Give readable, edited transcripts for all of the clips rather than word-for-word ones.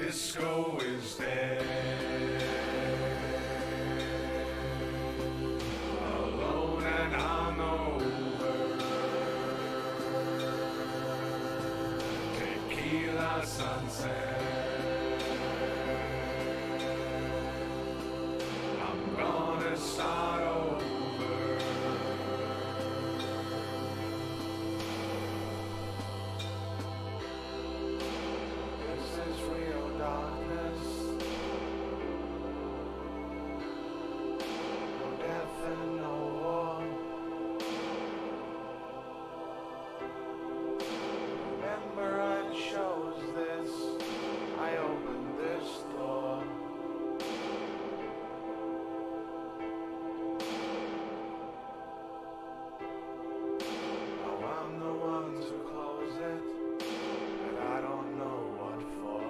Disco is dead. Alone and hungover. Tequila sunset. I'm gonna start over. This is real darkness. No death and no war. Remember I chose this. I opened this door. Now I'm the one to close it, but I don't know what for.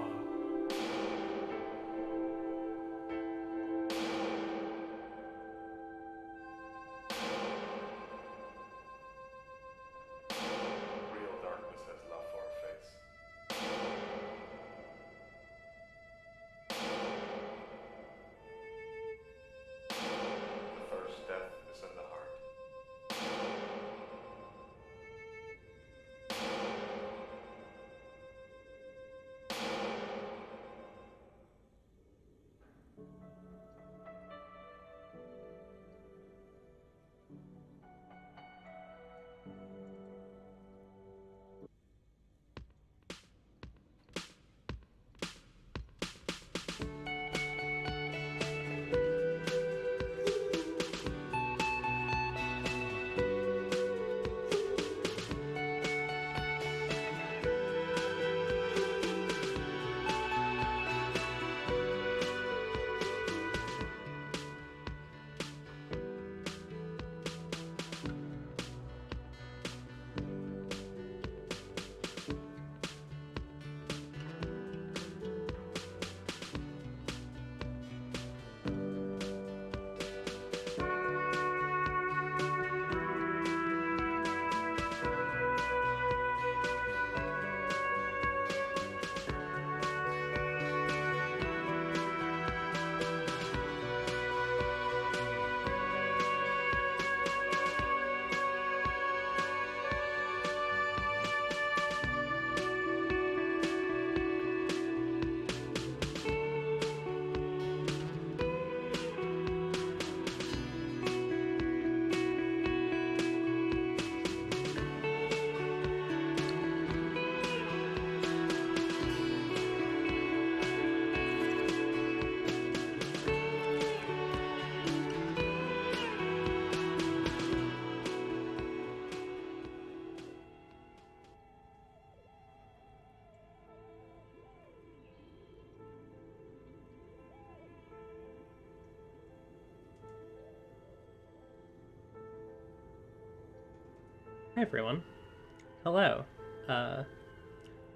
Real darkness has love for a face. The first death is in the heart. Hi everyone. Hello. We're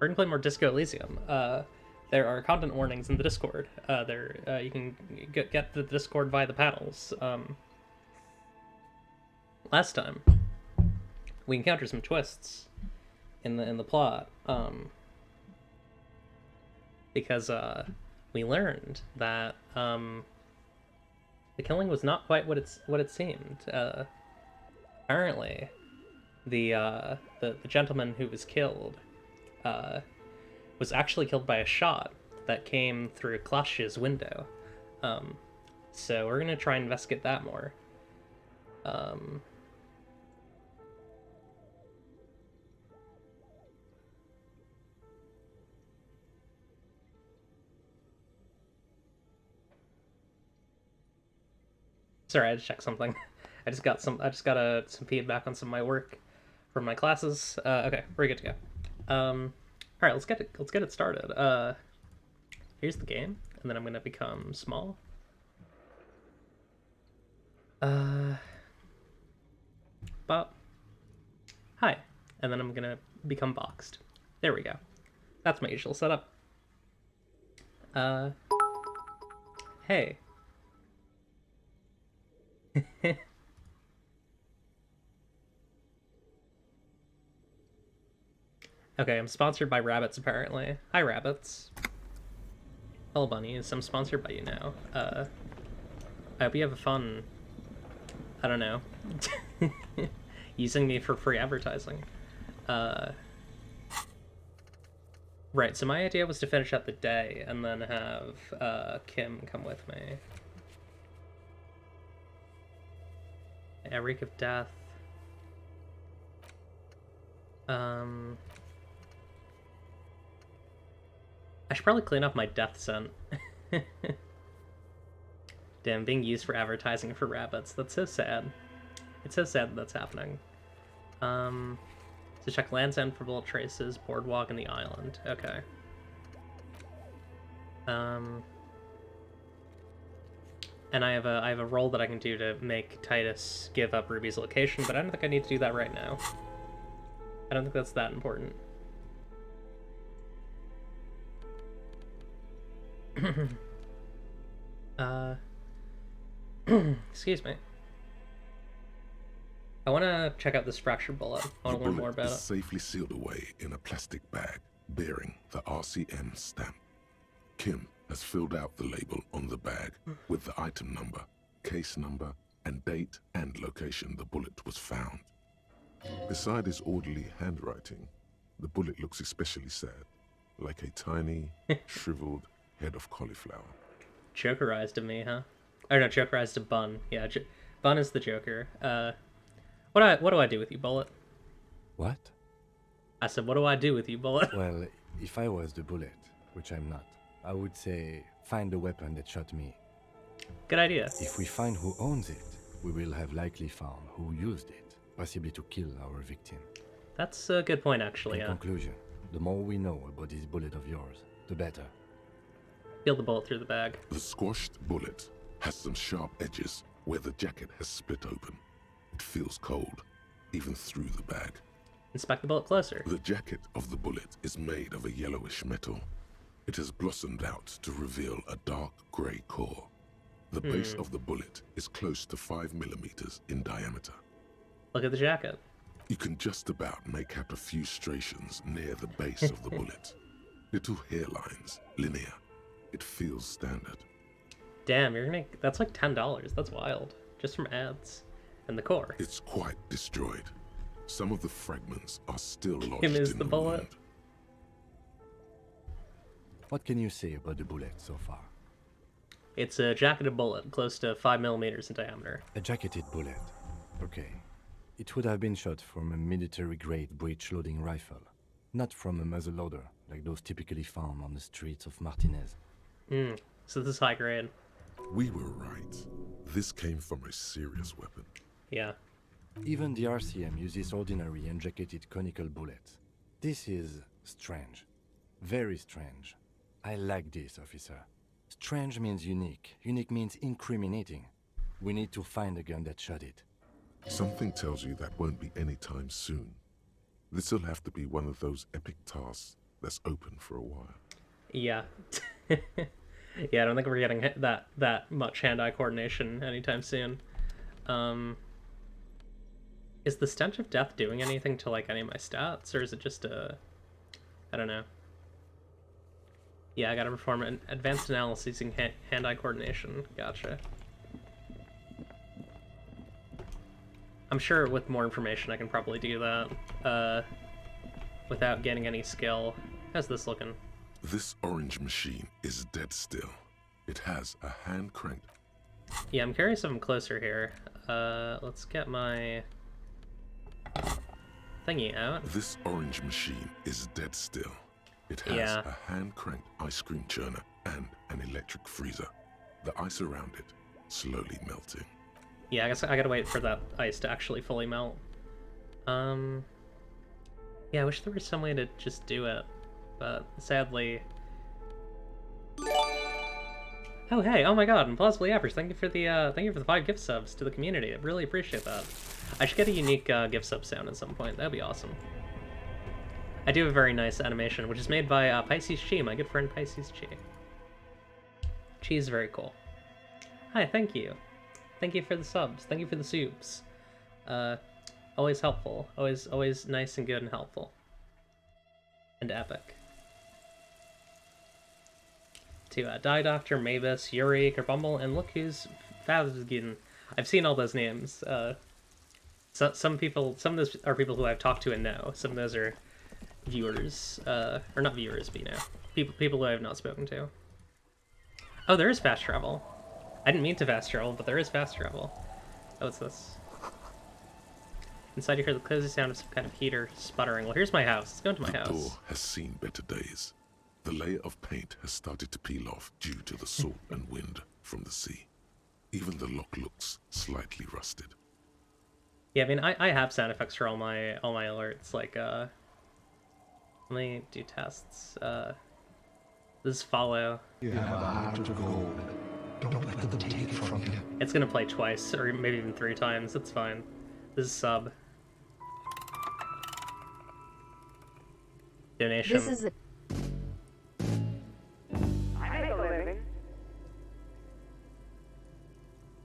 gonna play more Disco Elysium. There are content warnings in the Discord. You can get the Discord via the panels. Last time we encountered some twists in the plot. Because we learned that the killing was not quite what it seemed. Apparently, the gentleman who was killed was actually killed by a shot that came through Clash's window. So we're gonna try and investigate that more. Sorry, I had to check something. I just got some feedback on some of my work from my classes. Okay, we're good to go. All right, let's get it started. Here's the game, and then I'm gonna become small. But hi, and then I'm gonna become boxed. There we go. That's my usual setup. Hey. Okay, I'm sponsored by rabbits apparently. Hi, rabbits. Hello, bunnies. I'm sponsored by you now. I hope you have a fun... I don't know. Using me for free advertising. Right, so my idea was to finish out the day and then have Kim come with me. A reek of death. I should probably clean up my death scent. Damn, being used for advertising for rabbits. That's so sad. It's so sad that that's happening. So check Land's End for bullet traces, boardwalk, and the island. Okay. And I have a roll that I can do to make Titus give up Ruby's location, but I don't think I need to do that right now. I don't think that's that important. Excuse me. I want to check out this fractured bullet. I want to learn more about it. Safely sealed away in a plastic bag bearing the RCM stamp. Kim has filled out the label on the bag with the item number, case number, and date and location the bullet was found. Beside his orderly handwriting, the bullet looks especially sad, like a tiny, shriveled head of cauliflower. Jokerized of me, huh? Or no, Jokerized of Bun. Yeah, Bun is the Joker. What do I do with you, Bullet? What? I said, what do I do with you, Bullet? Well, if I was the bullet, which I'm not, I would say find the weapon that shot me. Good idea. If we find who owns it, we will have likely found who used it, possibly to kill our victim. That's a good point, actually, In conclusion, the more we know about this bullet of yours, the better. Feel the bullet through the bag. The squashed bullet has some sharp edges where the jacket has split open. It feels cold, even through the bag. Inspect the bullet closer. The jacket of the bullet is made of a yellowish metal. It has blossomed out to reveal a dark grey core. The base of the bullet is close to 5 millimeters in diameter. Look at the jacket. You can just about make out a few striations near the base of the bullet. Little hairlines, linear. It feels standard. Damn, that's like $10. That's wild. Just from ads. And the core. It's quite destroyed. Some of the fragments are still lodged Kim is in the the bullet. wound. What can you say about the bullet so far? It's a jacketed bullet, close to 5 millimeters in diameter. A jacketed bullet. Okay. It would have been shot from a military-grade breech-loading rifle, not from a muzzleloader, like those typically found on the streets of Martinez. So this is high grade. We were right. This came from a serious weapon. Yeah. Even the RCM uses ordinary unjacketed conical bullets. This is strange. Very strange. I like this, officer. Strange means unique. Unique means incriminating. We need to find the gun that shot it. Something tells you that won't be anytime soon. This'll have to be one of those epic tasks that's open for a while. Yeah. Yeah, I don't think we're getting that much hand-eye coordination anytime soon. Is the stench of death doing anything to like any of my stats, or is it just I don't know. Yeah, I gotta perform an advanced analysis using hand-eye coordination. Gotcha. I'm sure with more information I can probably do that without getting any skill. How's this looking? This orange machine is dead still. It has a hand crank. Yeah, I'm curious if I'm closer here. Let's get my thingy out. This orange machine is dead still. It has a hand-cranked ice cream churner and an electric freezer. The ice around it slowly melting. Yeah, I guess I gotta wait for that ice to actually fully melt. Yeah, I wish there was some way to just do it, but sadly... Oh hey, oh my god, and Plausibly Average, thank you for the 5 gift subs to the community. I really appreciate that. I should get a unique gift sub sound at some point. That'd be awesome. I do have a very nice animation, which is made by Pisces Chi, my good friend Pisces Chi. Chi is very cool. Hi, thank you. Thank you for the subs. Thank you for the soups. Always helpful. Always nice and good and helpful. And epic. to Die Doctor, Mavis, Yuri, Gerbumble, and look who's Fazgin. I've seen all those names. Some of those are people who I've talked to and know. Some of those are viewers, or not viewers, but people who I have not spoken to. Oh, there is fast travel. I didn't mean to fast travel, but there is fast travel. Oh, what's this? Inside you hear the cozy sound of some kind of heater sputtering. Well, here's my house. Let's go into my The house. door has seen better days. The layer of paint has started to peel off due to the salt and wind from the sea. Even the lock looks slightly rusted. Yeah, I mean, I have sound effects for all my alerts. Like, let me do tests. This is follow. You have a heart of gold. Don't let them take it from you. It's gonna play twice, or maybe even 3 times. It's fine. This is sub. Donation. This is a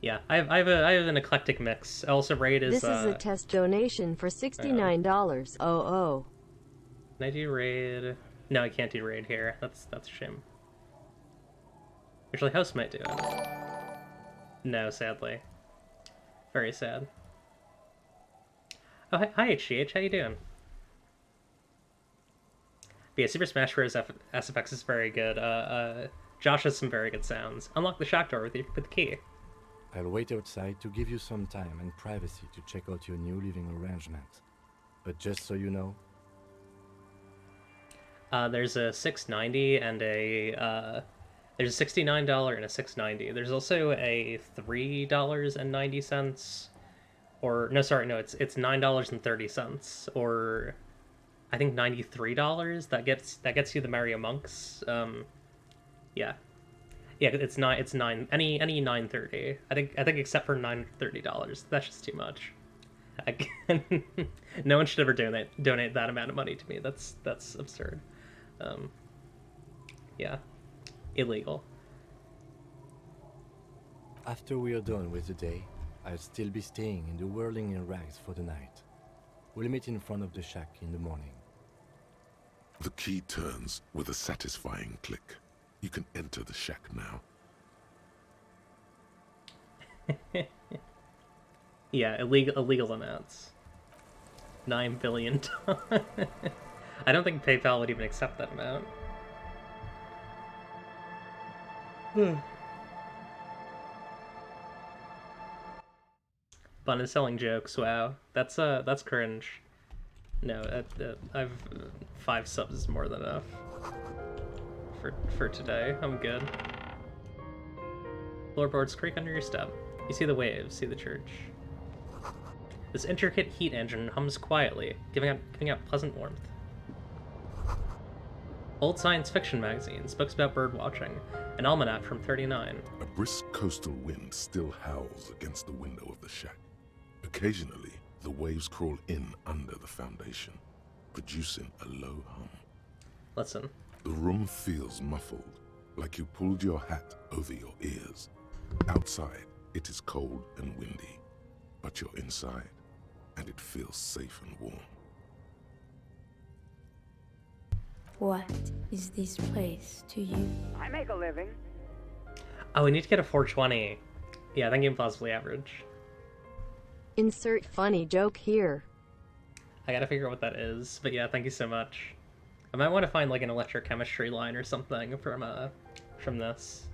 Yeah, I have an eclectic mix. Also, raid is. this is a test donation for $69. Oh. Can I do raid? No, I can't do raid here. That's a shame. Usually, host might do it. No, sadly. Very sad. Oh, hi HGH, how you doing? But yeah, Super Smash Bros. SFX is very good. Josh has some very good sounds. Unlock the shock door with the key. I'll wait outside to give you some time and privacy to check out your new living arrangement. But just so you know, there's a $6.90 and there's a $69 and a $6.90. There's also a $3.90, or no, sorry, no, it's $9.30, or I think $93. That gets you the Mario Monks. Yeah, it's nine any $9.30. I think except for $930. That's just too much. No one should ever donate that amount of money to me. That's absurd. Yeah, illegal. after we are done with the day, I'll still be staying in the Whirling in Rags for the night. We'll meet in front of the shack in the morning. The key turns with a satisfying click. You can enter the shack now. Yeah, illegal amounts. 9 billion. I don't think PayPal would even accept that amount. Bun is selling jokes. Wow, that's cringe. No, I've 5 subs is more than enough for today. I'm good. Floorboards creak under your step. You see the waves, see the church. This intricate heat engine hums quietly, giving out pleasant warmth. Old science fiction magazines, books about bird watching, an almanac from 39. A brisk coastal wind still howls against the window of the shack. Occasionally, the waves crawl in under the foundation, producing a low hum. Listen. The room feels muffled, like you pulled your hat over your ears. Outside, it is cold and windy, but you're inside, and it feels safe and warm. What is this place to you? I make a living. Oh, we need to get a 420. Yeah, that game plausibly average. Insert funny joke here. I gotta figure out what that is, but yeah, thank you so much. I might want to find like an electrochemistry line or something from this.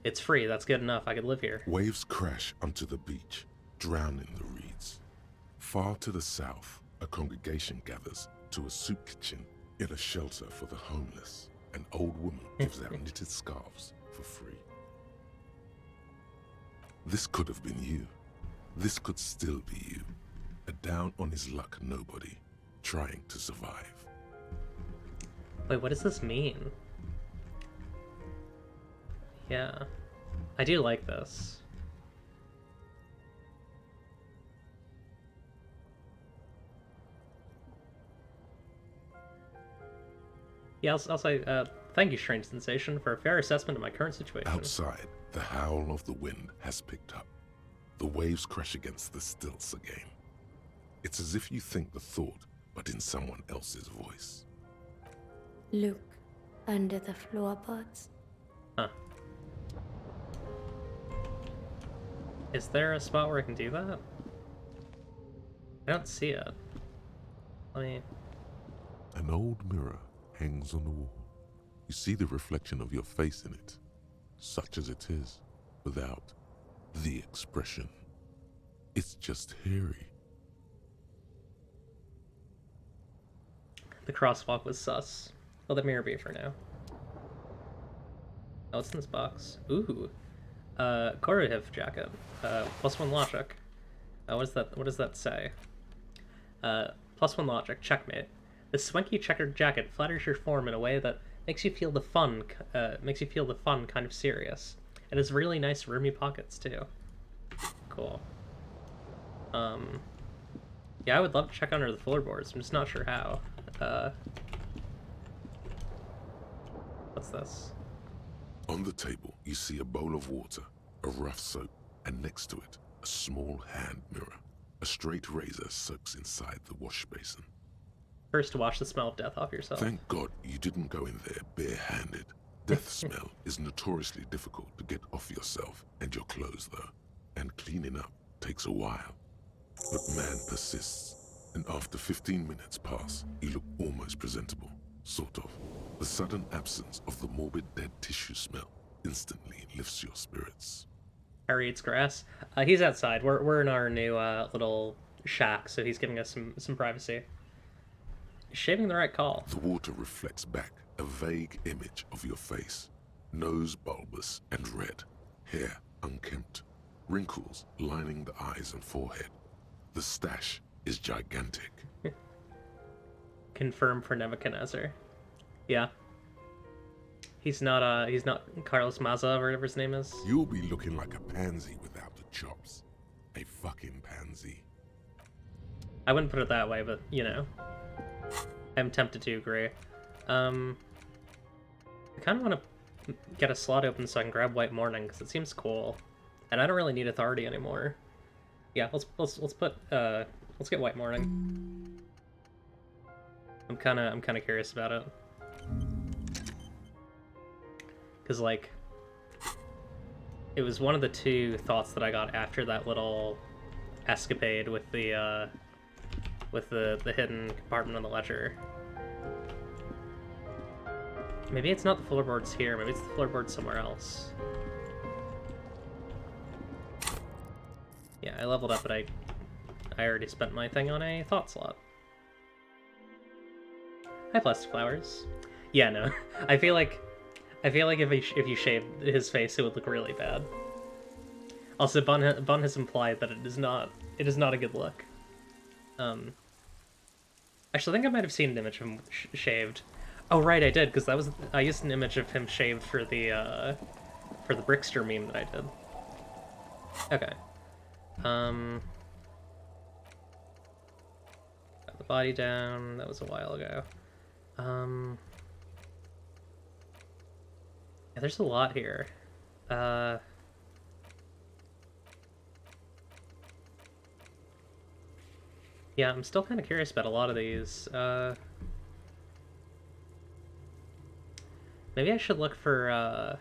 It's free, that's good enough. I could live here. Waves crash onto the beach, drowning the reeds. Far to the south, a congregation gathers to a soup kitchen in a shelter for the homeless. An old woman gives out knitted scarves for free. This could have been you. This could still be you. A down-on-his-luck nobody, trying to survive. Wait, what does this mean? Yeah. I do like this. Yeah, I'll say, thank you, Strange Sensation, for a fair assessment of my current situation. Outside, the howl of the wind has picked up. The waves crash against the stilts again. It's as if you think the thought but in someone else's voice. Look under the floorboards. Huh. Is there a spot where I can do that? I don't see it. Let me... An old mirror hangs on the wall. You see the reflection of your face in it, such as it is, without the expression. It's just hairy. The crosswalk was sus. Let the mirror be for now. Oh, what's in this box? Ooh. Koruhiv jacket. +1 logic. What does that say? +1 logic. Checkmate. This swanky checkered jacket flatters your form in a way that makes you feel the fun kind of serious. It has really nice roomy pockets too. Cool. Yeah, I would love to check under the floorboards. I'm just not sure how. What's this? On the table, you see a bowl of water, a rough soap, and next to it, a small hand mirror. A straight razor soaks inside the wash basin. First, to wash the smell of death off yourself. Thank God you didn't go in there barehanded. Death smell is notoriously difficult to get off yourself and your clothes, though, and cleaning up takes a while. But man persists, and after 15 minutes pass, you look almost presentable, sort of. The sudden absence of the morbid dead tissue smell instantly lifts your spirits. Harry eats grass. He's outside. We're in our new little shack, so he's giving us some privacy. Shaving the right call. The water reflects back a vague image of your face. Nose bulbous and red, hair unkempt, wrinkles lining the eyes and forehead. The stash is gigantic. Confirmed for Nebuchadnezzar. Yeah. He's not Carlos Maza or whatever his name is. You'll be looking like a pansy without the chops. A fucking pansy. I wouldn't put it that way, but you know. I'm tempted to agree. I kind of want to get a slot open so I can grab White Morning because it seems cool, and I don't really need authority anymore. Yeah, let's get White Morning. I'm kind of curious about it because like it was one of the two thoughts that I got after that little escapade with the hidden compartment on the ledger. Maybe it's not the floorboards here, maybe it's the floorboards somewhere else. Yeah, I leveled up, but I already spent my thing on a thought slot. Hi, plastic flowers. Yeah, no. I feel like if you shaved his face, it would look really bad. Also, Bun has implied that it is not a good look. Actually, I think I might have seen an image of him shaved. Oh, right, I did, because I used an image of him shaved for the Brickster meme that I did. Okay. Got the body down. That was a while ago. Yeah, there's a lot here. Yeah, I'm still kind of curious about a lot of these. Maybe I should look for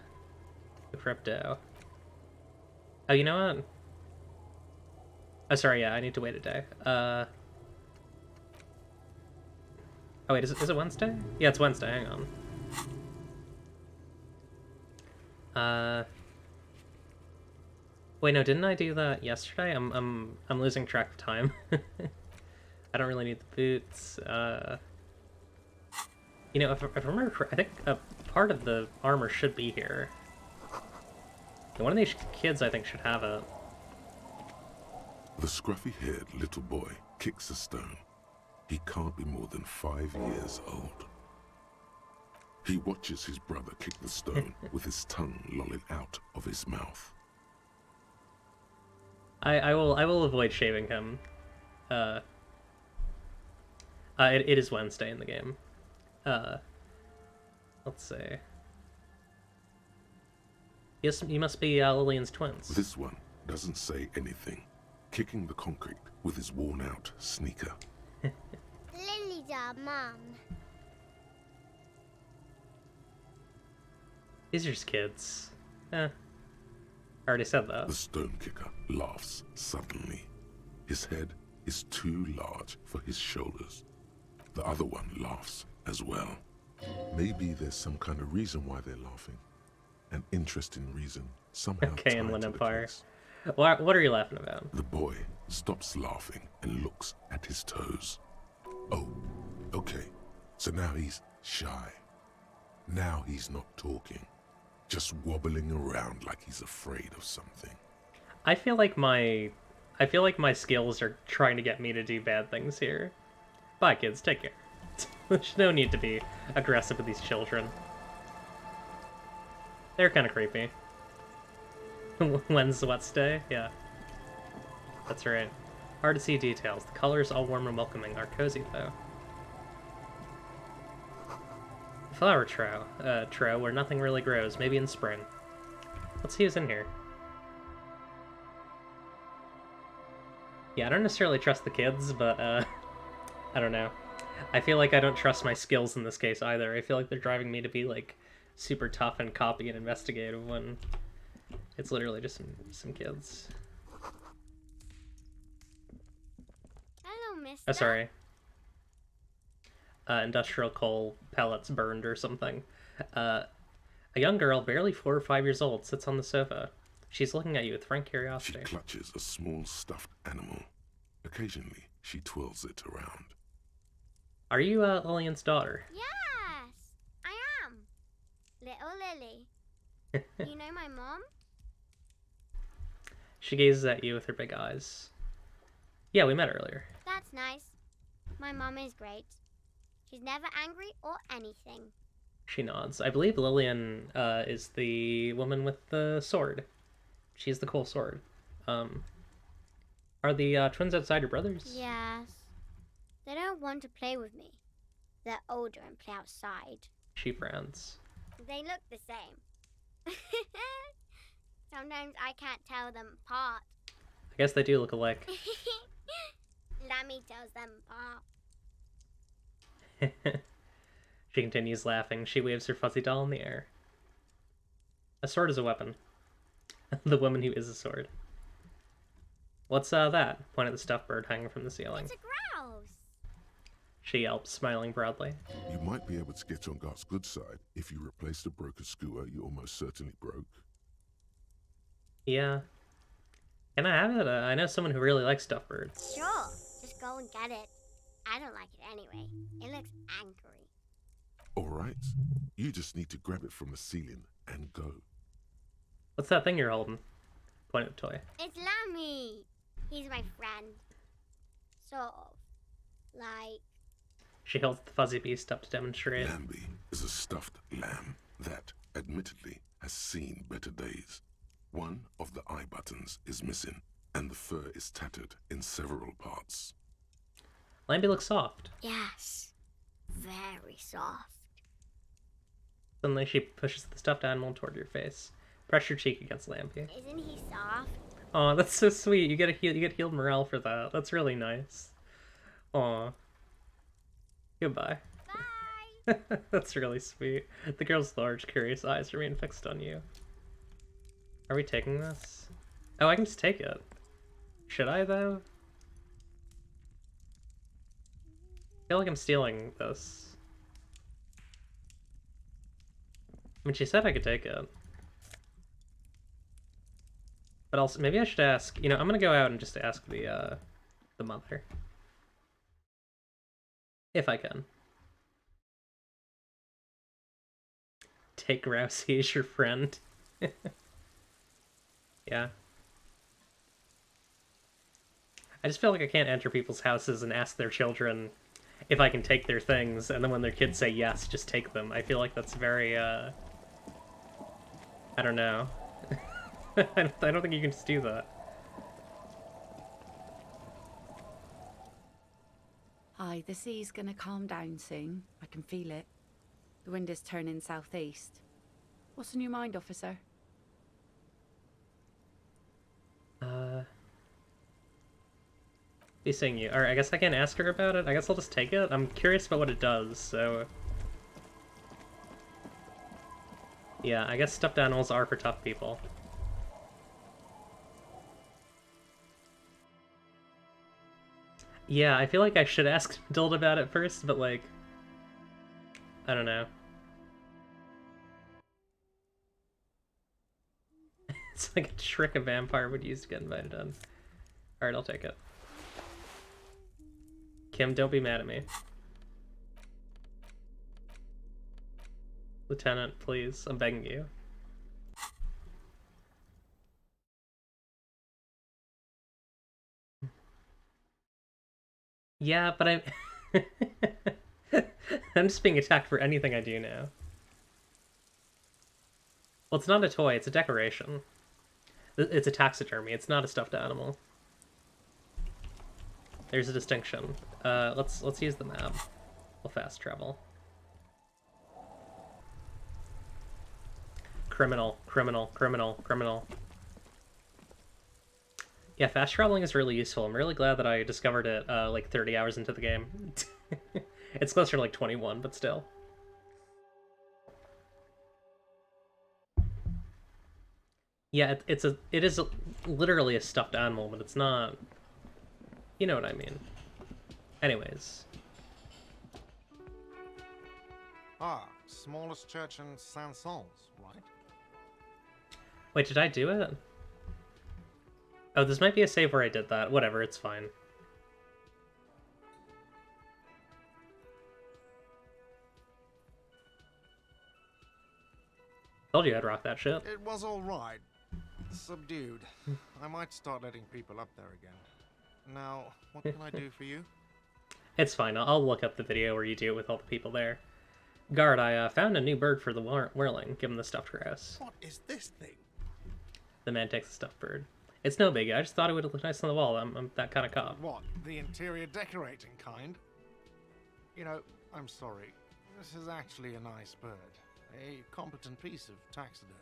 the crypto. Oh, you know what? Oh, sorry, yeah, I need to wait a day. Oh wait, is it Wednesday? Yeah, it's Wednesday, hang on. Wait, no, didn't I do that yesterday? I'm losing track of time. I don't really need the boots. You know, if I remember correctly, I think a part of the armor should be here. And one of these kids, I think, should have it. The scruffy-haired little boy kicks a stone. He can't be more than 5 years old. He watches his brother kick the stone with his tongue lolling out of his mouth. I will avoid shaving him. It is Wednesday in the game. Let's see. Yes, you must be Lillian's twins. This one doesn't say anything, kicking the concrete with his worn-out sneaker. Lily's our mum. These are just kids. I already said that. The stone kicker laughs suddenly. His head is too large for his shoulders. The other one laughs as well. Maybe there's some kind of reason why they're laughing. An interesting reason, somehow Okay, tied Inland to the Empire. case. What are you laughing about? The boy stops laughing and looks at his toes. Oh, okay. So now he's shy. Now he's not talking. Just wobbling around like he's afraid of something. I feel like my skills are trying to get me to do bad things here. Bye, kids. Take care. There's no need to be aggressive with these children. They're kind of creepy. When's the wet stay? Yeah. That's right. Hard to see details. The colors, all warm and welcoming, are cozy, though. Flower trough, where nothing really grows, maybe in spring. Let's see who's in here. Yeah, I don't necessarily trust the kids, but, I don't know. I feel like I don't trust my skills in this case either. I feel like they're driving me to be, like, super tough and copy and investigative when it's literally just some kids. Hello, mister. Oh, sorry. Industrial coal pellets burned or something. A young girl, barely 4 or 5 years old, sits on the sofa. She's looking at you with frank She curiosity. clutches a small stuffed animal. Occasionally, she twirls it around. Are you, Lillian's daughter? Yes, I am. Little Lily. You know my mom? She gazes at you with her big eyes. Yeah, we met earlier. That's nice. My mom is great. She's never angry or anything. She nods. I believe Lillian, is the woman with the sword. She's the cool sword. Are the, twins outside your brothers? Yes. They don't want to play with me. They're older and play outside. She frowns. They look the same. Sometimes I can't tell them apart. I guess they do look alike. Lammy tells them apart. She continues laughing. She waves her fuzzy doll in the air. A sword is a weapon. The woman who is a sword. What's that? Point at the stuffed bird hanging from the ceiling. It's a grouse. She yelps, smiling proudly. You might be able to get on Gart's good side if you replace the broken skewer you almost certainly broke. Yeah. Can I have it? I know someone who really likes stuffed birds. Sure. Just go and get it. I don't like it anyway. It looks angry. All right. You just need to grab it from the ceiling and go. What's that thing you're holding? Point at the toy. It's Lammy. He's my friend. Sort of. Like... She holds the fuzzy beast up to demonstrate. Lambie is a stuffed lamb that, admittedly, has seen better days. One of the eye buttons is missing, and the fur is tattered in several parts. Lambie looks soft. Yes. Very soft. Suddenly she pushes the stuffed animal toward your face. Press your cheek against Lambie. Isn't he soft? Aw, that's so sweet. You get healed morale for that. That's really nice. Aw. Goodbye. Bye. That's really sweet. The girl's large, curious eyes remain fixed on you. Are we taking this? Oh, I can just take it. Should I, though? I feel like I'm stealing this. I mean, she said I could take it. But also, maybe I should ask... You know, I'm gonna go out and just ask the mother. If I can. Take Rousey as your friend. Yeah. I just feel like I can't enter people's houses and ask their children if I can take their things, and then when their kids say yes, just take them. I feel like that's very, I don't know. I don't think you can just do that. Hi, the sea's gonna calm down soon. I can feel it. The wind is turning southeast. What's on your mind, officer? He's saying you. Alright, I guess I can't ask her about it. I guess I'll just take it. I'm curious about what it does, so... Yeah, I guess stuffed animals are for tough people. Yeah, I feel like I should ask Dild about it first, but like... I don't know. It's like a trick a vampire would use to get invited in. Alright, I'll take it. Kim, don't be mad at me. Lieutenant, please. I'm begging you. Yeah, but I'm... I'm just being attacked for anything I do now. Well, it's not a toy, it's a decoration. It's a taxidermy, it's not a stuffed animal. There's a distinction. Let's use the map. We'll fast travel. Criminal, criminal, criminal, criminal. Yeah, fast traveling is really useful. I'm really glad that I discovered it like 30 hours into the game. It's closer to like 21, but still. Yeah, it is literally a stuffed animal, but it's not. You know what I mean. Anyways. Ah, smallest church in Saint-Saëns, right? Wait, did I do it? Oh, this might be a save where I did that. Whatever, it's fine. Told you I'd rock that shit. It was all right. Subdued. I might start letting people up there again. Now, what can I do for you? It's fine. I'll look up the video where you do it with all the people there. Guard, I found a new bird for the whirling. Give him the stuffed grouse. What is this thing? The man takes the stuffed bird. It's no biggie. I just thought it would look nice on the wall. I'm that kind of cop. What, the interior decorating kind? You know, I'm sorry. This is actually a nice bird. A competent piece of taxidermy.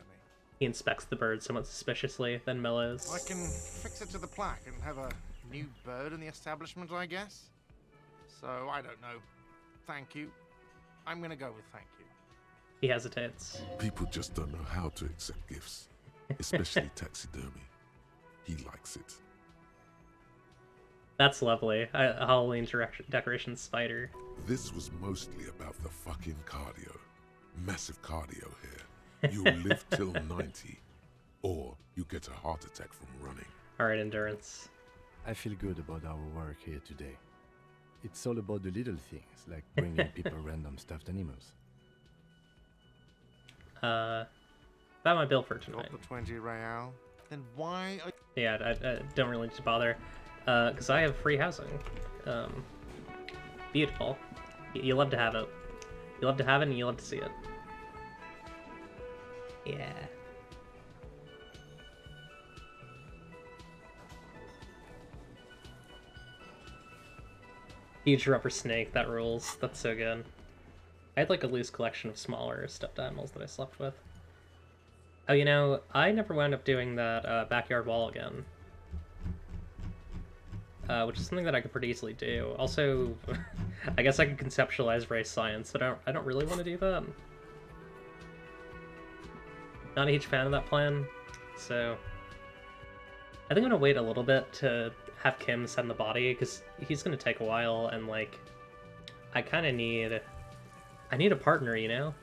He inspects the bird somewhat suspiciously, then mellows. I can fix it to the plaque and have a new bird in the establishment, I guess. So, I don't know. Thank you. I'm gonna go with thank you. He hesitates. People just don't know how to accept gifts, especially taxidermy. He likes it. That's lovely. A Halloween decoration spider. This was mostly about the fucking cardio. Massive cardio here. You'll live till 90, or you get a heart attack from running. Alright, endurance. I feel good about our work here today. It's all about the little things, like bringing people random stuffed animals. That might bill for tonight. Got the 20 real. Then why are Yeah, I don't really need to bother. Because I have free housing. Beautiful. You love to have it. You love to have it and you love to see it. Yeah. Huge rubber snake, that rules. That's so good. I had like a loose collection of smaller stuffed animals that I slept with. Oh, you know, I never wound up doing that backyard wall again. Which is something that I could pretty easily do. Also, I guess I could conceptualize race science, but I don't really want to do that. Not a huge fan of that plan, so... I think I'm gonna wait a little bit to have Kim send the body, because he's gonna take a while, and, like, I kind of need... I need a partner, you know?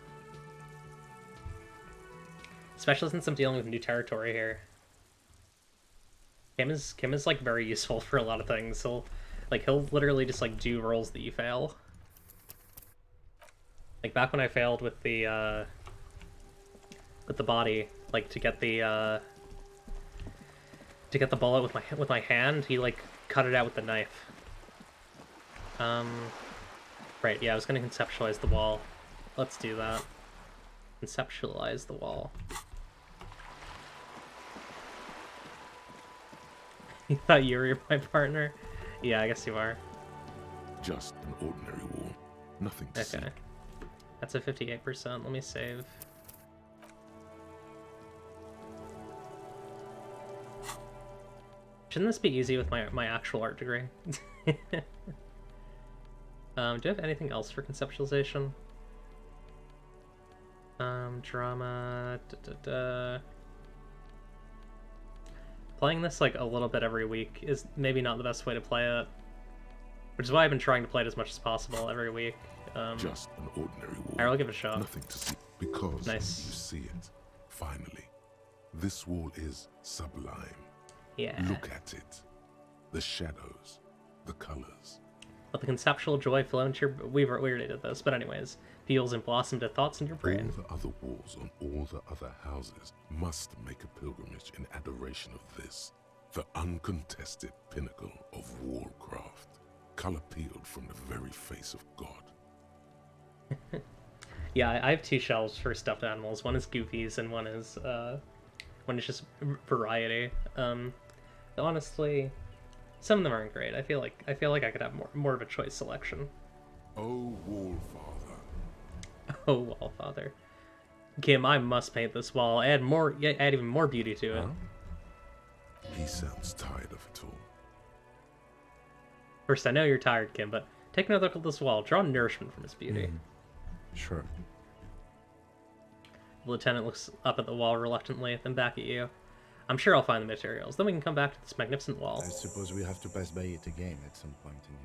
Especially since I'm dealing with new territory here. Kim is like very useful for a lot of things. He'll literally just like do rolls that you fail. Like back when I failed with the body, like to get the bullet with my hand, he like cut it out with the knife. Right, yeah, I was gonna conceptualize the wall. Let's do that. Conceptualize the wall. You thought you were my partner? Yeah, I guess you are. Just an ordinary wall. Nothing to see. Okay. That's a 58%. Let me save. Shouldn't this be easy with my actual art degree? Do I have anything else for conceptualization? Drama... Playing this like a little bit every week is maybe not the best way to play it. Which is why I've been trying to play it as much as possible every week. Just an ordinary wall. Alright, I'll give it a shot. Nothing to see because Nice. you see it. Finally, this wall is sublime. Yeah. Look at it. The shadows, the colors. Let the conceptual joy flow into your... We already did this, but anyways. Fuels and blossom to thoughts in your brain. All the other walls on all the other houses must make a pilgrimage in adoration of this, the uncontested pinnacle of wallcraft, color peeled from the very face of God. Yeah, I have two shelves for stuffed animals. One is Goofy's and one is just variety. Honestly, some of them aren't great. I feel like I could have more of a choice selection. Oh, Wallfather. Oh, Wallfather. Kim, I must paint this wall. Add even more beauty to it. Huh? He sounds tired of it all. First, I know you're tired, Kim, but take another look at this wall. Draw nourishment from its beauty. Sure. The lieutenant looks up at the wall reluctantly, then back at you. I'm sure I'll find the materials. Then we can come back to this magnificent wall. I suppose we have to pass by it again at some point anyway.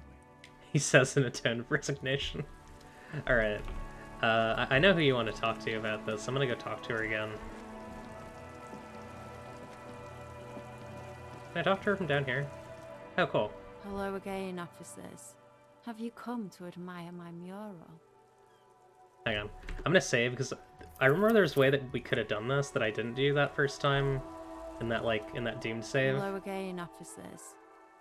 He says in a tone of resignation. Alright. I know who you want to talk to about this. I'm gonna go talk to her again. Can I talk to her from down here? Oh, cool. Hello again, officers. Have you come to admire my mural? Hang on. I'm gonna save, because I remember there's a way that we could have done this that I didn't do that first time. In that doomed save. Hello again, officers.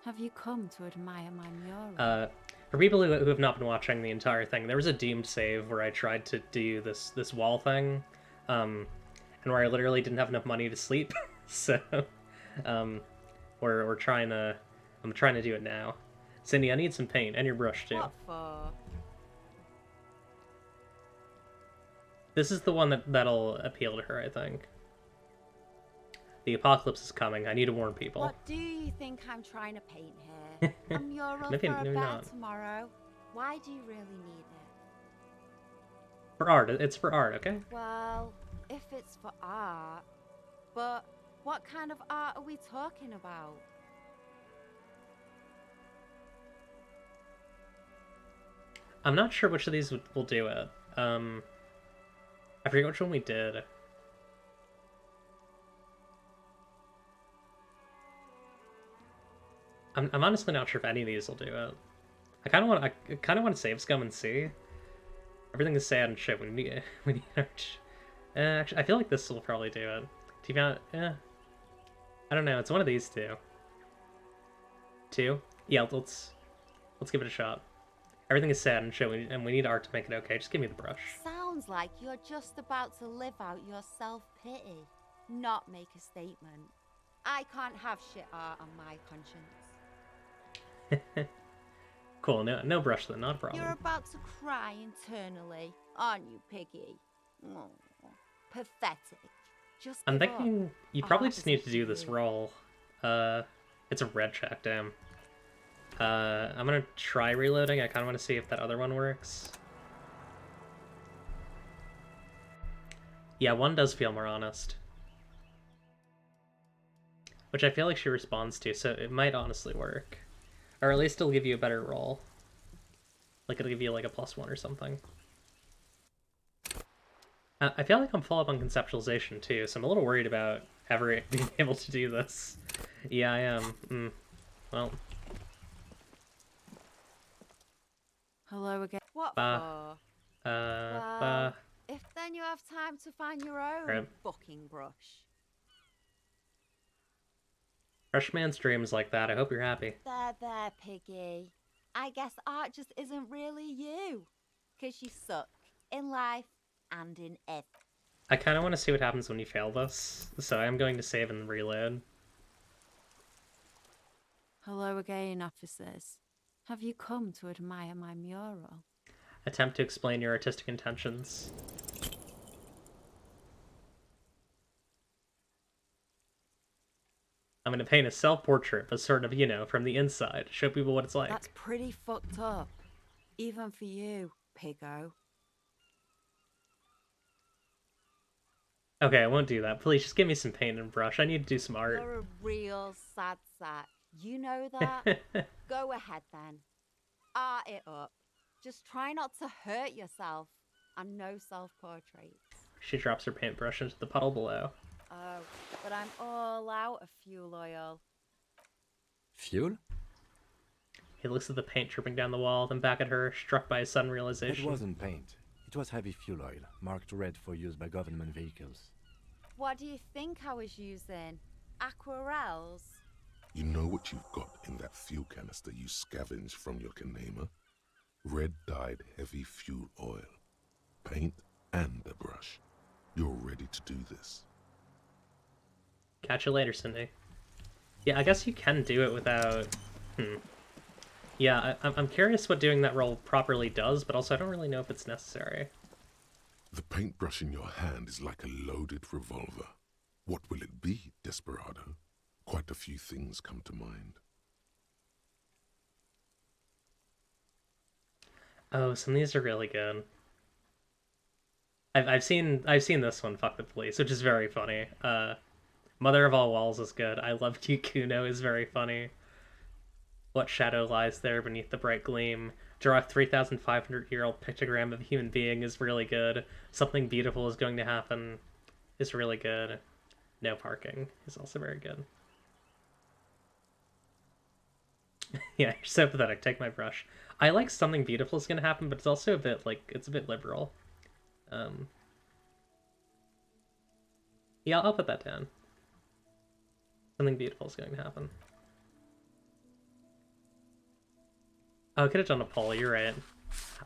Have you come to admire my mural? For people who have not been watching the entire thing, there was a doomed save where I tried to do this wall thing, and where I literally didn't have enough money to sleep. So, I'm trying to do it now. Cindy, I need some paint and your brush too. What for? This is the one that'll appeal to her, I think. The apocalypse is coming. I need to warn people. What do you think I'm trying to paint here? A mural Maybe- for a maybe bear not. tomorrow? Why do you really need it? For art. It's for art, okay? Well, if it's for art, but what kind of art are we talking about? I'm not sure which of these will do it. I forget which one we did. I'm honestly not sure if any of these will do it. I kind of want to save Scum and see. Everything is sad and shit. We need our. Actually, I feel like this will probably do it. I don't know. It's one of these two. Two? Yeah, let's give it a shot. Everything is sad and shit, and we need art to make it okay. Just give me the brush. Sounds like you're just about to live out your self-pity, not make a statement. I can't have shit art on my conscience. Cool, no brush then, not a problem. You're about to cry internally, aren't you, Piggy? Oh, pathetic. Just I'm give up. thinking you probably Art just need is to do this you. roll. It's a red check, damn. I'm gonna try reloading. I kind of want to see if that other one works. Yeah, one does feel more honest. Which I feel like she responds to, so it might honestly work. Or at least it'll give you a better roll. Like it'll give you like a +1 or something. I feel like I'm full up on conceptualization too, so I'm a little worried about ever being able to do this. Yeah, I am. Well. Hello again. What Bah. for? Well, if then you have time to find your own Right. fucking brush. Freshman's dreams like that. I hope you're happy. There, Piggy. I guess art just isn't really you. 'Cause you suck in life and in everything. I kind of want to see what happens when you fail this, so I'm going to save and reload. Hello again, officers. Have you come to admire my mural? Attempt to explain your artistic intentions. I'm gonna paint a self-portrait, but sort of, you know, from the inside, show people what it's like. That's pretty fucked up. Even for you, piggo. Okay, I won't do that. Please, just give me some paint and brush. I need to do some art. You're a real sad sack. You know that? Go ahead then. Art it up. Just try not to hurt yourself. And no self-portraits. She drops her paintbrush into the puddle below. Oh, but I'm all out of fuel oil. Fuel? He looks at the paint dripping down the wall, then back at her, struck by a sudden It realization. wasn't paint. It was heavy fuel oil, marked red for use by government vehicles. What do you think I was using? Aquarels? You know what you've got in that fuel canister you scavenged from your Kanema? Red-dyed heavy fuel oil. Paint and a brush. You're ready to do this. Catch you later, Cindy. Yeah, I guess you can do it without... Yeah, I'm curious what doing that role properly does, but also I don't really know if it's necessary. The paintbrush in your hand is like a loaded revolver. What will it be, Desperado? Quite a few things come to mind. Oh, some of these are really good. I've seen this one, Fuck the Police, which is very funny. Mother of All Walls is good. I Love You, Kuno is very funny. What shadow lies there beneath the bright gleam? Draw a 3,500-year-old pictogram of a human being is really good. Something beautiful is going to happen is really good. No parking is also very good. Yeah, you're so pathetic. Take my brush. I like Something Beautiful is going to happen, but it's also a bit, like, it's a bit liberal. Yeah, I'll put that down. Something beautiful is going to happen. Oh, I could have done a poll, you're right.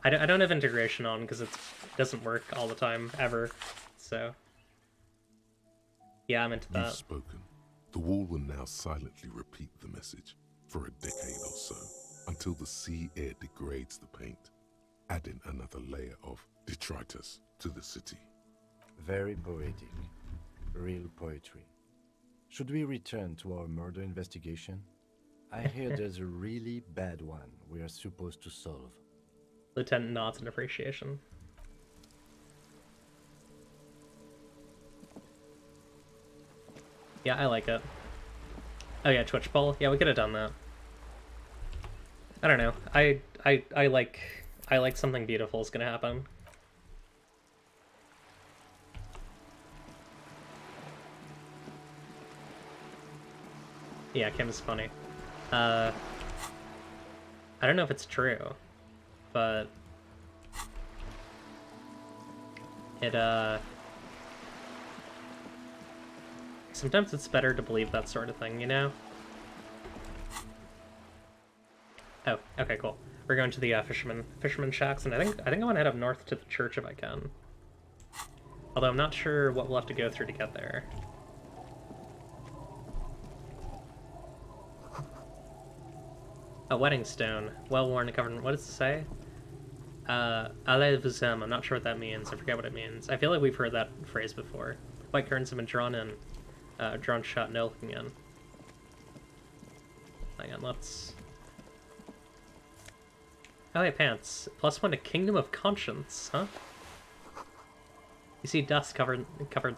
I don't have integration on because it doesn't work all the time, ever. So, yeah, I'm into that. You've spoken. The wall will now silently repeat the message for a decade or so, until the sea air degrades the paint, adding another layer of detritus to the city. Very poetic. Real poetry. Should we return to our murder investigation? I hear there's a really bad one we are supposed to solve. Lieutenant nods in appreciation. Yeah, I like it. Oh yeah, Twitch poll. Yeah, we could have done that. I don't know. I like Something Beautiful is gonna happen. Yeah, Kim's funny. I don't know if it's true, but it sometimes it's better to believe that sort of thing, you know? Oh, okay, cool. We're going to the fisherman shacks, and I think I want to head up north to the church if I can. Although I'm not sure what we'll have to go through to get there. A wedding stone, well worn and covered in, what does it say? Elysium, I'm not sure what that means. I forget what it means. I feel like we've heard that phrase before. White curtains have been drawn in, drawn shut, no looking in. Hang on, let's... Oh, hey, pants. +1 to Kingdom of Conscience, huh? You see dust covered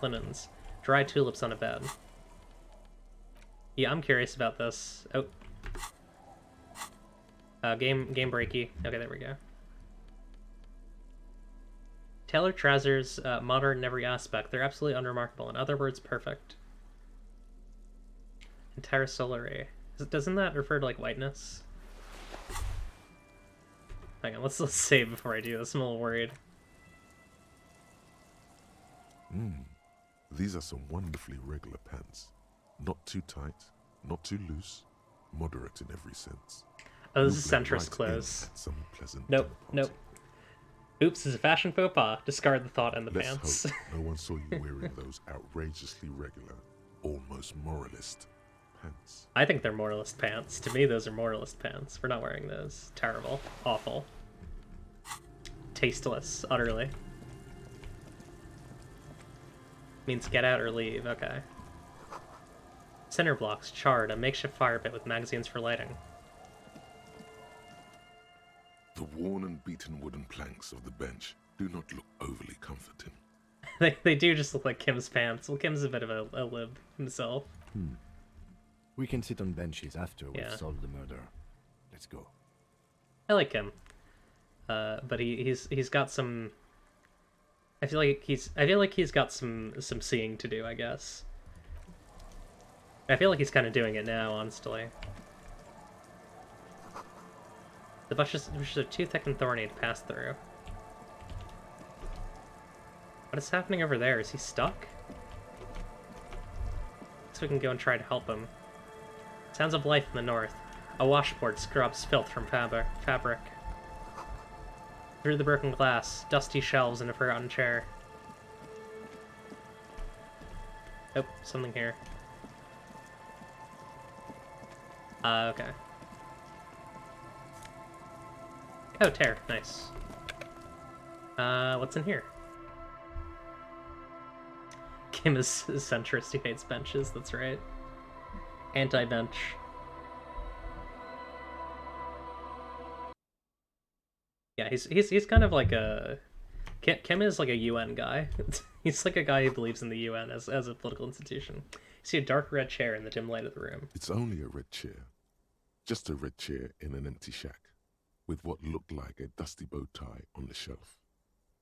linens. Dry tulips on a bed. Yeah, I'm curious about this. Oh. Game breaky. Okay, there we go. Tailored trousers, modern in every aspect. They're absolutely unremarkable. In other words, perfect. Entire solary. Doesn't that refer to, like, whiteness? Hang on, let's save before I do this. I'm a little worried. These are some wonderfully regular pants. Not too tight, not too loose, moderate in every sense. Oh, this is You'll blend centrist right in clothes. at some pleasant Nope, dinner party. nope. Oops, is a fashion faux pas. Discard the thought and the Let's pants. hope no one saw you wearing those outrageously regular, almost moralist pants. I think they're moralist pants. To me, those are moralist pants. We're not wearing those. Terrible. Awful. Tasteless. Utterly. Means get out or leave. Okay. Cinder blocks, charred, a makeshift fire pit with magazines for lighting. The worn and beaten wooden planks of the bench do not look overly comforting. They do just look like Kim's pants. Well, Kim's a bit of a lib himself. We can sit on benches after we've Yeah. solved the murder. Let's go. I like him, but he's got some. I feel like he's got some seeing to do, I guess. I feel like he's kind of doing it now, honestly. The bushes are too thick and thorny to pass through. What is happening over there? Is he stuck? So we can go and try to help him. Sounds of life in the north. A washboard scrubs filth from fabric. Through the broken glass, dusty shelves and a forgotten chair. Oh, something here. Okay. Oh, tear. Nice. What's in here? Kim is centrist, he hates benches, that's right. Anti-bench. Yeah, he's kind of like a... Kim is like a UN guy. He's like a guy who believes in the UN as a political institution. You see a dark red chair in the dim light of the room. It's only a red chair. Just a red chair in an empty shack, with what looked like a dusty bow tie on the shelf.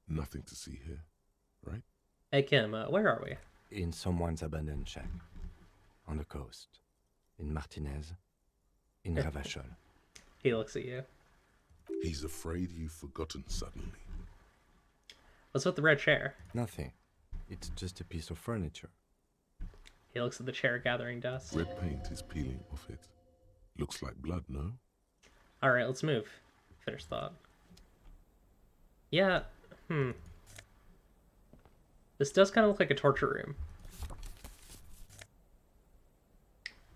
Nothing to see here, right? Hey Kim, where are we? In someone's abandoned shack. On the coast. In Martinez. In Ravachol. He looks at you. He's afraid you've forgotten suddenly. What's with the red chair? Nothing. It's just a piece of furniture. He looks at the chair gathering dust. Red paint is peeling off it. Looks like blood, no? Alright, let's move. Finish thought. Yeah, This does kind of look like a torture room.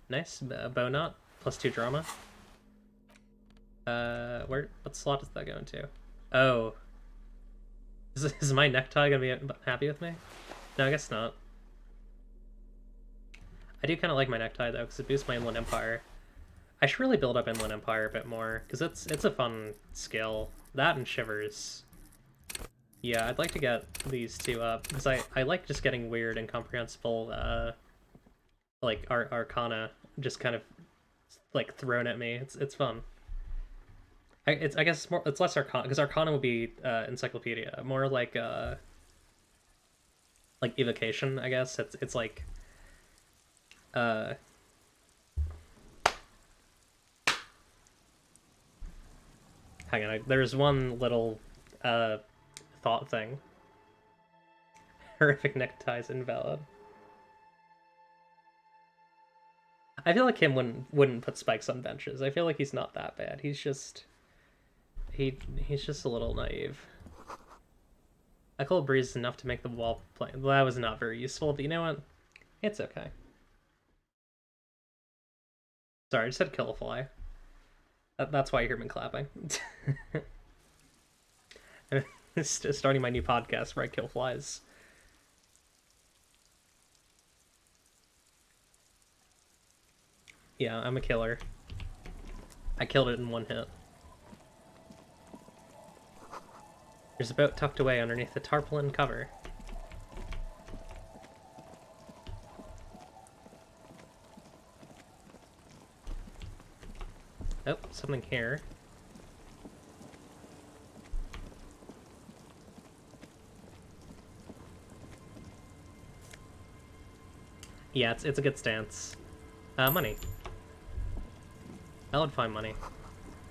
Nice, bow knot, +2 drama. What slot does that go into? Oh. Is my necktie gonna be happy with me? No, I guess not. I do kind of like my necktie though, because it boosts my Inland Empire. I should really build up Inland Empire a bit more, because it's a fun skill. That and Shivers. Yeah, I'd like to get these two up, because I like just getting weird, incomprehensible, like, Arcana just kind of, like, thrown at me. It's fun. I guess it's less Arcana, because Arcana would be, Encyclopedia. More like Evocation, I guess. It's like, hang on, there's one little, thought thing. Horrific neckties invalid. I feel like him wouldn't put spikes on benches. I feel like he's not that bad. He's just he's just a little naive. A cold breeze is enough to make the wall play. That was not very useful, but you know what? It's okay. Sorry, I just had to kill a fly. That's why you hear me clapping. Starting my new podcast where I kill flies. Yeah, I'm a killer. I killed it in one hit. There's a boat tucked away underneath the tarpaulin cover. Oh, something here. Yeah, it's a good stance. Money. I would find money.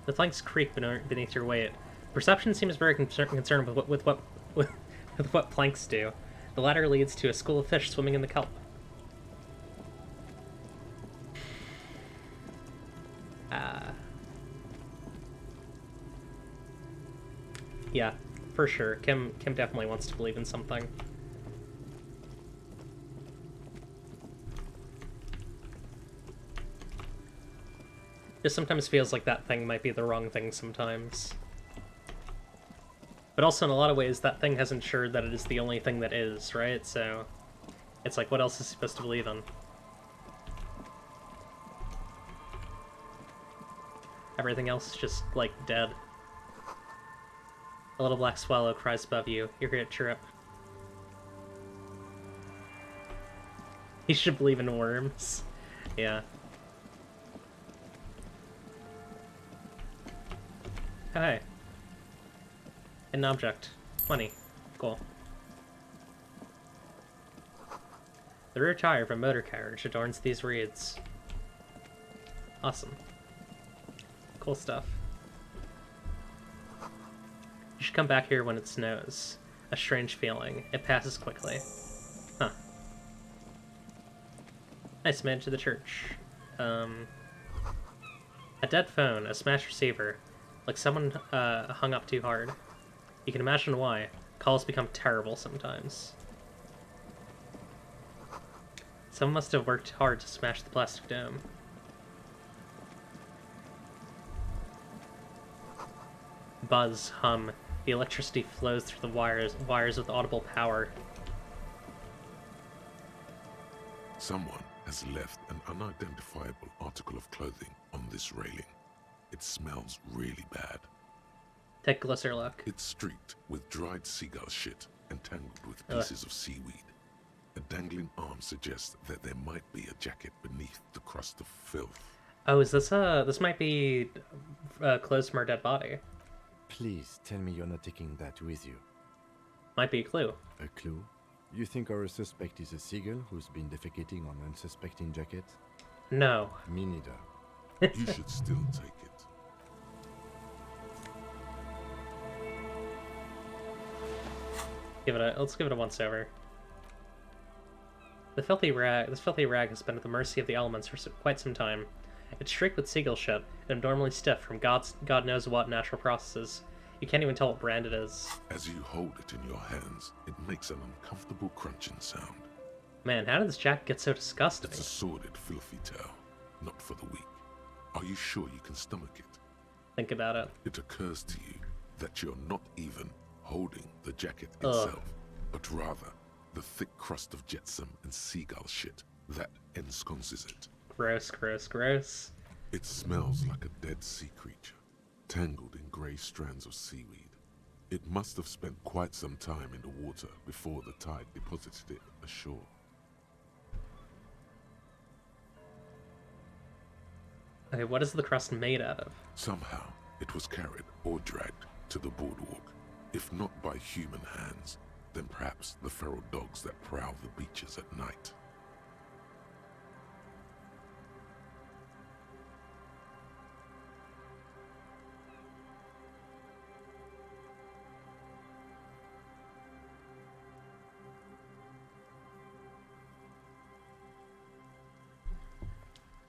The planks creak beneath your weight. Perception seems very concerned with what planks do. The ladder leads to a school of fish swimming in the kelp. Yeah, for sure. Kim definitely wants to believe in something. Just sometimes feels like that thing might be the wrong thing sometimes. But also in a lot of ways, that thing has ensured that it is the only thing that is, right? So, it's like, what else is he supposed to believe in? Everything else is just, like, dead. A little black swallow cries above you. You hear it chirp. You should believe in worms. Yeah. Hey. An object. Money. Cool. The rear tire of a motor carriage adorns these reeds. Awesome. Cool stuff. You should come back here when it snows. A strange feeling. It passes quickly. Huh. Nice, made it to the church. A dead phone, a smashed receiver. Like someone hung up too hard. You can imagine why. Calls become terrible sometimes. Someone must have worked hard to smash the plastic dome. Buzz, hum. The electricity flows through the wires with audible power. Someone has left an unidentifiable article of clothing on this railing. It smells really bad. Take a closer look. It's streaked with dried seagull shit and tangled with pieces of seaweed. A dangling arm suggests that there might be a jacket beneath the crust of filth. Oh, is this this might be clothes from our dead body. Please tell me you're not taking that with you. Might be a clue. A clue? You think our suspect is a seagull who's been defecating on unsuspecting jackets? No. Me neither. You should still take it. Let's give it a once over. This filthy rag has been at the mercy of the elements for quite some time. It's streaked with seagull shit and abnormally stiff from God knows what natural processes. You can't even tell what brand it is. As you hold it in your hands, it makes an uncomfortable crunching sound. Man, how did this jacket get so disgusting? It's a sordid, filthy tale, not for the weak. Are you sure you can stomach it? Think about it. It occurs to you that you're not even holding the jacket itself, but rather the thick crust of jetsam and seagull shit that ensconces it. Gross, gross, gross. It smells like a dead sea creature, tangled in grey strands of seaweed. It must have spent quite some time in the water before the tide deposited it ashore. Okay, what is the crust made out of? Somehow, it was carried or dragged to the boardwalk. If not by human hands, then perhaps the feral dogs that prowl the beaches at night.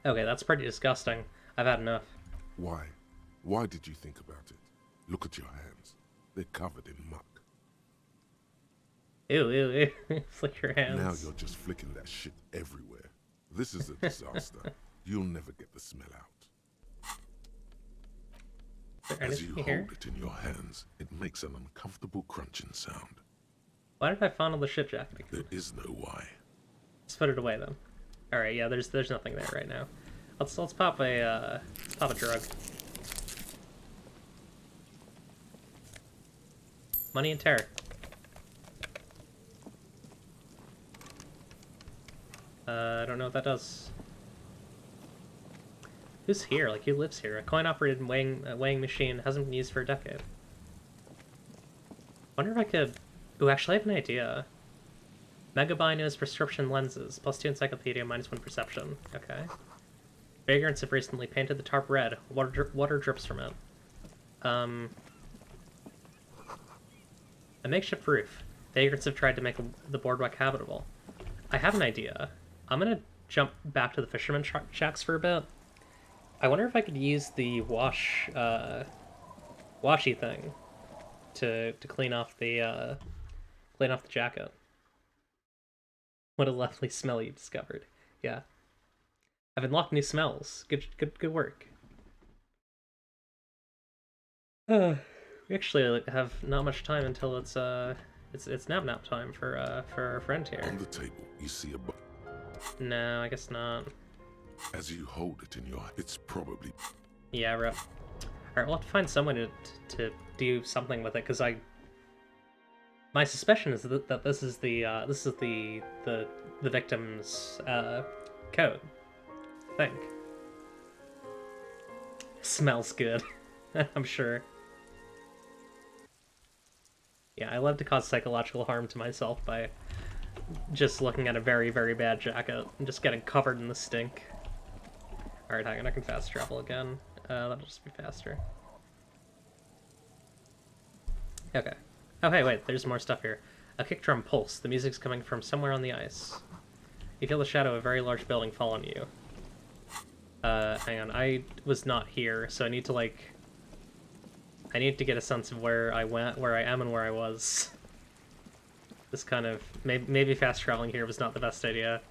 Okay, that's pretty disgusting. I've had enough. Why? Why did you think about it? Look at your hands. They're covered in muck. Ew, ew, ew. Flick your hands. Now you're just flicking that shit everywhere. This is a disaster. You'll never get the smell out. Is there As you anything here? hold it in your hands, it makes an uncomfortable crunching sound. Why did I fondle the ship jacket again? There is no why. Let's put it away then. All right, yeah, there's nothing there right now. Let's pop a drug. Money and terror. I don't know what that does. Who's here? Like, who lives here? A coin-operated weighing machine hasn't been used for a decade. Wonder if I could... Ooh, actually, I have an idea. Megabinos prescription lenses, +2 encyclopedia, -1 perception. Okay. Vagrants have recently painted the tarp red. Water drips from it. A makeshift roof. Vagrants have tried to make the boardwalk habitable. I have an idea. I'm gonna jump back to the fisherman shacks for a bit. I wonder if I could use the washy thing to clean off the jacket. What a lovely smell you discovered. Yeah. I've unlocked new smells. Good work. We actually have not much time until it's nap time for our friend here. On the table, you see a book. No, I guess not. As you hold it in your... It's probably... Yeah, rep. Alright, we'll have to find someone to do something with it, because my suspicion is that this is the victim's code. I think. Smells good. I'm sure. Yeah, I love to cause psychological harm to myself by just looking at a very, very bad jacket and just getting covered in the stink. Alright, hang on, I can fast travel again. That'll just be faster. Okay. Oh, hey, wait, there's more stuff here. A kick drum pulse. The music's coming from somewhere on the ice. You feel the shadow of a very large building fall on you. Hang on, I was not here, so I need to, like... I need to get a sense of where I went, where I am, and where I was. This kind of... Maybe fast traveling here was not the best idea.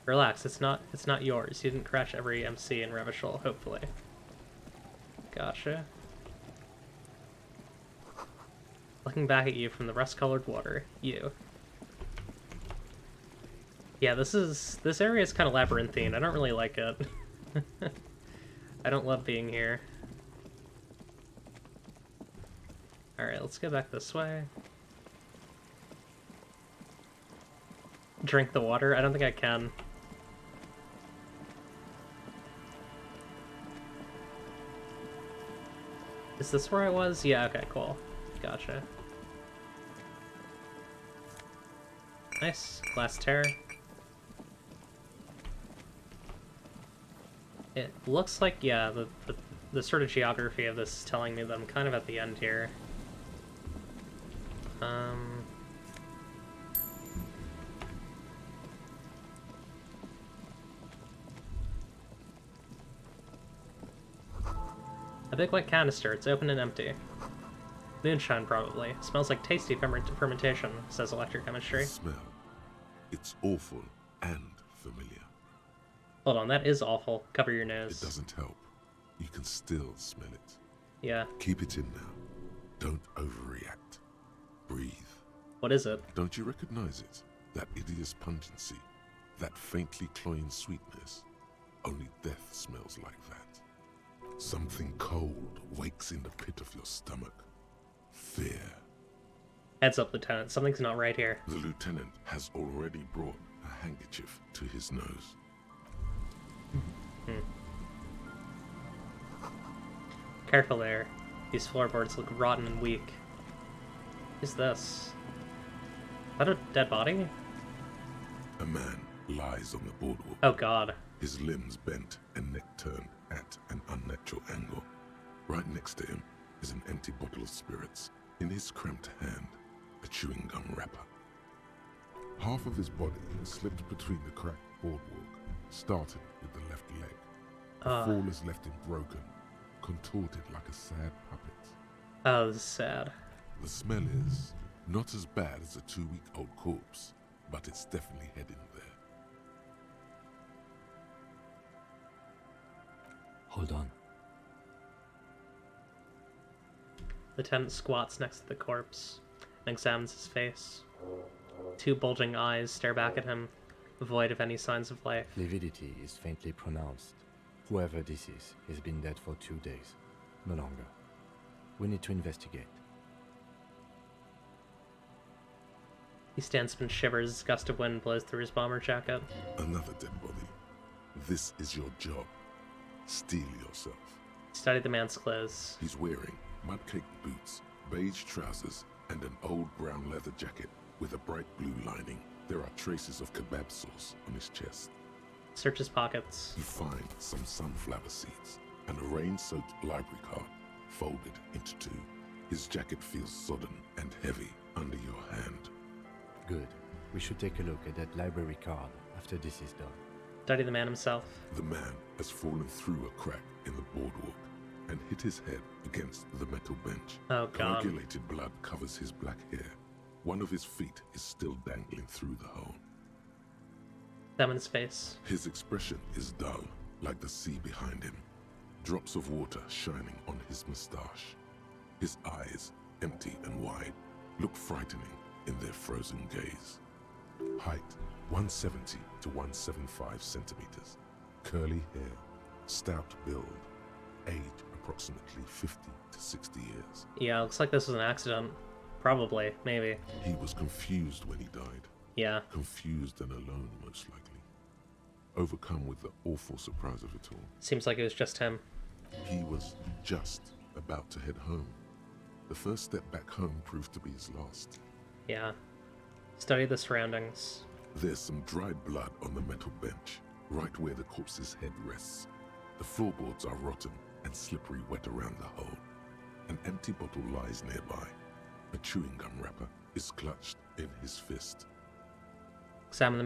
Relax, it's not yours. You didn't crash every MC in Revachol, hopefully. Gotcha. Looking back at you from the rust-colored water. You. Yeah, this area is kind of labyrinthine. I don't really like it. I don't love being here. Alright, let's go back this way. Drink the water? I don't think I can. Is this where I was? Yeah, okay, cool. Gotcha. Nice. Glass tear. It looks like, yeah, the sort of geography of this is telling me that I'm kind of at the end here. A big white canister. It's open and empty. Moonshine, probably. Smells like tasty fermentation, says electrochemistry. Smell. It's awful and familiar. Hold on, that is awful. Cover your nose. It doesn't help. You can still smell it. Yeah. Keep it in now. Don't overreact. Breathe. What is it? Don't you recognize it? That hideous pungency. That faintly cloying sweetness. Only death smells like that. Something cold wakes in the pit of your stomach. Fear. Heads up, Lieutenant. Something's not right here. The lieutenant has already brought a handkerchief to his nose. Careful there. These floorboards look rotten and weak. Who's this? Is that a dead body? A man lies on the boardwalk. Oh god. His limbs bent and neck turned at an unnatural angle. Right next to him is an empty bottle of spirits. In his cramped hand, a chewing gum wrapper. Half of his body slipped between the cracked boardwalk, starting with the left leg. The fall has left him broken, contorted like a sad puppet. Oh, this is sad. The smell is not as bad as a 2-week-old corpse, but it's definitely heading there. Hold on. Lieutenant squats next to the corpse and examines his face. Two bulging eyes stare back at him, void of any signs of life. Lividity is faintly pronounced. Whoever this is has been dead for 2 days. No longer. We need to investigate. He stands up and shivers as a gust of wind blows through his bomber jacket. Another dead body. This is your job. Steel yourself. Study the man's clothes. He's wearing mud-caked boots, beige trousers, and an old brown leather jacket with a bright blue lining. There are traces of kebab sauce on his chest. Search his pockets. You find some sunflower seeds and a rain-soaked library card folded into two. His jacket feels sodden and heavy under your hand. Good. We should take a look at that library card after this is done. Study the man himself. The man has fallen through a crack in the boardwalk and hit his head against the metal bench. Oh, God. Coagulated blood covers his black hair. One of his feet is still dangling through the hole. Examine his face. His expression is dull, like the sea behind him. Drops of water shining on his mustache. His eyes, empty and wide, look frightening in their frozen gaze. Height, 170 to 175 centimeters. Curly hair, Stout build, age approximately 50 to 60 years. Yeah, looks like this was an accident. Probably, maybe. He was confused when he died. Yeah. Confused and alone, most likely. Overcome with the awful surprise of it all. Seems like it was just him. He was just about to head home. The first step back home proved to be his last. Yeah. Study the surroundings. There's some dried blood on the metal bench, right where the corpse's head rests. The floorboards are rotten and slippery wet around the hole. An empty bottle lies nearby. A chewing gum wrapper is clutched in his fist. Examine the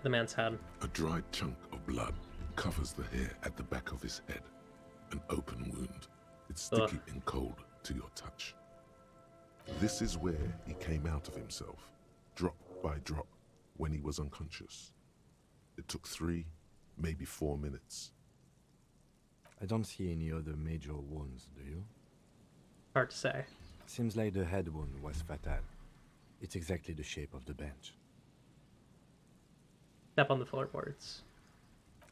man's head. A dried chunk of blood covers the hair at the back of his head. An open wound. It's sticky and cold to your touch. This is where he came out of himself, drop by drop, when he was unconscious. It took 3, maybe 4 minutes. I don't see any other major wounds, do you? Hard to say. Seems like the head wound was fatal. It's exactly the shape of the bench. Step on the floorboards.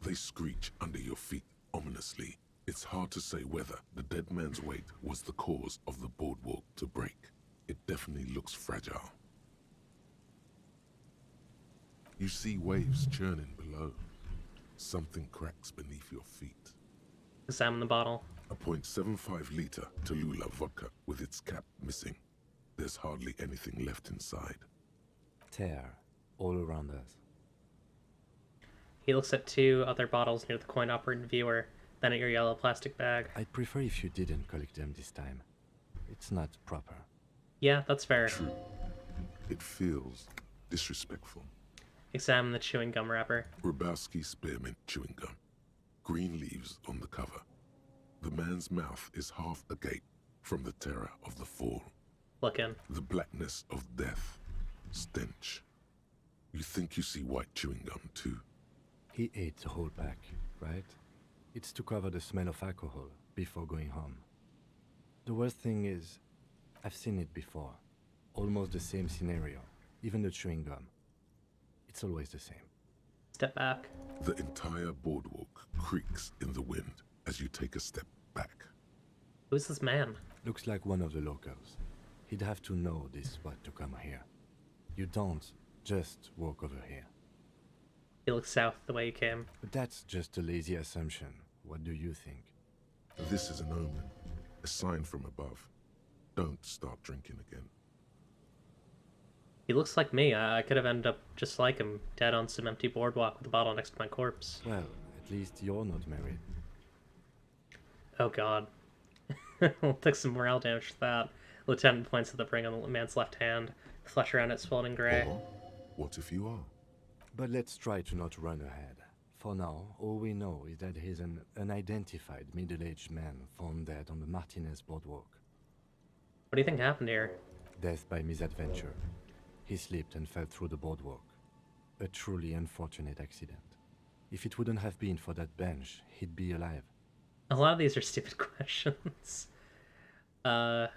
They screech under your feet ominously. It's hard to say whether the dead man's weight was the cause of the boardwalk to break. It definitely looks fragile. You see waves churning below. Something cracks beneath your feet. Examine the bottle. A .75 liter Tallulah vodka with its cap missing. There's hardly anything left inside. Tear all around us. He looks at 2 other bottles near the coin-operated viewer, then at your yellow plastic bag. I'd prefer if you didn't collect them this time. It's not proper. Yeah, that's fair. True. It feels disrespectful. Examine the chewing gum wrapper. Grabowski spearmint chewing gum. Green leaves on the cover. The man's mouth is half agape from the terror of the fall. Look in. The blackness of death. Stench. You think you see white chewing gum too? He ate the whole pack, right? It's to cover the smell of alcohol before going home. The worst thing is, I've seen it before. Almost the same scenario. Even the chewing gum. It's always the same. Step back. The entire boardwalk creaks in the wind as you take a step back. Who's this man? Looks like one of the locals. He'd have to know this spot to come here. You don't just walk over here. He looks south the way he came. But that's just a lazy assumption. What do you think? This is an omen, a sign from above. Don't start drinking again. He looks like me. I could have ended up just like him, dead on some empty boardwalk with a bottle next to my corpse. Well, at least you're not married. Oh god. We'll take some morale damage for that. Lieutenant points at the ring on the man's left hand. Flesh around it swollen gray. Or, what if you are? But let's try to not run ahead. For now, all we know is that he's an unidentified middle-aged man found dead on the Martinez boardwalk. What do you think happened here? Death by misadventure. He slipped and fell through the boardwalk. A truly unfortunate accident. If it wouldn't have been for that bench, he'd be alive. A lot of these are stupid questions. Yeah,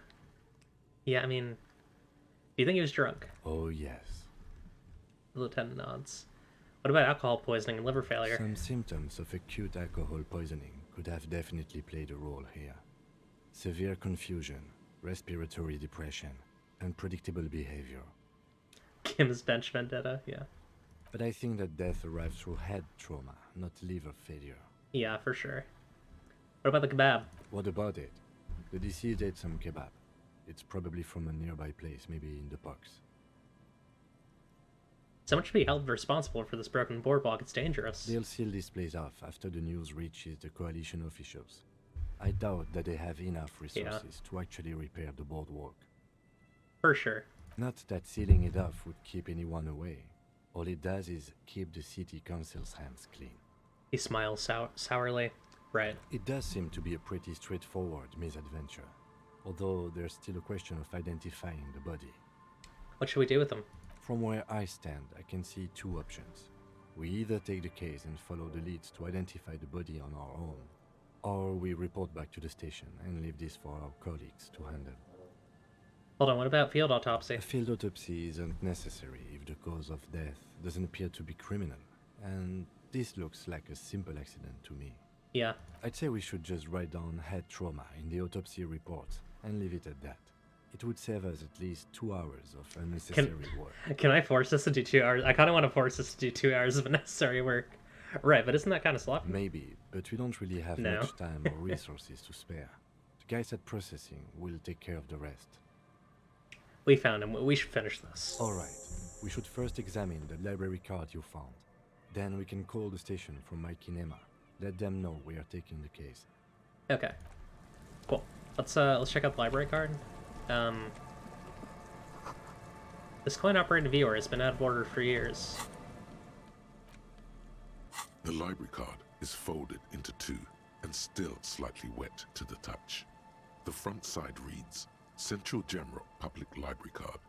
I mean, do you think he was drunk? Oh, yes. The lieutenant nods. What about alcohol poisoning and liver failure? Some symptoms of acute alcohol poisoning could have definitely played a role here. Severe confusion, respiratory depression, unpredictable behavior. Kim's bench vendetta, yeah. But I think that death arrived through head trauma, not liver failure. Yeah, for sure. What about the kebab? What about it? The deceased ate some kebab. It's probably from a nearby place, maybe in the box. Someone should be held responsible for this broken boardwalk. It's dangerous. They'll seal this place off after the news reaches the coalition officials. I doubt that they have enough resources to actually repair the boardwalk. For sure. Not that sealing it off would keep anyone away. All it does is keep the city council's hands clean. He smiles sourly. Right. It does seem to be a pretty straightforward misadventure, although there's still a question of identifying the body. What should we do with him? From where I stand, I can see 2 options. We either take the case and follow the leads to identify the body on our own, or we report back to the station and leave this for our colleagues to handle. Hold on, what about field autopsy? A field autopsy isn't necessary if the cause of death doesn't appear to be criminal, and this looks like a simple accident to me. Yeah. I'd say we should just write down head trauma in the autopsy report and leave it at that. It would save us at least 2 hours of unnecessary work. Can I force us to do 2 hours? I kind of want to force us to do 2 hours of unnecessary work. Right, but isn't that kind of sloppy? Maybe, but we don't really have No. much time or resources to spare. The guys at processing will take care of the rest. We found him. We should finish this. Alright, we should first examine the library card you found. Then we can call the station from my kinema. Let them know we are taking the case. Okay. Cool. Let's check out the library card. This coin-operated viewer has been out of order for years. The library card is folded into two and still slightly wet to the touch. The front side reads, Central Jamrock Public Library Card,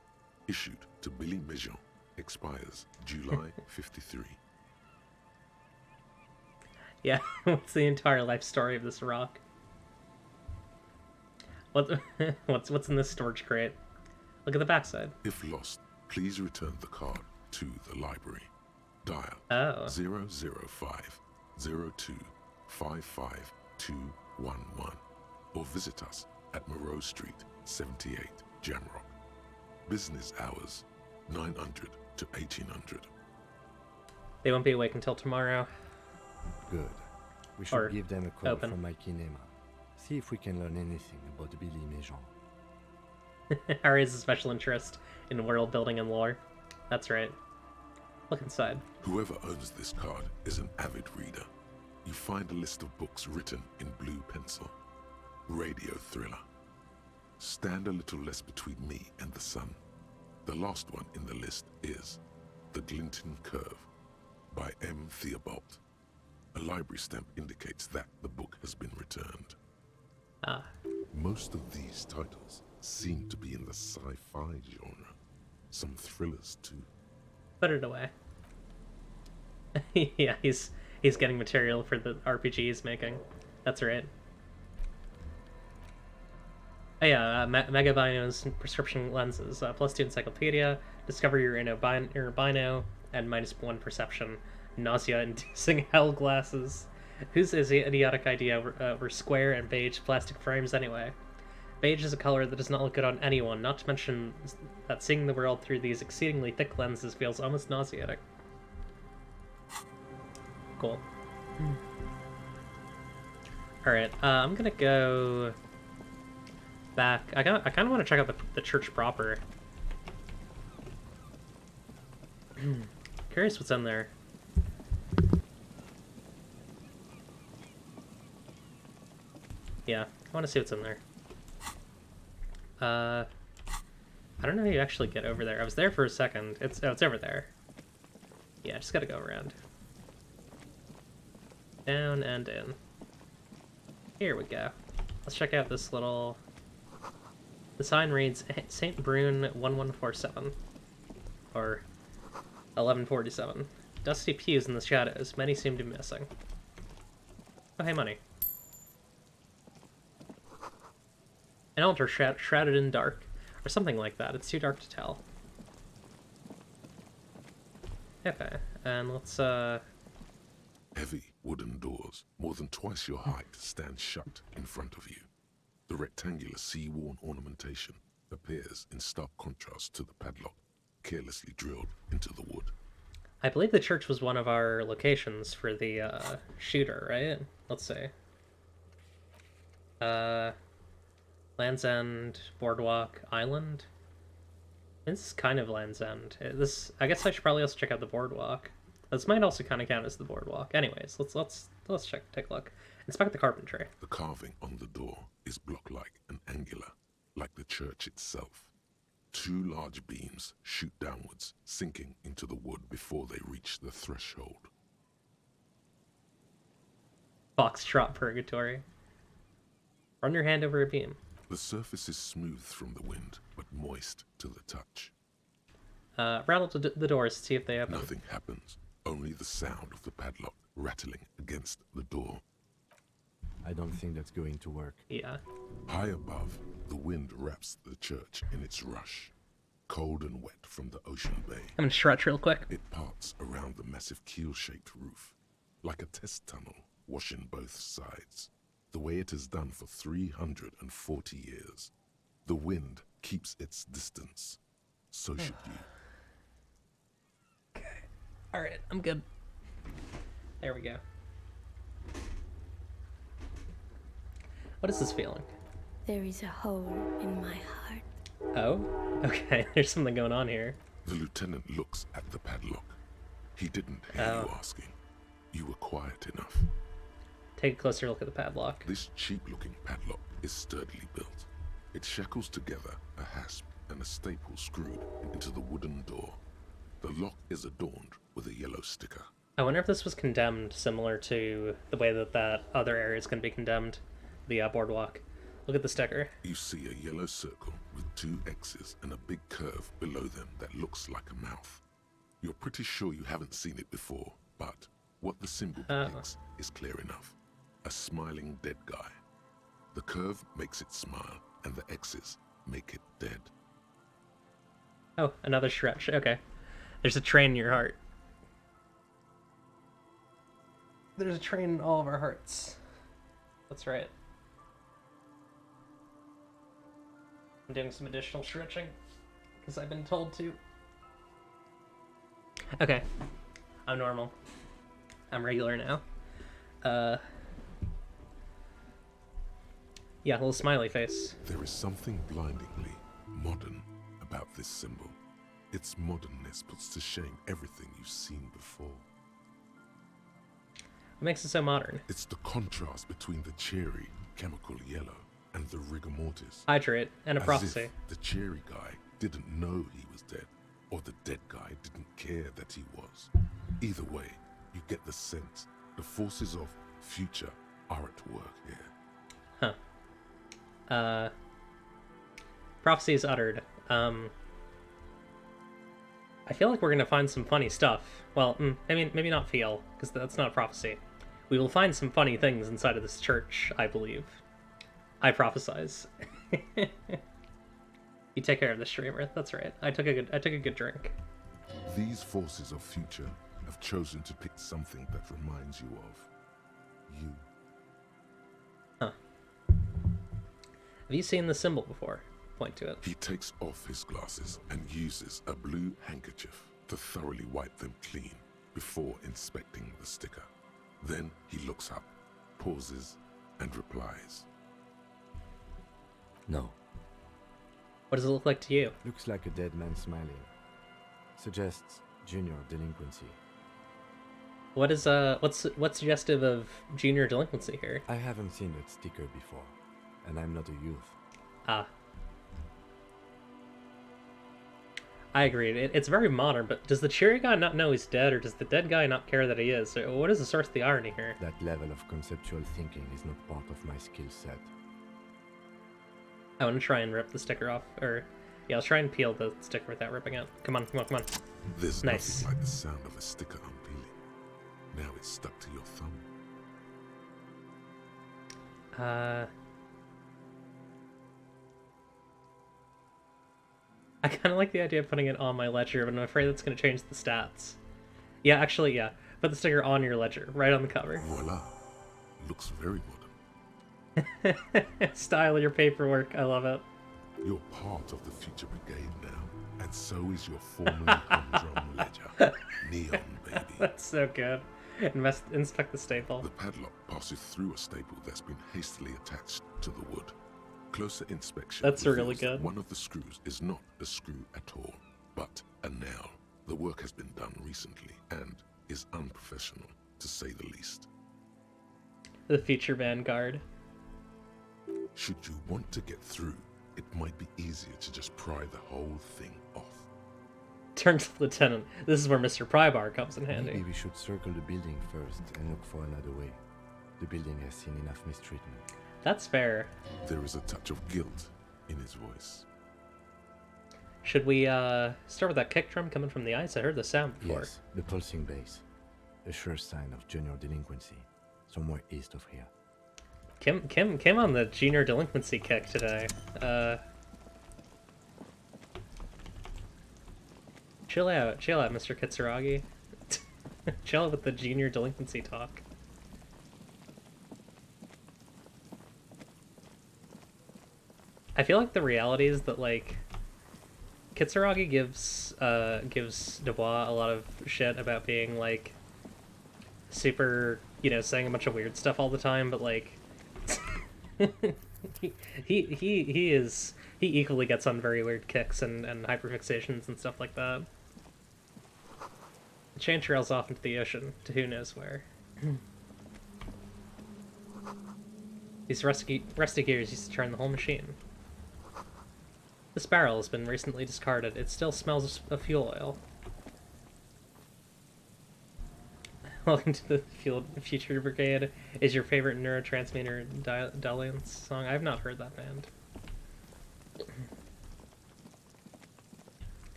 issued to Billy Mejean, expires July 53. Yeah, what's the entire life story of this rock? What's in this storage crate? Look at the backside. If lost, please return the card to the library. Dial 005 02 55211 or visit us at Moreau Street, 78, Jamrock. Business hours 900 to 1800. They won't be awake until tomorrow. Good. We should Or give them a call open. from my kinema. See if we can learn anything about Billy Mejean. Harry has a special interest in world building and lore. That's right. Look inside. Whoever owns this card is an avid reader. You find a list of books written in blue pencil. Radio thriller. Stand a little less between me and the sun. The last one in the list is The Glinton Curve by M. Theobald. A library stamp indicates that the book has been returned. Ah. Most of these titles seem to be in the sci-fi genre. Some thrillers too. Put it away. Yeah, he's getting material for the RPG he's making. That's right. Oh yeah, Megabino's prescription lenses. +2 encyclopedia. Discover your inner bino. And -1 perception. Nausea-inducing hell glasses. Whose idiotic idea were square and beige plastic frames anyway? Beige is a color that does not look good on anyone, not to mention that seeing the world through these exceedingly thick lenses feels almost nauseating. Cool. Alright, I'm gonna go back. I kind of want to check out the church proper. Curious what's in there. Yeah, I want to see what's in there. I don't know how you actually get over there. I was there for a second. It's over there. Yeah, just gotta go around. Down and in. Here we go. Let's check out this little... The sign reads St. Brune 1147. Or 1147. Dusty pews in the shadows. Many seem to be missing. Oh, hey, money. An altar shrouded in dark. Or something like that. It's too dark to tell. Okay, and let's, Heavy wooden doors, more than twice your height, stand shut in front of you. The rectangular sea-worn ornamentation appears in stark contrast to the padlock, carelessly drilled into the wood. I believe the church was one of our locations for the, shooter, right? Let's see. Land's End, Boardwalk, Island. This is kind of Land's End. I guess I should probably also check out the Boardwalk. This might also kind of count as the Boardwalk. Anyways, let's take a look. Inspect the carpentry. The carving on the door is block-like and angular, like the church itself. Two large beams shoot downwards, sinking into the wood before they reach the threshold. Foxtrot Purgatory. Run your hand over a beam. The surface is smooth from the wind, but moist to the touch. Rattle the doors to see if they open. Nothing happens, only the sound of the padlock rattling against the door. I don't think that's going to work. Yeah. High above, the wind wraps the church in its rush. Cold and wet from the ocean bay. I'm gonna stretch real quick. It parts around the massive keel-shaped roof, like a test tunnel washing both sides, the way it has done for 340 years. The wind keeps its distance. So should you. Okay. Alright, I'm good. There we go. What is this feeling? There is a hole in my heart. Oh? Okay, there's something going on here. The lieutenant looks at the padlock. He didn't hear you asking. You were quiet enough. Take a closer look at the padlock. This cheap-looking padlock is sturdily built. It shackles together a hasp and a staple screwed into the wooden door. The lock is adorned with a yellow sticker. I wonder if this was condemned similar to the way that that other area is going to be condemned, the boardwalk. Look at the sticker. You see a yellow circle with 2 X's and a big curve below them that looks like a mouth. You're pretty sure you haven't seen it before, but what the symbol depicts is clear enough. A smiling dead guy. The curve makes it smile, and the X's make it dead. Oh, another stretch. Okay. There's a train in your heart. There's a train in all of our hearts. That's right. I'm doing some additional stretching because I've been told to. Okay. I'm normal. I'm regular now. Yeah, a little smiley face. There is something blindingly modern about this symbol. Its modernness puts to shame everything you've seen before. What makes it so modern? It's the contrast between the cheery, chemical yellow and the rigor mortis. Hydrate and a As prophecy. if the cheery guy didn't know he was dead, or the dead guy didn't care that he was. Either way, you get the sense the forces of future are at work here. Huh. Prophecy is uttered. I feel like we're gonna find some funny stuff. Well, I mean, maybe not feel, because that's not a prophecy. We will find some funny things inside of this church, I believe. I prophesize. You take care of the streamer. That's right. I took a good drink. These forces of future have chosen to pick something that reminds you of you. Huh. Have you seen the symbol before? Point to it. He takes off his glasses and uses a blue handkerchief to thoroughly wipe them clean before inspecting the sticker. Then he looks up, pauses, and replies. No. What does it look like to you? Looks like a dead man smiling. Suggests junior delinquency. What is what's suggestive of junior delinquency here? I haven't seen that sticker before, and I'm not a youth. Ah. I agree. It's very modern, but does the cheery guy not know he's dead, or does the dead guy not care that he is? Or what is the source of the irony here? That level of conceptual thinking is not part of my skill set. I want to try and rip the sticker off, or yeah, let's try and peel the sticker without ripping it. Come on, come on, come on. There's Nice. nothing like the sound of a sticker unpeeling. Now it's stuck to your thumb. I kind of like the idea of putting it on my ledger, but I'm afraid that's going to change the stats. Yeah, actually, yeah. Put the sticker on your ledger, right on the cover. Voila. Looks very modern. Style your paperwork. I love it. You're part of the future brigade now, and so is your formerly humdrum ledger. Neon, baby. That's so good. Inspect the staple. The padlock passes through a staple that's been hastily attached to the wood. Closer inspection That's really reveals that good. one of the screws is not a screw at all, but a nail. The work has been done recently and is unprofessional, to say the least. The future vanguard. Should you want to get through, it might be easier to just pry the whole thing off. Turn to the lieutenant. This is where Mr. Prybar comes in handy. Maybe we should circle the building first and look for another way. The building has seen enough mistreatment. That's fair. There is a touch of guilt in his voice. Should we start with that kick drum coming from the ice? I heard the sound before. Yes, the pulsing bass. A sure sign of junior delinquency. Somewhere east of here. Kim on the junior delinquency kick today. Chill out, Mr. Kitsuragi. Chill out with the junior delinquency talk. I feel like the reality is that like Kitsuragi gives Dubois a lot of shit about being like super, saying a bunch of weird stuff all the time, but like he equally gets on very weird kicks and hyperfixations and stuff like that. The chain trails off into the ocean to who knows where. These rusty gears used to turn the whole machine. This barrel has been recently discarded. It still smells of fuel oil. Welcome to the Future Brigade. Is your favorite Neurotransmitter Dalliance song? I've not heard that band.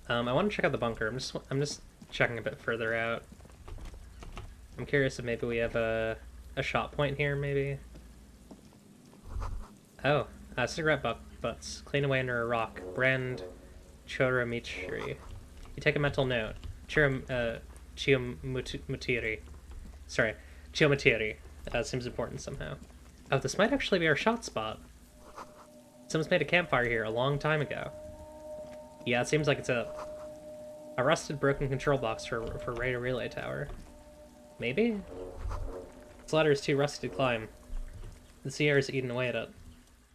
I want to check out the bunker. I'm just checking a bit further out. I'm curious if maybe we have a shot point here, maybe. Oh, cigarette butts. Clean away under a rock. Brand Choromichiri. You take a mental note. Chiomutiri. Sorry, Chiomutiri. Seems important somehow. Oh, this might actually be our shot spot. Someone's made a campfire here a long time ago. Yeah, it seems like it's a rusted, broken control box for radar relay tower. Maybe? This ladder is too rusty to climb. The sea air is eaten away at it.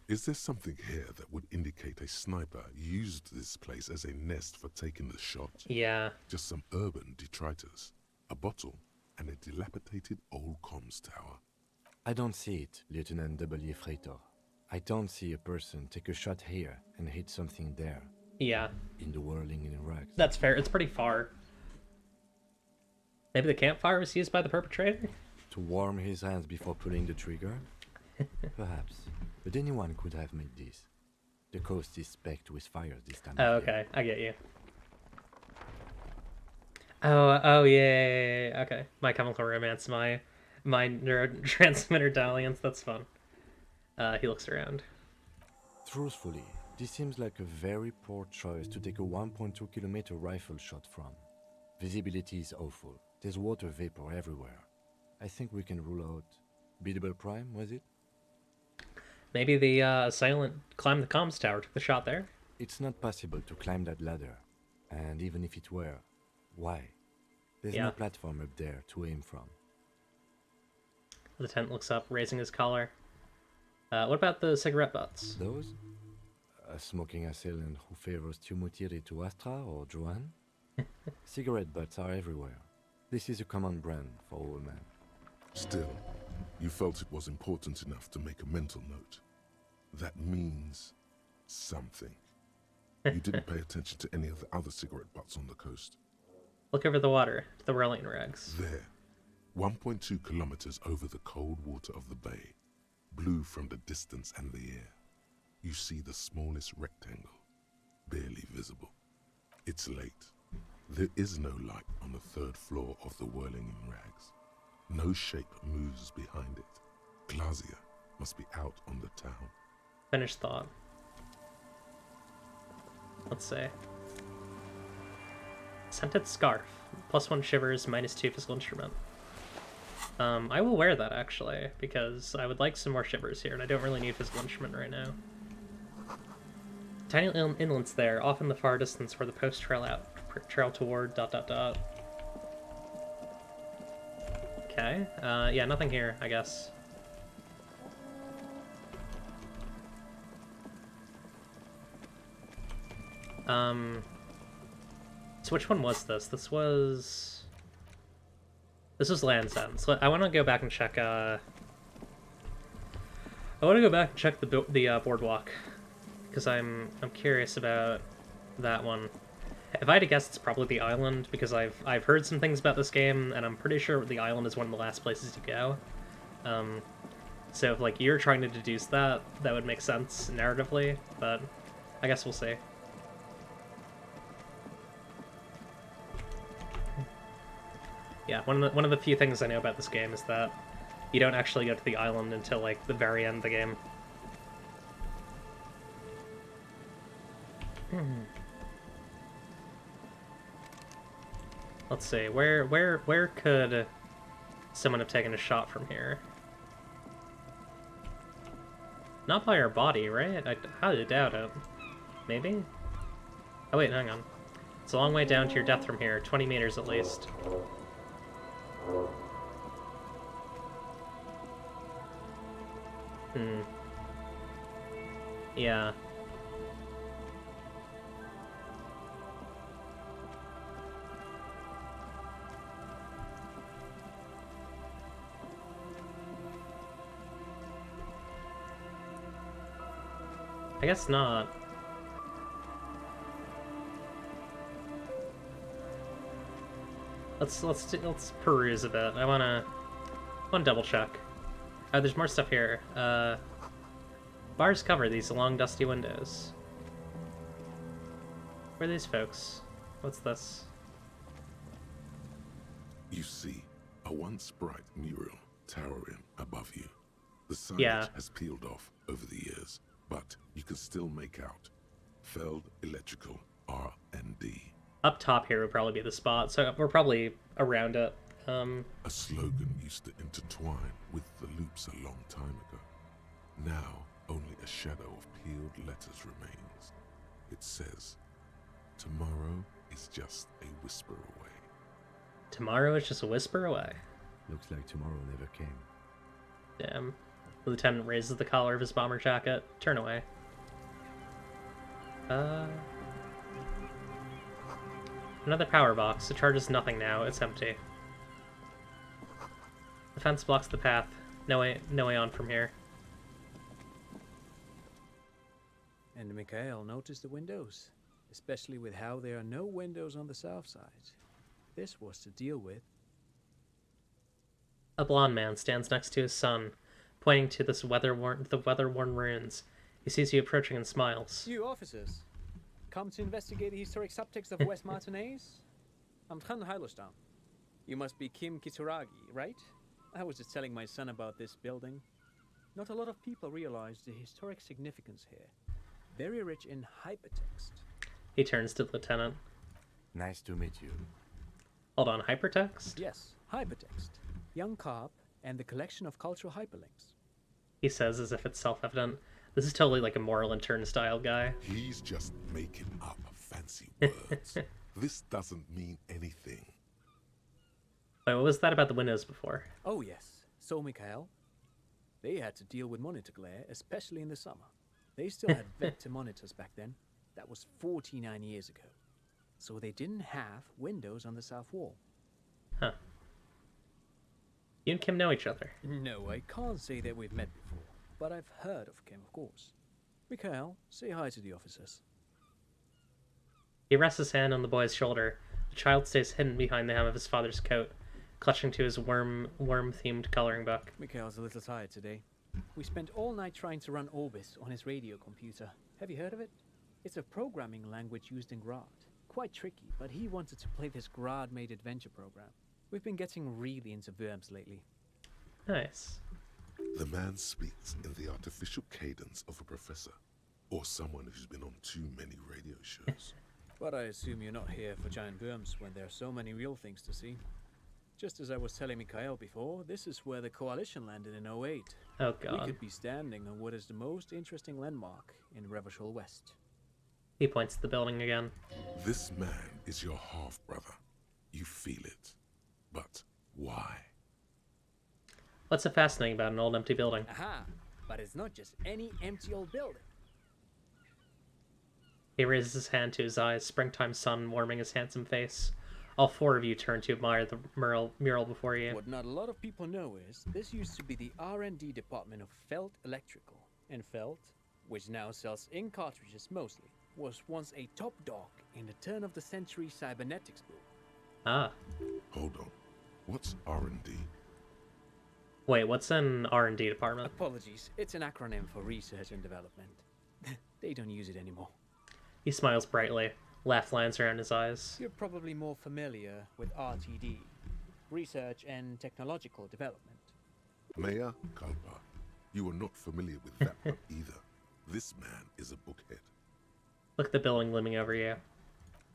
Is there something here that would indicate a sniper used this place as a nest for taking the shot? Yeah. Just some urban detritus, a bottle, and a dilapidated old comms tower. I don't see it, Lieutenant W. Freitor. I don't see a person take a shot here and hit something there. Yeah. In the whirling in rags. That's fair. It's pretty far. Maybe the campfire was used by the perpetrator? To warm his hands before pulling the trigger? Perhaps. But anyone could have made this. The coast is specked with fires this time Oh, of year. okay. I get you. Oh, yeah. Okay. My Chemical Romance, my Neurotransmitter Dalliance. That's fun. He looks around. Truthfully, this seems like a very poor choice to take a 1.2 kilometer rifle shot from. Visibility is awful. There's water vapor everywhere. I think we can rule out Biddable Prime, was it? Maybe the assailant climbed the comms tower, took the shot there? It's not possible to climb that ladder. And even if it were, why? There's no platform up there to aim from. The tent looks up, raising his collar. What about the cigarette butts? Those? A smoking assailant who favors Tumutiri to Astra or Joanne? Cigarette butts are everywhere. This is a common brand for all men. Still, you felt it was important enough to make a mental note. That means something. You didn't pay attention to any of the other cigarette butts on the coast. Look over the water, to the whirling rags. There, 1.2 kilometers over the cold water of the bay, blue from the distance and the air, you see the smallest rectangle, barely visible. It's late. There is no light on the third floor of the whirling in rags. No shape moves behind it. Glazia must be out on the town. Finished thought. Let's see. Scented scarf. +1 shivers, -2 physical instrument. I will wear that, actually, because I would like some more shivers here, and I don't really need physical instrument right now. Tiny inlets there, off in the far distance where the post trail toward ... Okay, yeah, nothing here, I guess. So which one was this? This was Land's End. So I want to go back and check, the boardwalk, because I'm curious about that one. If I had to guess, it's probably the island, because I've heard some things about this game, and I'm pretty sure the island is one of the last places to go. So if, like, you're trying to deduce that, that would make sense narratively, but I guess we'll see. Yeah, one of the few things I know about this game is that you don't actually go to the island until, like, the very end of the game. Let's see, where could someone have taken a shot from here? Not by our body, right? I highly doubt it. Maybe? Oh wait, hang on. It's a long way down to your death from here, 20 meters at least. Yeah. I guess not. Let's peruse a bit. I wanna double check. Oh, there's more stuff here. Bars cover these long dusty windows. Where are these folks? What's this? You see a once bright mural towering above you. The signage Yeah. has peeled off over the years, but you can still make out Feld Electrical R&D. Up top here would probably be the spot, so we're probably around it. A slogan used to intertwine with the loops a long time ago. Now, only a shadow of peeled letters remains. It says, "Tomorrow is just a whisper away." Tomorrow is just a whisper away. Looks like tomorrow never came. Damn. The lieutenant raises the collar of his bomber jacket. Turn away. Another power box. It charges nothing now. It's empty. The fence blocks the path. No way on from here. And Mikhail noticed the windows, especially with how there are no windows on the south side. This was to deal with. A blond man stands next to his son, pointing to the weather-worn ruins. He sees you approaching and smiles. You officers, come to investigate the historic subtext of West Martinez? I'm Tran Heilostam. You must be Kim Kitsuragi, right? I was just telling my son about this building. Not a lot of people realize the historic significance here. Very rich in hypertext. He turns to the lieutenant. Nice to meet you. Hold on, hypertext? Yes, hypertext. Young Carp and the collection of cultural hyperlinks. He says as if it's self-evident. This is totally like a moral and turnstile guy. He's just making up fancy words. This doesn't mean anything. Wait, what was that about the windows before? Oh yes, so Mikhail. They had to deal with monitor glare, especially in the summer. They still had vector monitors back then. That was 49 years ago. So they didn't have windows on the south wall. Huh. You and Kim know each other. No, I can't say that we've met before, but I've heard of Kim, of course. Mikhail, say hi to the officers. He rests his hand on the boy's shoulder. The child stays hidden behind the hem of his father's coat, clutching to his worm-themed coloring book. Mikhail's a little tired today. We spent all night trying to run Orbis on his radio computer. Have you heard of it? It's a programming language used in Grad. Quite tricky, but he wanted to play this Grad-made adventure program. We've been getting really into verbs lately. Nice. The man speaks in the artificial cadence of a professor, or someone who's been on too many radio shows. But I assume you're not here for giant worms when there are so many real things to see. Just as I was telling Mikhail before, this is where the Coalition landed in 08. Oh god. We could be standing on what is the most interesting landmark in Revachol West. He points to the building again. This man is your half-brother. You feel it. But why? What's so fascinating about an old empty building? Aha! But it's not just any empty old building. He raises his hand to his eyes, springtime sun warming his handsome face. All four of you turn to admire the mural before you. What not a lot of people know is this used to be the R&D department of Feld Electrical. And Feld, which now sells ink cartridges mostly, was once a top dog in the turn-of-the-century cybernetics boom. Ah. Hold on. What's R&D? Wait, what's an R&D department? Apologies, it's an acronym for research and development. They don't use it anymore. He smiles brightly. Laugh lines around his eyes. You're probably more familiar with RTD, Research and Technological Development. Mayor Kalpa, you are not familiar with that one either. This man is a bookhead. Look at the building looming over you.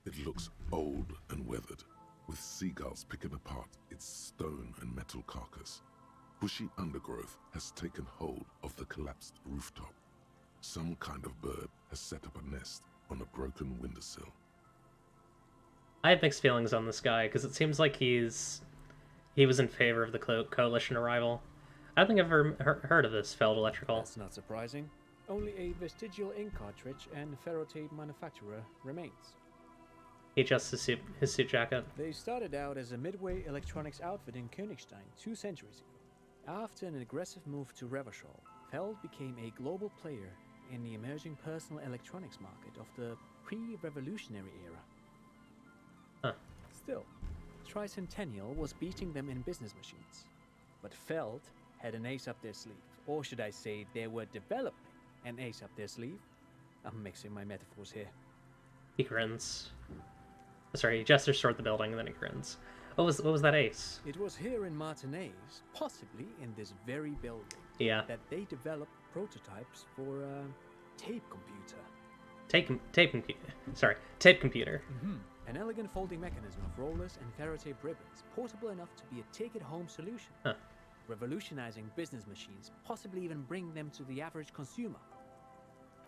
It looks old and weathered, with seagulls picking apart its stone and metal carcass. Bushy undergrowth has taken hold of the collapsed rooftop. Some kind of bird has set up a nest on a broken windowsill. I have mixed feelings on this guy, because it seems like he was in favor of the coalition arrival. I don't think I've ever heard of this Feld Electrical. That's not surprising. Only a vestigial ink cartridge and ferrotape manufacturer remains. He adjusts his suit jacket. They started out as a midway electronics outfit in Königstein 2 centuries ago. After an aggressive move to Revachol, Feld became a global player in the emerging personal electronics market of the pre-revolutionary era. Huh. Still, Tricentennial was beating them in business machines. But Feld had an ace up their sleeve. Or should I say, they were developing an ace up their sleeve? I'm mixing my metaphors here. He grins. Sorry, he gestures toward the building and then he grins. What was that ace? It was here in Martinez, possibly in this very building, Yeah. that they developed prototypes for a tape computer. Tape computer. An elegant folding mechanism of rollers and ferrotape ribbons, portable enough to be a take-it-home solution. Huh. Revolutionizing business machines, possibly even bring them to the average consumer.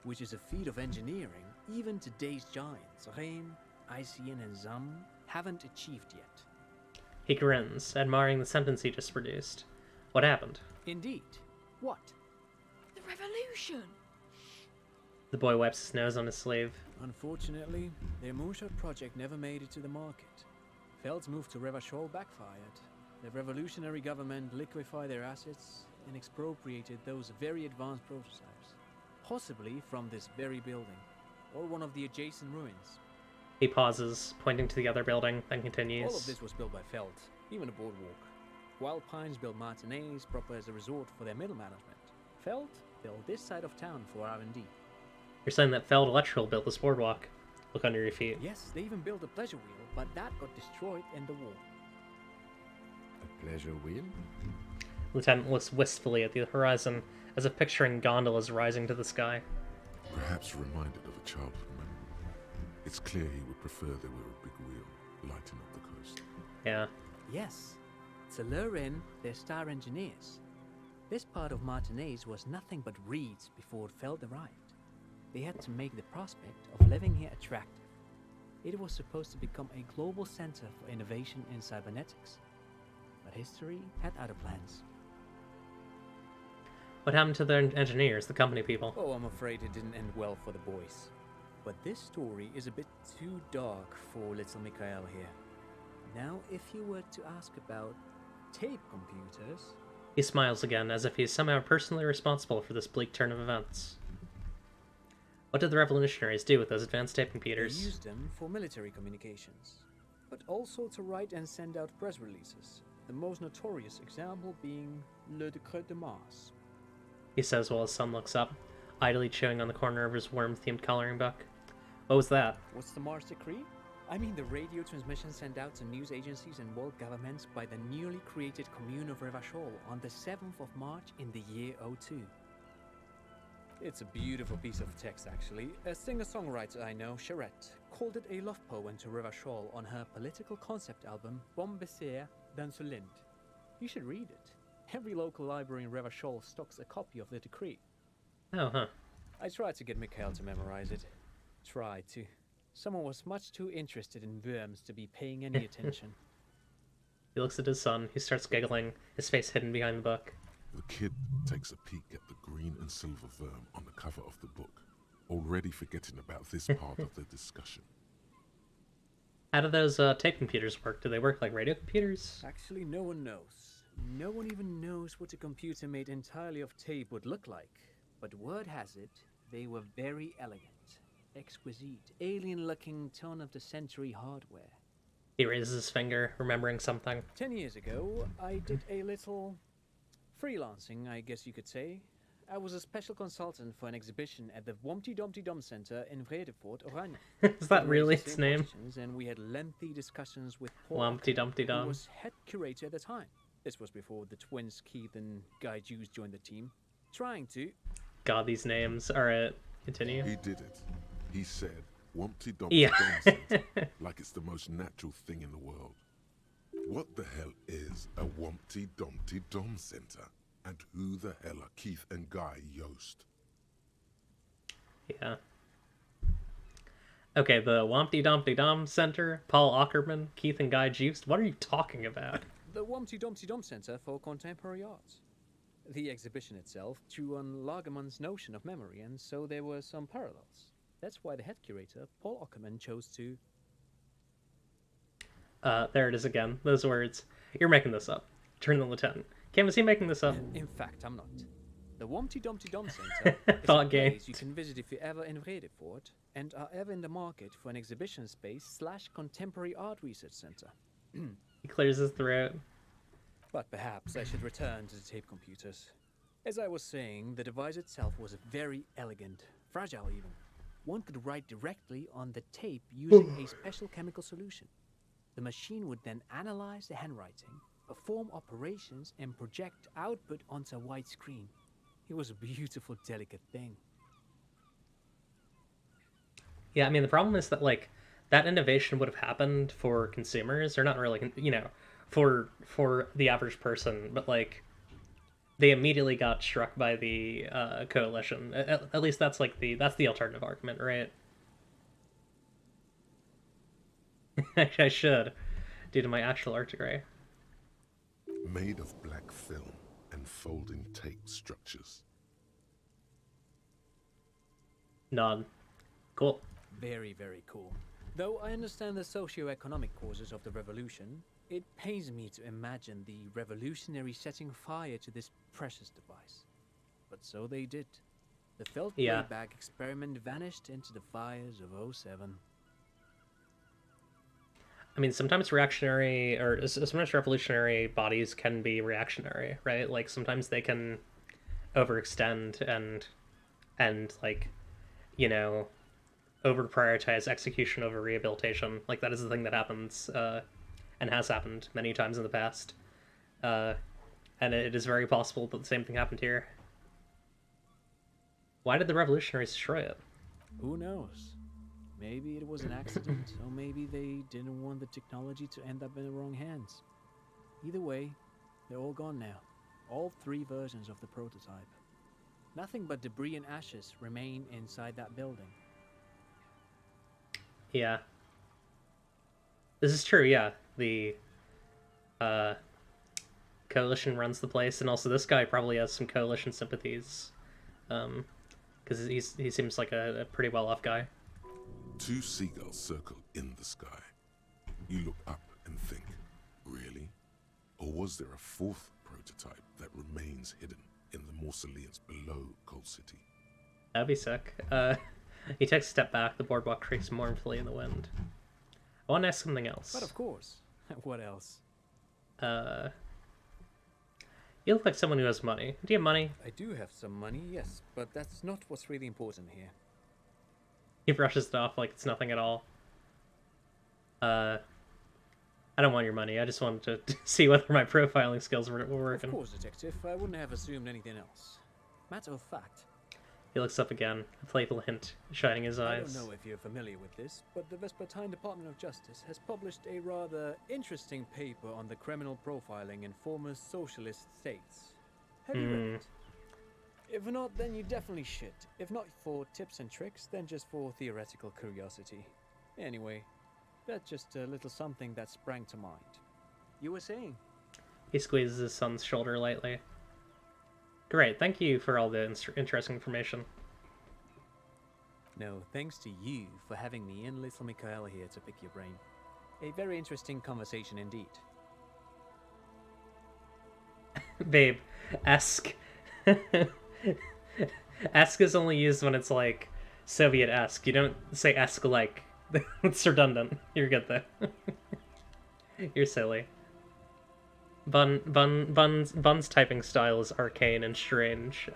Which is a feat of engineering even today's giants, Rehm, ICN and ZAM, haven't achieved yet. He grins, admiring the sentence he just produced. What happened? Indeed. What? The revolution! The boy wipes his nose on his sleeve. Unfortunately, their moonshot project never made it to the market. Feld's move to Revachol backfired. The revolutionary government liquefied their assets and expropriated those very advanced prototypes. Possibly from this very building, or one of the adjacent ruins. He pauses, pointing to the other building, then continues. All of this was built by Feld, even a boardwalk. Wild Pines built Martinez proper as a resort for their middle management. Feld built this side of town for R&D. You're saying that Feld Electrical built this boardwalk. Look under your feet. Yes, they even built a pleasure wheel, but that got destroyed in the war. A pleasure wheel? Lieutenant looks wistfully at the horizon, as if picturing gondolas rising to the sky. Perhaps reminded of a childhood memory. It's clear he would prefer there were a big wheel lighting up the coast. Yeah. Yes, to lure in their star engineers. This part of Martinez was nothing but reeds before Feld arrived. They had to make the prospect of living here attractive. It was supposed to become a global center for innovation in cybernetics. But history had other plans. What happened to their engineers, the company people? Oh, I'm afraid it didn't end well for the boys. But this story is a bit too dark for little Mikhail here. Now, if you were to ask about tape computers... He smiles again, as if he is somehow personally responsible for this bleak turn of events. What did the revolutionaries do with those advanced tape computers? They used them for military communications, but also to write and send out press releases. The most notorious example being Le Decret de Mars. He says while his son looks up, idly chewing on the corner of his worm-themed coloring book. What was that? What's the Mars Decree? I mean the radio transmission sent out to news agencies and world governments by the newly created Commune of Revachol on the 7th of March in the year 02. It's a beautiful piece of text, actually. A singer-songwriter I know, Charette, called it a love poem to Revachol on her political concept album, Bombecer dans ce Lind. You should read it. Every local library in Revachol stocks a copy of the decree. Oh, huh. I tried to get Mikhail to memorize it. Tried to. Someone was much too interested in worms to be paying any attention. He looks at his son, who starts giggling, his face hidden behind the book. The kid takes a peek at the green and silver worm on the cover of the book, already forgetting about this part of the discussion. How do those tape computers work? Do they work like radio computers? Actually, no one knows. No one even knows what a computer made entirely of tape would look like. But word has it, they were very elegant, exquisite, alien-looking turn-of-the-century hardware. He raises his finger, remembering something. 10 years ago, I did a little freelancing, I guess you could say. I was a special consultant for an exhibition at the Wompty Dumpty Dum Center in Vredefort, Oranje. Is that really its name? And we had lengthy discussions with Paul, Wompty Dumpty Dum. who was head curator at the time. This was before the twins Keith and Guy Jews joined the team. Trying to... God, these names. Alright, continue. He did it. He said, Wompty Dumpty Yeah. Dum Center, like it's the most natural thing in the world. What the hell is a Wumpty Dumpty Dom Center? And who the hell are Keith and Guy Yost? Yeah. Okay, the Wompty Dumpty Dom Center, Paul Ackerman, Keith and Guy Juiced. What are you talking about? The Wumpty Dumpty Dum Center for Contemporary Art. The exhibition itself drew on Lagerman's notion of memory, and so there were some parallels. That's why the head curator, Paul Ackerman, chose to... There it is again. Those words. You're making this up. Turn the lieutenant. Kim, is he making this up? In fact, I'm not. The Wumpty Dumpty Dum Center is a Thought place games. you can visit if you're ever in Vredefort and are ever in the market for an exhibition space / contemporary art research center. He clears his throat. But perhaps I should return to the tape computers. As I was saying, the device itself was very elegant, fragile even. One could write directly on the tape using a special chemical solution. The machine would then analyze the handwriting, perform operations, and project output onto a white screen. It was a beautiful, delicate thing. Yeah, I mean, the problem is that, like, that innovation would have happened for consumers, or not really, you know, for the average person, but, like, they immediately got struck by the coalition. At least that's, like, that's the alternative argument, right? I should, due to my actual art degree. Made of black film and folding tape structures. Nod. Cool. Very, very cool. Though I understand the socio-economic causes of the revolution, it pains me to imagine the revolutionary setting fire to this precious device. But so they did. The felt bag experiment vanished into the fires of '07. I mean, sometimes reactionary, or sometimes revolutionary bodies can be reactionary, right? Like, sometimes they can overextend and like, you know, over-prioritize execution over rehabilitation. Like, that is the thing that happens, and has happened many times in the past. And it is very possible that the same thing happened here. Why did the revolutionaries destroy it? Who knows? Maybe it was an accident, or maybe they didn't want the technology to end up in the wrong hands. Either way, they're all gone now. All 3 versions of the prototype. Nothing but debris and ashes remain inside that building. Yeah. This is true, yeah. The coalition runs the place, and also this guy probably has some coalition sympathies. Because he seems like a pretty well-off guy. 2 seagulls circle in the sky. You look up and think, really? Or was there a 4th prototype that remains hidden in the mausoleums below Coal City? That'd be sick. He takes a step back, the boardwalk creaks mournfully in the wind. I want to ask something else. But of course. What else? You look like someone who has money. Do you have money? I do have some money, yes, but that's not what's really important here. He brushes it off like it's nothing at all. I don't want your money. I just wanted to see whether my profiling skills were working. Of course, Detective. I wouldn't have assumed anything else. Matter of fact. He looks up again, a playful hint shining his eyes. I don't know if you're familiar with this, but the Vespertine Department of Justice has published a rather interesting paper on the criminal profiling in former socialist states. Have you read it? If not, then you definitely should. If not for tips and tricks, then just for theoretical curiosity. Anyway, that's just a little something that sprang to mind. You were saying? He squeezes his son's shoulder lightly. Great, thank you for all the interesting information. No, thanks to you for having me and little Mikaela here to pick your brain. A very interesting conversation indeed. Babe, esque. Esque is only used when it's like Soviet-esque. You don't say esque like. It's redundant. You're good though. You're silly. Bun's typing style is arcane and strange.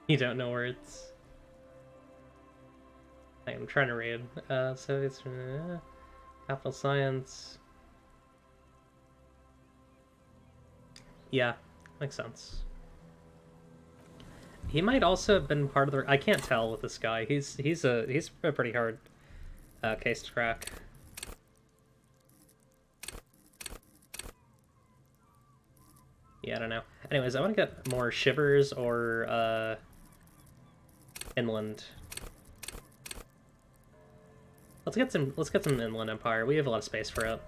You don't know words. I'm trying to read. So it's capital science. Yeah, makes sense. He might also have been part of the. I can't tell with this guy. He's a pretty hard case to crack. Yeah, I don't know. Anyways, I want to get more shivers or inland. Let's get some inland empire. We have a lot of space for it.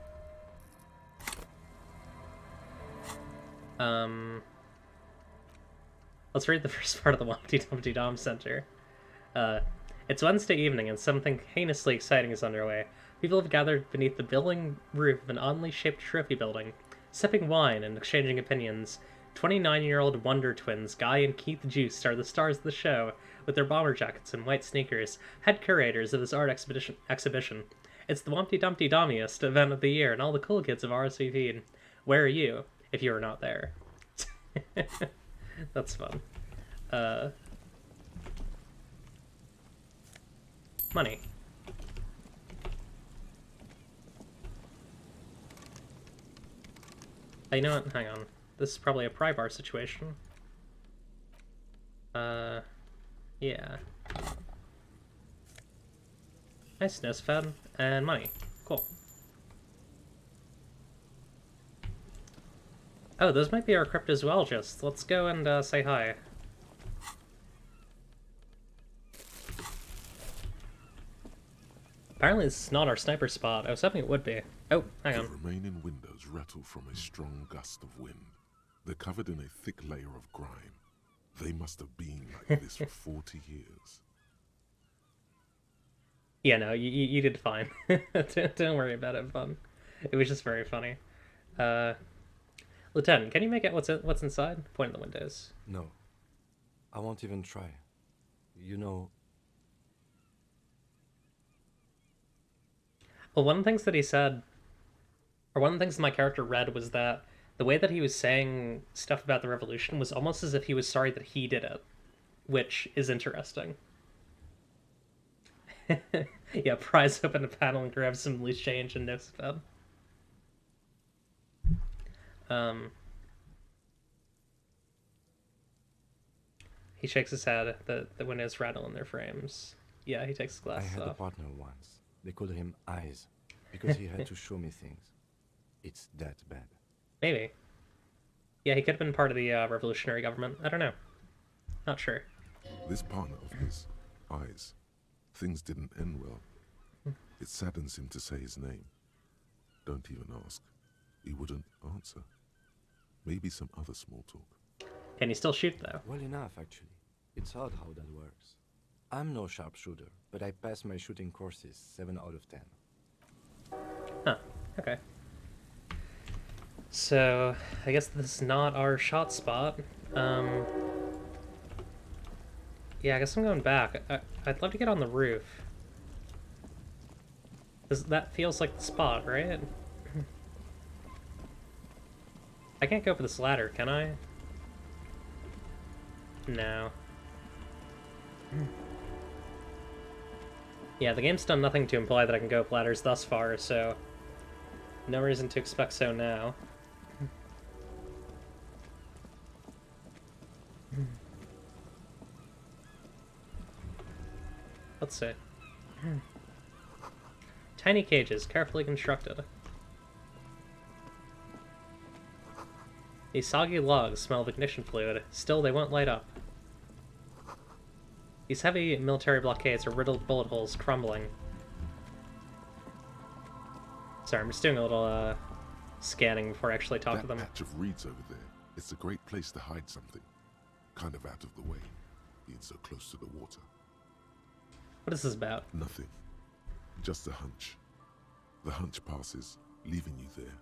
Let's read the first part of the Wumpty Dumpty Dom Center. It's Wednesday evening and something heinously exciting is underway. People have gathered beneath the billowing roof of an oddly shaped trophy building, sipping wine and exchanging opinions. 29-year-old wonder twins Guy and Keith Juiced are the stars of the show, with their bomber jackets and white sneakers, head curators of this art exhibition. It's the Wumpty Dumpty Dommiest event of the year, and all the cool kids have RSVP'd. Where are you, if you are not there? That's fun. Money. You know what? Hang on. This is probably a pry bar situation. Yeah. Nice nest fed and money. Cool. Oh, those might be our cryptozoologists. Let's go and say hi. Apparently this is not our sniper spot. I was hoping it would be. Oh, hang on. The remaining windows rattle from a strong gust of wind. They're covered in a thick layer of grime. They must have been like this for 40 years. Yeah, no, you did fine. Don't worry about it, fun. It was just very funny. Lieutenant, can you make out what's inside? Point at the windows. No. I won't even try. You know... Well, one of the things that he said, or one of the things my character read, was that the way that he was saying stuff about the revolution was almost as if he was sorry that he did it, which is interesting. Yeah, pries open a panel and grabs some loose change and nose fed. He shakes his head. The windows rattle in their frames. Yeah, he takes his glasses I had off. a partner once. They called him Eyes, because he had to show me things. It's that bad. Maybe. Yeah, he could have been part of the revolutionary government. I don't know. Not sure. This partner of his, Eyes, things didn't end well. It saddens him to say his name. Don't even ask. He wouldn't answer. Maybe some other small talk. Can he still shoot, though? Well enough, actually. It's odd how that works. I'm no sharpshooter, but I pass my shooting courses 7 out of 10. Huh. Okay. So, I guess this is not our shot spot. Yeah, I guess I'm going back. I'd love to get on the roof. That feels like the spot, right? I can't go for this ladder, can I? No. Yeah, the game's done nothing to imply that I can go up ladders thus far, so... no reason to expect so now. Let's see. Tiny cages, carefully constructed. These soggy logs smell of ignition fluid, still they won't light up. These heavy military blockades are riddled bullet holes crumbling. Sorry, I'm just doing a little scanning before I actually talk to them. That patch of reeds over there, it's a great place to hide something. Kind of out of the way, being so close to the water. What is this about? Nothing. Just a hunch. The hunch passes, leaving you there,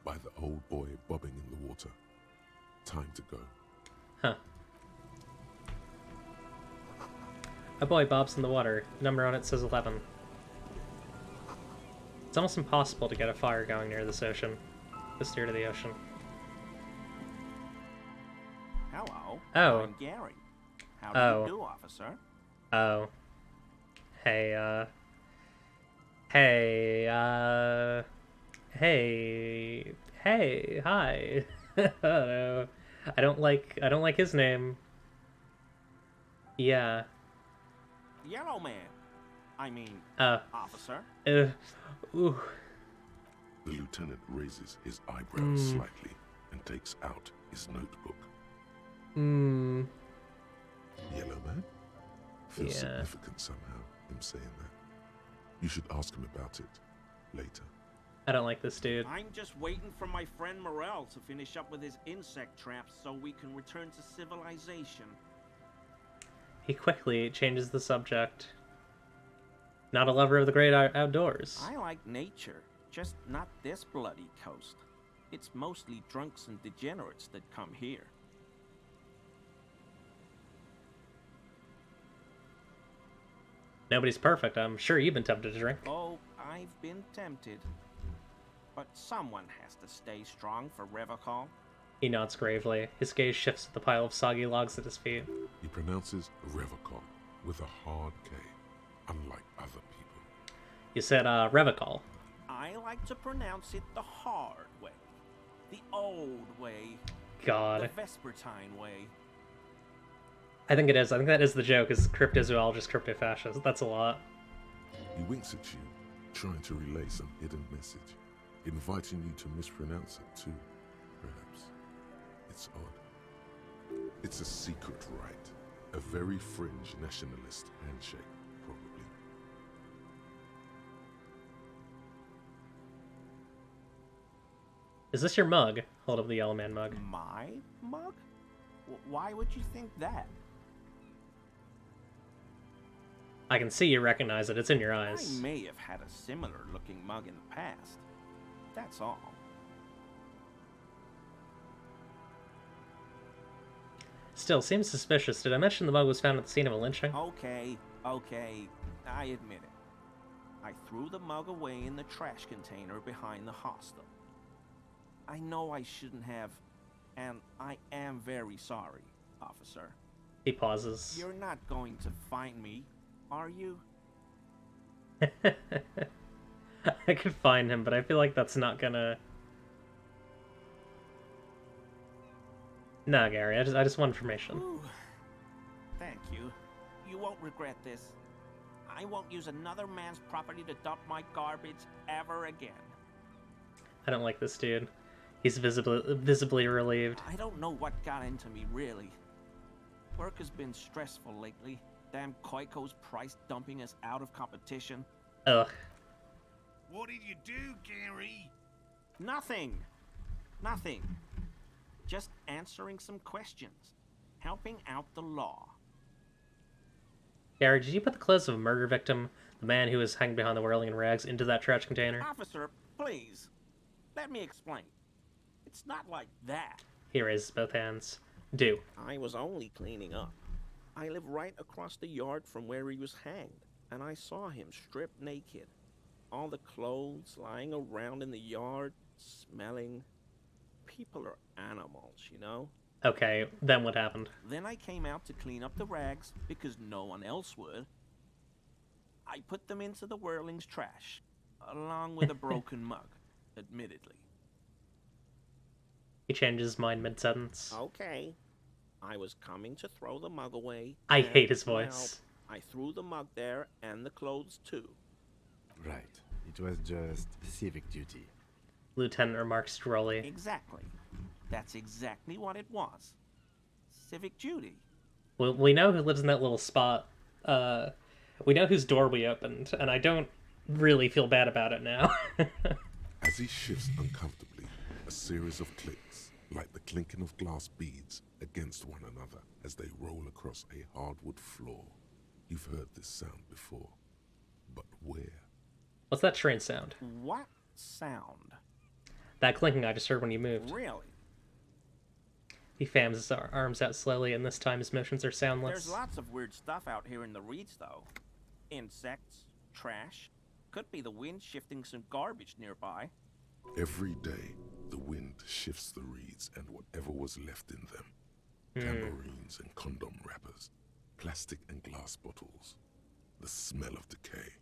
by the old boy bobbing in the water. Time to go. Huh. A boy bobs in the water. Number on it says 11. It's almost impossible to get a fire going near this ocean. This near to the ocean. Hello. Oh. I'm Gary. How do you do, officer? Oh. Hey, hey, hi. Hello. I don't like his name. Yeah. Yellow man. I mean, officer. Ooh. The lieutenant raises his eyebrows slightly and takes out his notebook. Hmm. Yellow Man? Feels Yeah. significant somehow, him saying that. You should ask him about it later. I don't like this dude. I'm just waiting for my friend Morel to finish up with his insect traps so we can return to civilization. He quickly changes the subject. Not a lover of the great outdoors. I like nature, just not this bloody coast. It's mostly drunks and degenerates that come here. Nobody's perfect. I'm sure you've been tempted to drink. Oh, I've been tempted. But someone has to stay strong for Revocol. He nods gravely. His gaze shifts to the pile of soggy logs at his feet. He pronounces Revocol with a hard K, unlike other people. You said, Revocol. I like to pronounce it the hard way. The old way. God. The Vespertine way. I think it is. I think that is the joke, is cryptozoologist, cryptofascist. That's a lot. He winks at you, trying to relay some hidden message, inviting you to mispronounce it too, perhaps. It's odd. It's a secret rite, a very fringe nationalist handshake, probably. Is this your mug? Hold up the Yellow Man mug. My mug? Why would you think that? I can see you recognize it. It's in your eyes. I may have had a similar looking mug in the past. That's all. Still, seems suspicious. Did I mention the mug was found at the scene of a lynching? Okay, I admit it. I threw the mug away in the trash container behind the hostel. I know I shouldn't have, and I am very sorry, officer. He pauses. You're not going to find me, are you? I could find him, but I feel like that's not gonna... Nah, Gary, I just want information. Ooh. Thank you. You won't regret this. I won't use another man's property to dump my garbage ever again. I don't like this dude. He's visibly relieved. I don't know what got into me, really. Work has been stressful lately. Damn Koiko's price dumping us out of competition. Ugh. What did you do, Gary? Nothing. Nothing. Just answering some questions. Helping out the law. Gary, did you put the clothes of a murder victim, the man who was hanging behind the whirling in rags, into that trash container? Officer, please. Let me explain. It's not like that. He raises both hands. Do. I was only cleaning up. I live right across the yard from where he was hanged, and I saw him stripped naked. All the clothes lying around in the yard, smelling. People are animals, you know? Okay, then what happened? Then I came out to clean up the rags because no one else would. I put them into the Whirling's trash, along with a broken mug, admittedly. He changes his mind mid-sentence. Okay. I was coming to throw the mug away. I and, hate his voice. Well, I threw the mug there and the clothes too. Right. It was just civic duty. Lieutenant remarks drolly. Exactly. That's exactly what it was. Civic duty. Well, we know who lives in that little spot. We know whose door we opened, and I don't really feel bad about it now. As he shifts uncomfortably, a series of clicks, like the clinking of glass beads against one another as they roll across a hardwood floor. You've heard this sound before, but where? What's that strange sound? What sound? That clinking I just heard when you moved. Really? He fans his arms out slowly, and this time his motions are soundless. There's lots of weird stuff out here in the reeds, though. Insects, trash. Could be the wind shifting some garbage nearby. Every day, the wind shifts the reeds and whatever was left in them. Tambourines and condom wrappers, plastic and glass bottles, the smell of decay.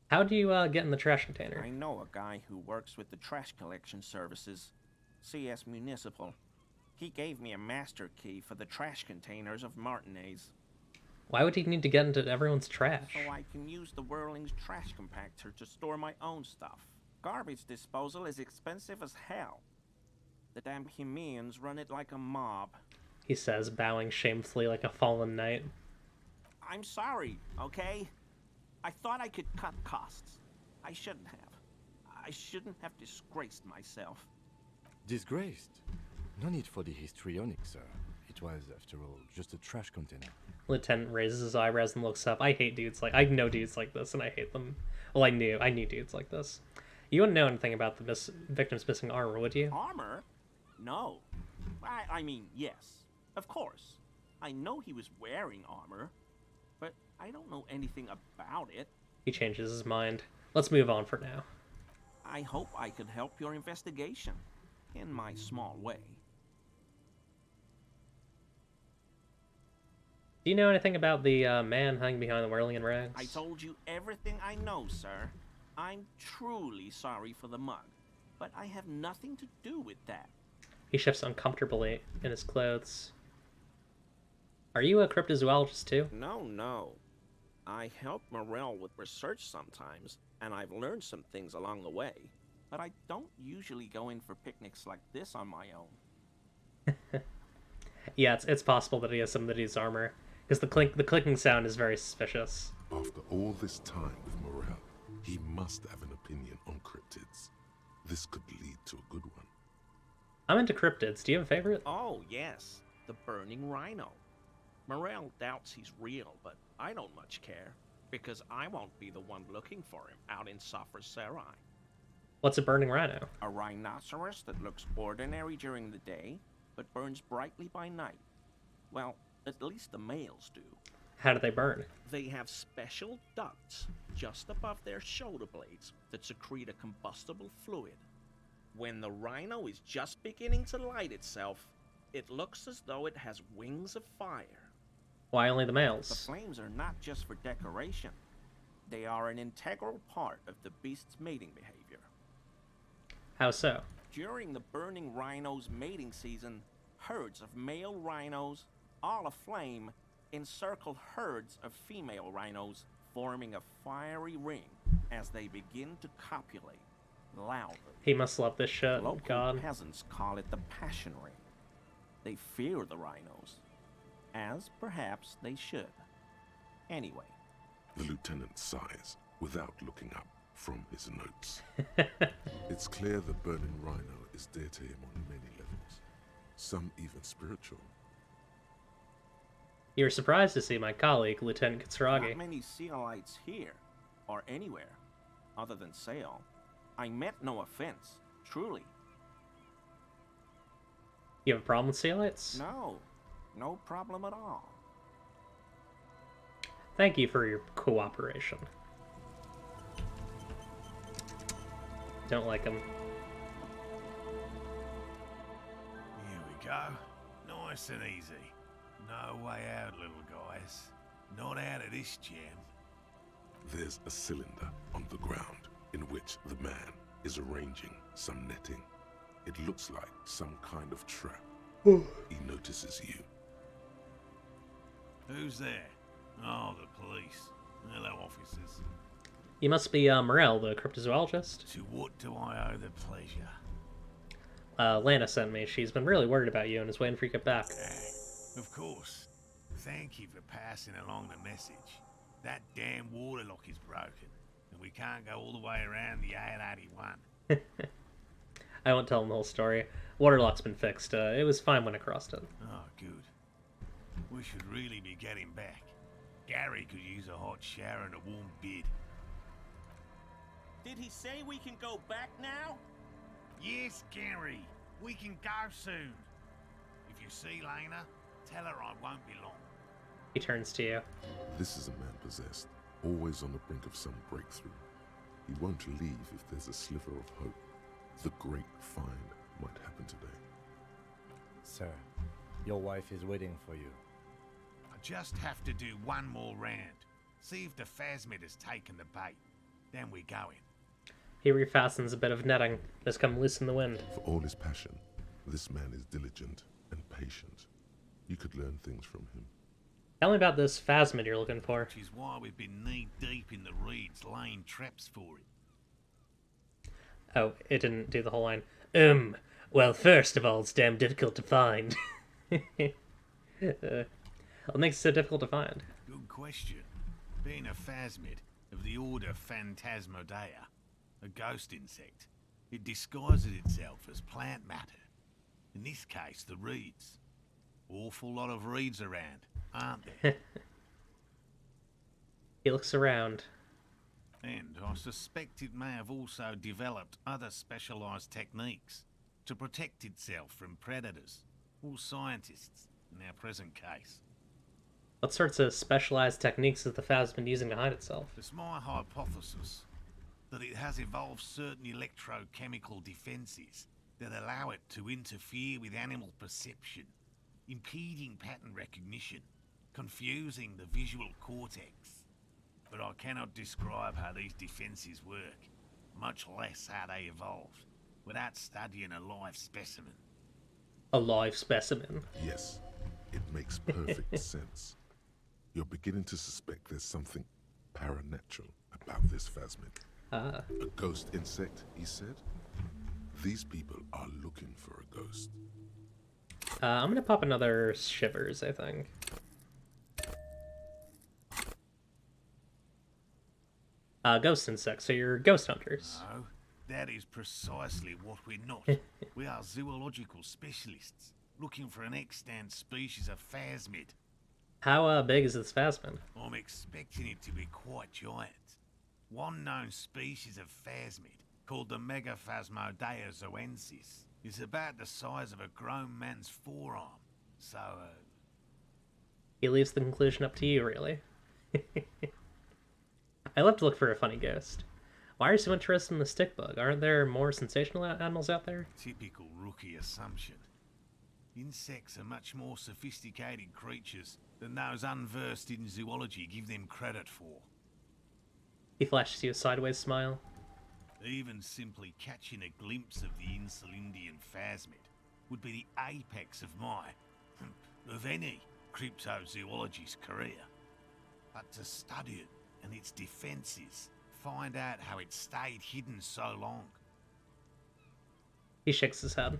How do you get in the trash container? I know a guy who works with the trash collection services, CS Municipal. He gave me a master key for the trash containers of Martinez. Why would he need to get into everyone's trash? So I can use the Whirling's trash compactor to store my own stuff. Garbage disposal is expensive as hell. The damn Chimeans run it like a mob. He says, bowing shamefully like a fallen knight. I'm sorry, okay? I thought I could cut costs. I shouldn't have. I shouldn't have disgraced myself. Disgraced? No need for the histrionic, sir. It was, after all, just a trash container. Lieutenant raises his eyebrows and looks up. I hate dudes like... I know dudes like this, and I hate them. Well, I knew dudes like this. You wouldn't know anything about the victim's missing armor, would you? Armor? No. I mean, yes. Of course. I know he was wearing armor, but I don't know anything about it. He changes his mind. Let's move on for now. I hope I could help your investigation, in my small way. Do you know anything about the man hanging behind the whirling rags? I told you everything I know, sir. I'm truly sorry for the mug, but I have nothing to do with that. He shifts uncomfortably in his clothes. Are you a cryptozoologist too? No. I help Morel with research sometimes, and I've learned some things along the way. But I don't usually go in for picnics like this on my own. Yeah, it's possible that he has some of the dude's armor, because the clicking sound is very suspicious. After all this time with Morel, he must have an opinion on cryptids. This could lead to a good one. I'm into cryptids. Do you have a favorite? Oh, yes. The burning rhino. Morel doubts he's real, but I don't much care, because I won't be the one looking for him out in Safra Serai. What's a burning rhino? A rhinoceros that looks ordinary during the day, but burns brightly by night. Well, at least the males do. How do they burn? They have special ducts just above their shoulder blades that secrete a combustible fluid. When the rhino is just beginning to light itself, it looks as though it has wings of fire. Why only the The males? flames are not just for decoration. They are an integral part of the beast's mating behavior. How so? During the burning rhino's mating season, herds of male rhinos, all aflame, encircle herds of female rhinos, forming a fiery ring as they begin to copulate loudly. He must love this shit. Local God. peasants call it the passion ring. They fear the rhinos, as perhaps they should. Anyway. The lieutenant sighs without looking up from his notes. It's clear the burning rhino is dear to him on many levels, some even spiritual. You were surprised to see my colleague, Lieutenant Kitsuragi. Not many Sealites here, or anywhere, other than Sale. I meant no offense, truly. You have a problem with Sealites? No problem at all. Thank you for your cooperation. Don't like him. Here we go. Nice and easy. No way out, little guys. Not out of this jam. There's a cylinder on the ground in which the man is arranging some netting. It looks like some kind of trap. He notices you. Who's there? Oh, the police. Hello, officers. You must be Morel, the cryptozoologist. To what do I owe the pleasure? Lana sent me. She's been really worried about you and is waiting for you to get back. Of course. Thank you for passing along the message. That damn water lock is broken, and we can't go all the way around the A81. I won't tell him the whole story. Waterlock's been fixed. It was fine when I crossed it. Oh, good. We should really be getting back. Gary could use a hot shower and a warm bed. Did he say we can go back now? Yes, Gary. We can go soon. If you see Lena, tell her I won't be long. He turns to you. This is a man possessed, always on the brink of some breakthrough. He won't leave if there's a sliver of hope. The great find might happen today. Sir, your wife is waiting for you. I just have to do one more round. See if the phasmid has taken the bait. Then we go in. He refastens a bit of netting that's come loose in the wind. For all his passion, this man is diligent and patient. You could learn things from him. Tell me about this phasmid you're looking for. Which is why we've been knee-deep in the reeds laying traps for it. Oh, it didn't do the whole line. Well, first of all, it's damn difficult to find. What makes it so difficult to find? Good question. Being a phasmid of the order Phantasmodea, a ghost insect, it disguises itself as plant matter. In this case, the reeds. Awful lot of reeds around, aren't there? He looks around. And I suspect it may have also developed other specialised techniques to protect itself from predators or scientists in our present case. What sorts of specialized techniques is the Phasm been using to hide itself? It's my hypothesis that it has evolved certain electrochemical defences that allow it to interfere with animal perception, impeding pattern recognition, confusing the visual cortex. But I cannot describe how these defences work, much less how they evolved, without studying a live specimen. A live specimen? Yes, it makes perfect sense. You're beginning to suspect there's something paranatural about this phasmid. A ghost insect, he said? These people are looking for a ghost. I'm gonna pop another Shivers, I think. Ghost insects, so you're ghost hunters. No, that is precisely what we're not. We are zoological specialists, looking for an extant species of phasmid. How big is this phasmid? I'm expecting it to be quite giant. One known species of phasmid, called the Megaphasmodea zoensis, is about the size of a grown man's forearm. So, He leaves the conclusion up to you, really. I love to look for a funny ghost. Why are you so interested in the stick bug? Aren't there more sensational animals out there? typical rookie assumption. Insects are much more sophisticated creatures than those unversed in zoology give them credit for. He flashes you a sideways smile. Even simply catching a glimpse of the Insulindian phasmid would be the apex of my, of any, cryptozoologist's career. But to study it and its defences, find out how it stayed hidden so long. He shakes his head.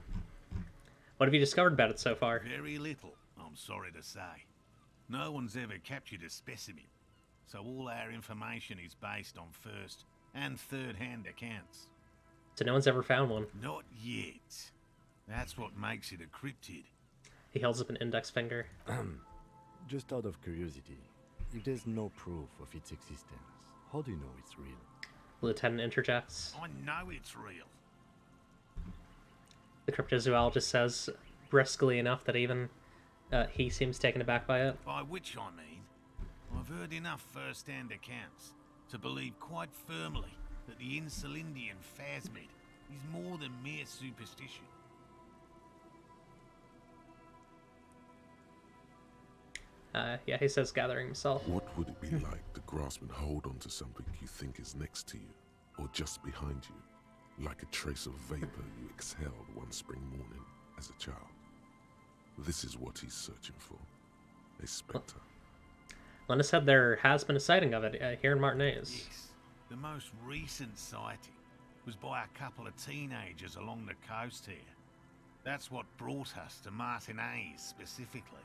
What have you discovered about it so far? Very little, I'm sorry to say. No one's ever captured a specimen, so all our information is based on first and third-hand accounts. So no one's ever found one? Not yet. That's what makes it a cryptid. He holds up an index finger. Just out of curiosity, if there's no proof of its existence, how do you know it's real? Lieutenant interjects. I know it's real. The cryptozoologist says, briskly enough that even he seems taken aback by it. By which I mean, I've heard enough first-hand accounts to believe quite firmly that the Insulindian phasmid is more than mere superstition. Yeah, he says, gathering himself. What would it be like to grasp and hold onto something you think is next to you, or just behind you, like a trace of vapor you exhaled one spring morning as a child? This is what he's searching for. A spectre. Lena said there has been a sighting of it here in Martinez. Yes, the most recent sighting was by a couple of teenagers along the coast here. That's what brought us to Martinez specifically.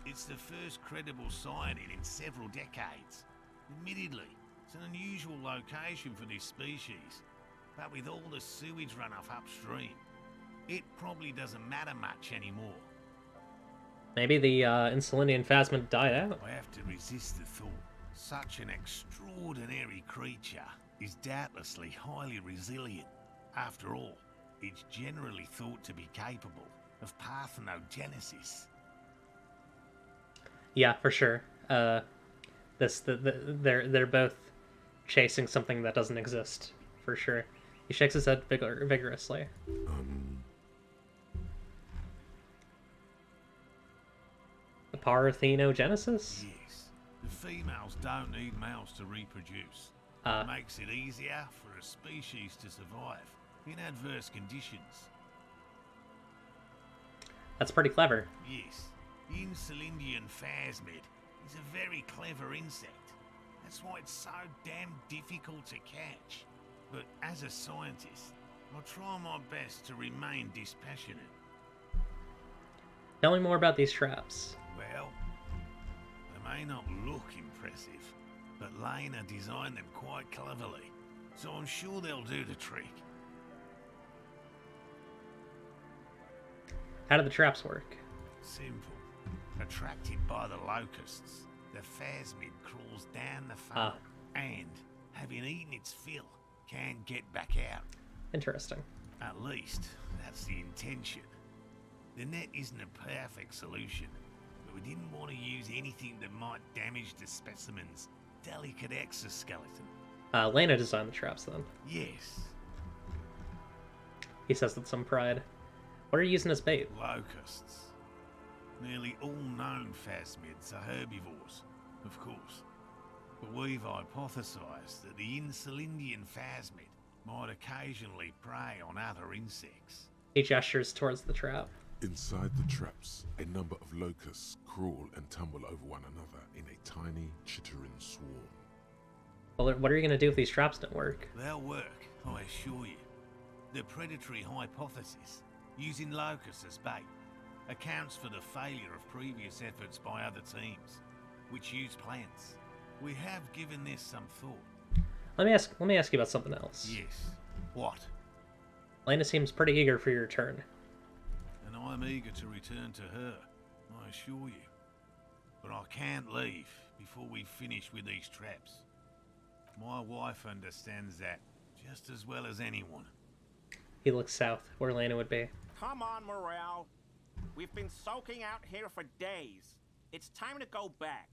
It's the first credible sighting in several decades. Admittedly, it's an unusual location for this species, but with all the sewage runoff upstream, it probably doesn't matter much anymore. Maybe the Insulindian phasmid died out. I have to resist the thought. Such an extraordinary creature is doubtlessly highly resilient. After all, it's generally thought to be capable of parthenogenesis. Yeah, for sure. They're both chasing something that doesn't exist, for sure. He shakes his head vigorously. The parthenogenesis? Yes. The females don't need males to reproduce. It makes it easier for a species to survive in adverse conditions. That's pretty clever. Yes. The Insulindian phasmid is a very clever insect. That's why it's so damn difficult to catch. But as a scientist, I'll try my best to remain dispassionate. Tell me more about these traps. Well, they may not look impressive, but Lena designed them quite cleverly, so I'm sure they'll do the trick. How do the traps work? Simple. Attracted by the locusts, the phasmid crawls down the funnel and, having eaten its fill, can get back out. Interesting. At least, that's the intention. The net isn't a perfect solution, but we didn't want to use anything that might damage the specimen's delicate exoskeleton. Lena designed the traps then. Yes. He says with some pride. What are you using as bait? Locusts. Nearly all known phasmids are herbivores, of course. But we've hypothesized that the Insulindian phasmid might occasionally prey on other insects. He gestures towards the trap. Inside the traps, a number of locusts crawl and tumble over one another in a tiny, chittering swarm. Well, what are you going to do if these traps don't work? They'll work, I assure you. The predatory hypothesis, using locusts as bait, accounts for the failure of previous efforts by other teams, which use plants. We have given this some thought. Let me ask you about something else. Yes. What? Lena seems pretty eager for your return. And I'm eager to return to her, I assure you. But I can't leave before we finish with these traps. My wife understands that just as well as anyone. He looks south, where Lena would be. Come on, Morel. We've been soaking out here for days. It's time to go back.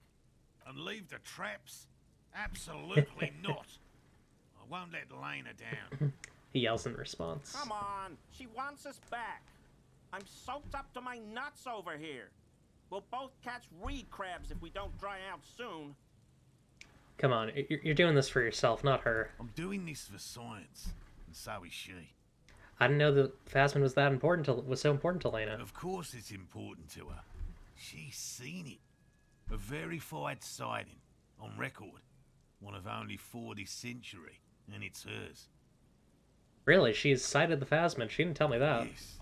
And leave the traps? Absolutely not. I won't let Lena down. He yells in response. Come on, she wants us back. I'm soaked up to my nuts over here. We'll both catch reed crabs if we don't dry out soon. Come on, you're doing this for yourself, not her. I'm doing this for science, and so is she. I didn't know the Phasmid was so important to Lena. Of course it's important to her. She's seen it. A verified sighting, on record. One of only 4 this century, and it's hers. Really? She's sighted the Phasmid? She didn't tell me that. Yes.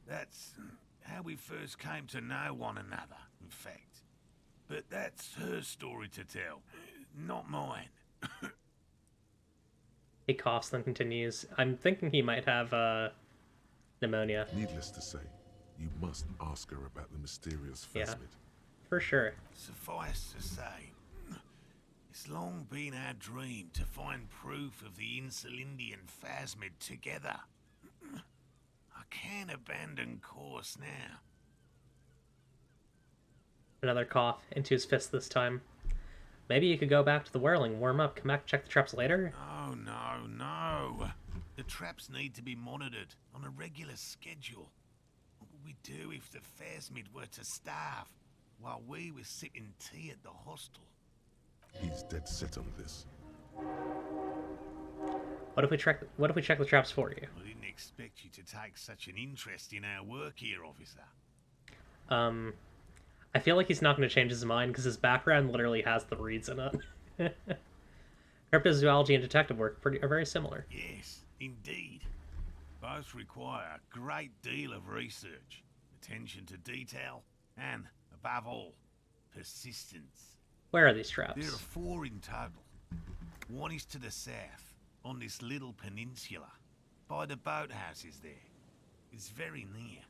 That's how we first came to know one another, in fact. But that's her story to tell, not mine. He coughs, then continues. I'm thinking he might have, pneumonia. Needless to say, you must ask her about the mysterious phasmid. Yeah, for sure. Suffice to say, it's long been our dream to find proof of the Insulindian phasmid together. I can't abandon course now. Another cough into his fist this time. Maybe you could go back to the whirling, warm up, come back, check the traps later? Oh, no. The traps need to be monitored on a regular schedule. What would we do if the phasmid were to starve while we were sipping tea at the hostel? He's dead set on this. What if we check the traps for you? I didn't expect you to take such an interest in our work here, officer. I feel like he's not going to change his mind because his background literally has the reads in it. Cryptozoology and detective work are very similar. Yes, indeed. Both require a great deal of research, attention to detail, and, above all, persistence. Where are these traps? There are 4 in total. One is to the south, on this little peninsula, by the boathouses there. It's very near.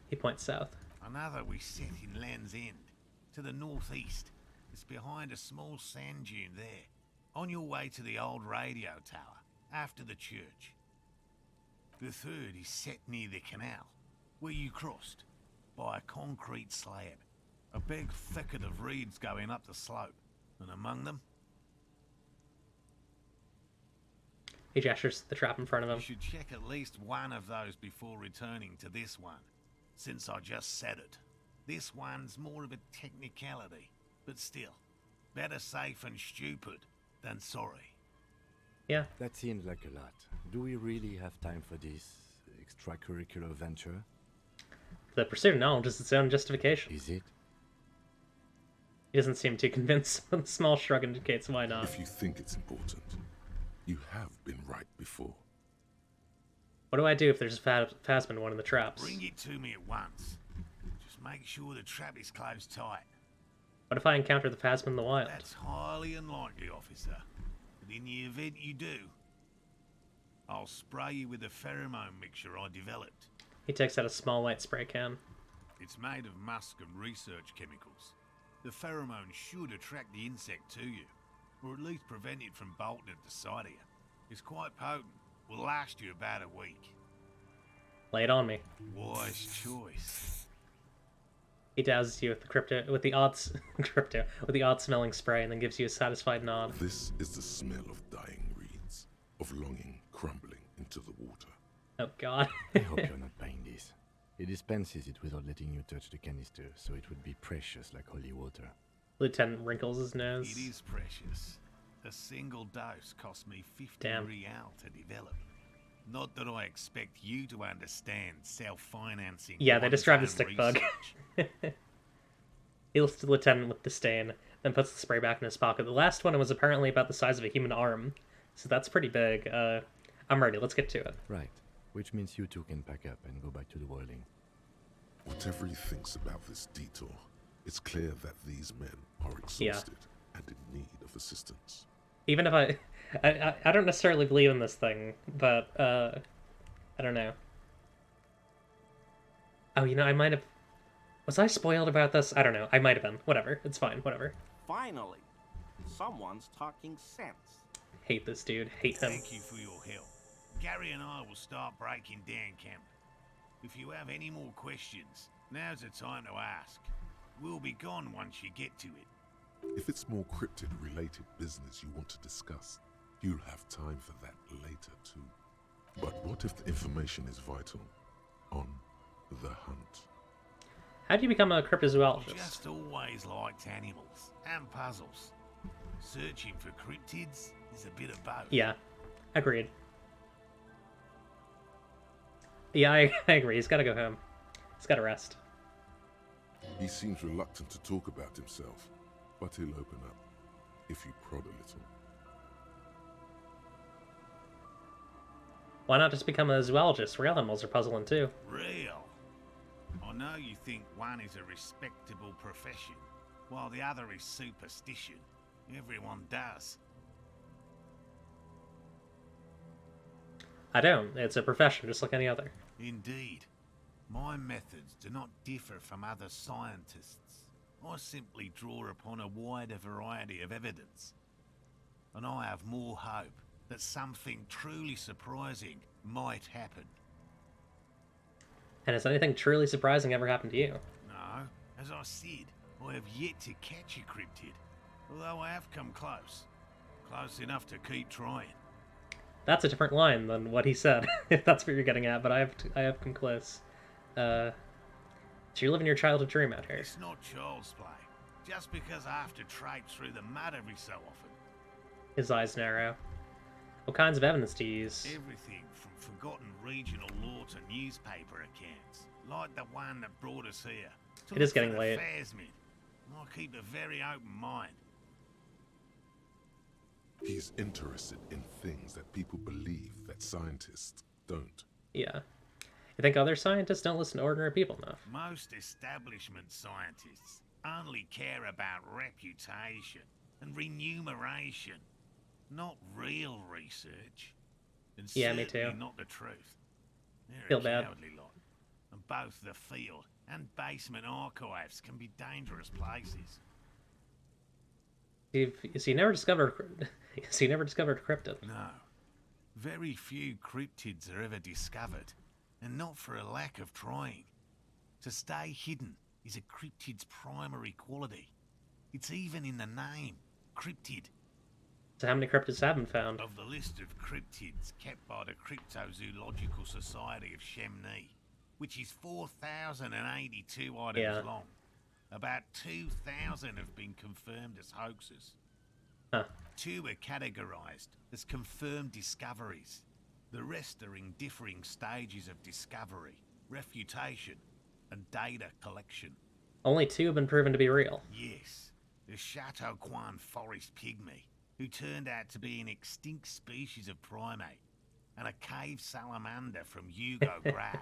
He points south. Another we set in Land's End, to the northeast. It's behind a small sand dune there, on your way to the old radio tower, after the church. The third is set near the canal, where you crossed, by a concrete slab. A big thicket of reeds going up the slope, and among them... He gestures the trap in front of him. You should check at least one of those before returning to this one. Since I just said it. This one's more of a technicality, but still, better safe and stupid than sorry. Yeah. That seems like a lot. Do we really have time for this extracurricular venture? The pursuit of knowledge is its own justification. Is it? He doesn't seem too convinced, but the small shrug indicates why not. If you think it's important, you have been right before. What do I do if there's a phasmid in one of the traps? Bring it to me at once. Just make sure the trap is closed tight. What if I encounter the phasmid in the wild? That's highly unlikely, officer. But in the event you do, I'll spray you with a pheromone mixture I developed. He takes out a small white spray can. It's made of musk and research chemicals. The pheromone should attract the insect to you, or at least prevent it from bolting at the sight of you. It's quite potent. Will last you about a week. Lay it on me. Wise choice. He douses you with the odd smelling spray, and then gives you a satisfied nod. This is the smell of dying reeds, of longing crumbling into the water. Oh God. I hope you're not buying this. He dispenses it without letting you touch the canister, so it would be precious like holy water. Lieutenant wrinkles his nose. It is precious. A single dose cost me 50 Damn. real to develop. Not that I expect you to understand self-financing. Yeah, they describe the one's stick own bug. research. He looks to the lieutenant with disdain, then puts the spray back in his pocket. The last one was apparently about the size of a human arm, so that's pretty big. I'm ready. Let's get to it. Right. Which means you two can pack up and go back to the whirling. Whatever he thinks about this detour, it's clear that these men are exhausted and in need of assistance. Even if I don't necessarily believe in this thing, but I don't know. Oh, you know, I might have. Was I spoiled about this? I don't know. I might have been. Whatever. It's fine. Whatever. Finally, someone's talking sense. Hate this dude. Hate him. Thank you for your help. Gary and I will start breaking down camp. If you have any more questions, now's the time to ask. We'll be gone once you get to it. If it's more cryptid-related business you want to discuss, you'll have time for that later too. But what if the information is vital? On the hunt. How do you become a I've cryptozoologist? just always liked animals and puzzles. Searching for cryptids is a bit of both. Yeah, agreed. Yeah, I agree. He's got to go home. He's got to rest. He seems reluctant to talk about himself, but he'll open up if you prod a little. Why not just become a zoologist? Real animals are puzzling too. Real. I know you think one is a respectable profession, while the other is superstition. Everyone does. I don't. It's a profession just like any other. Indeed. My methods do not differ from other scientists. I simply draw upon a wider variety of evidence. And I have more hope that something truly surprising might happen. And has anything truly surprising ever happened to you? No, as I said, I have yet to catch a cryptid, although I have come close. Close enough to keep trying. That's a different line than what he said, if that's what you're getting at, but I have come close. So you're living your childhood dream out here. It's not child's play. Just because I have to traipse through the mud every so often. His eyes narrow. What kinds of evidence do you use? Everything from forgotten regional law to newspaper accounts, like the one that brought us here. To It is look getting for the late. phasmid. I keep a very open mind. He's interested in things that people believe that scientists don't. Yeah. You think other scientists don't listen to ordinary people enough? Most establishment scientists only care about reputation and remuneration, not real research. And Yeah, me certainly too. not the truth. They're Feel a bad. cowardly lot. And both the field and basement archives can be dangerous places. So you never discovered. So you never discovered a cryptid. No. Very few cryptids are ever discovered, and not for a lack of trying. To stay hidden is a cryptid's primary quality. It's even in the name, cryptid. So how many cryptids have been found? Of the list of cryptids kept by the Cryptozoological Society of Chemnee, which is 4,082 items Yeah. long, about 2,000 have been confirmed as hoaxes. Huh. 2 are categorized as confirmed discoveries. The rest are in differing stages of discovery, refutation, and data collection. Only 2 have been proven to be real. Yes, the Chateauquan forest pygmy, who turned out to be an extinct species of primate, and a cave salamander from Hugo Grad,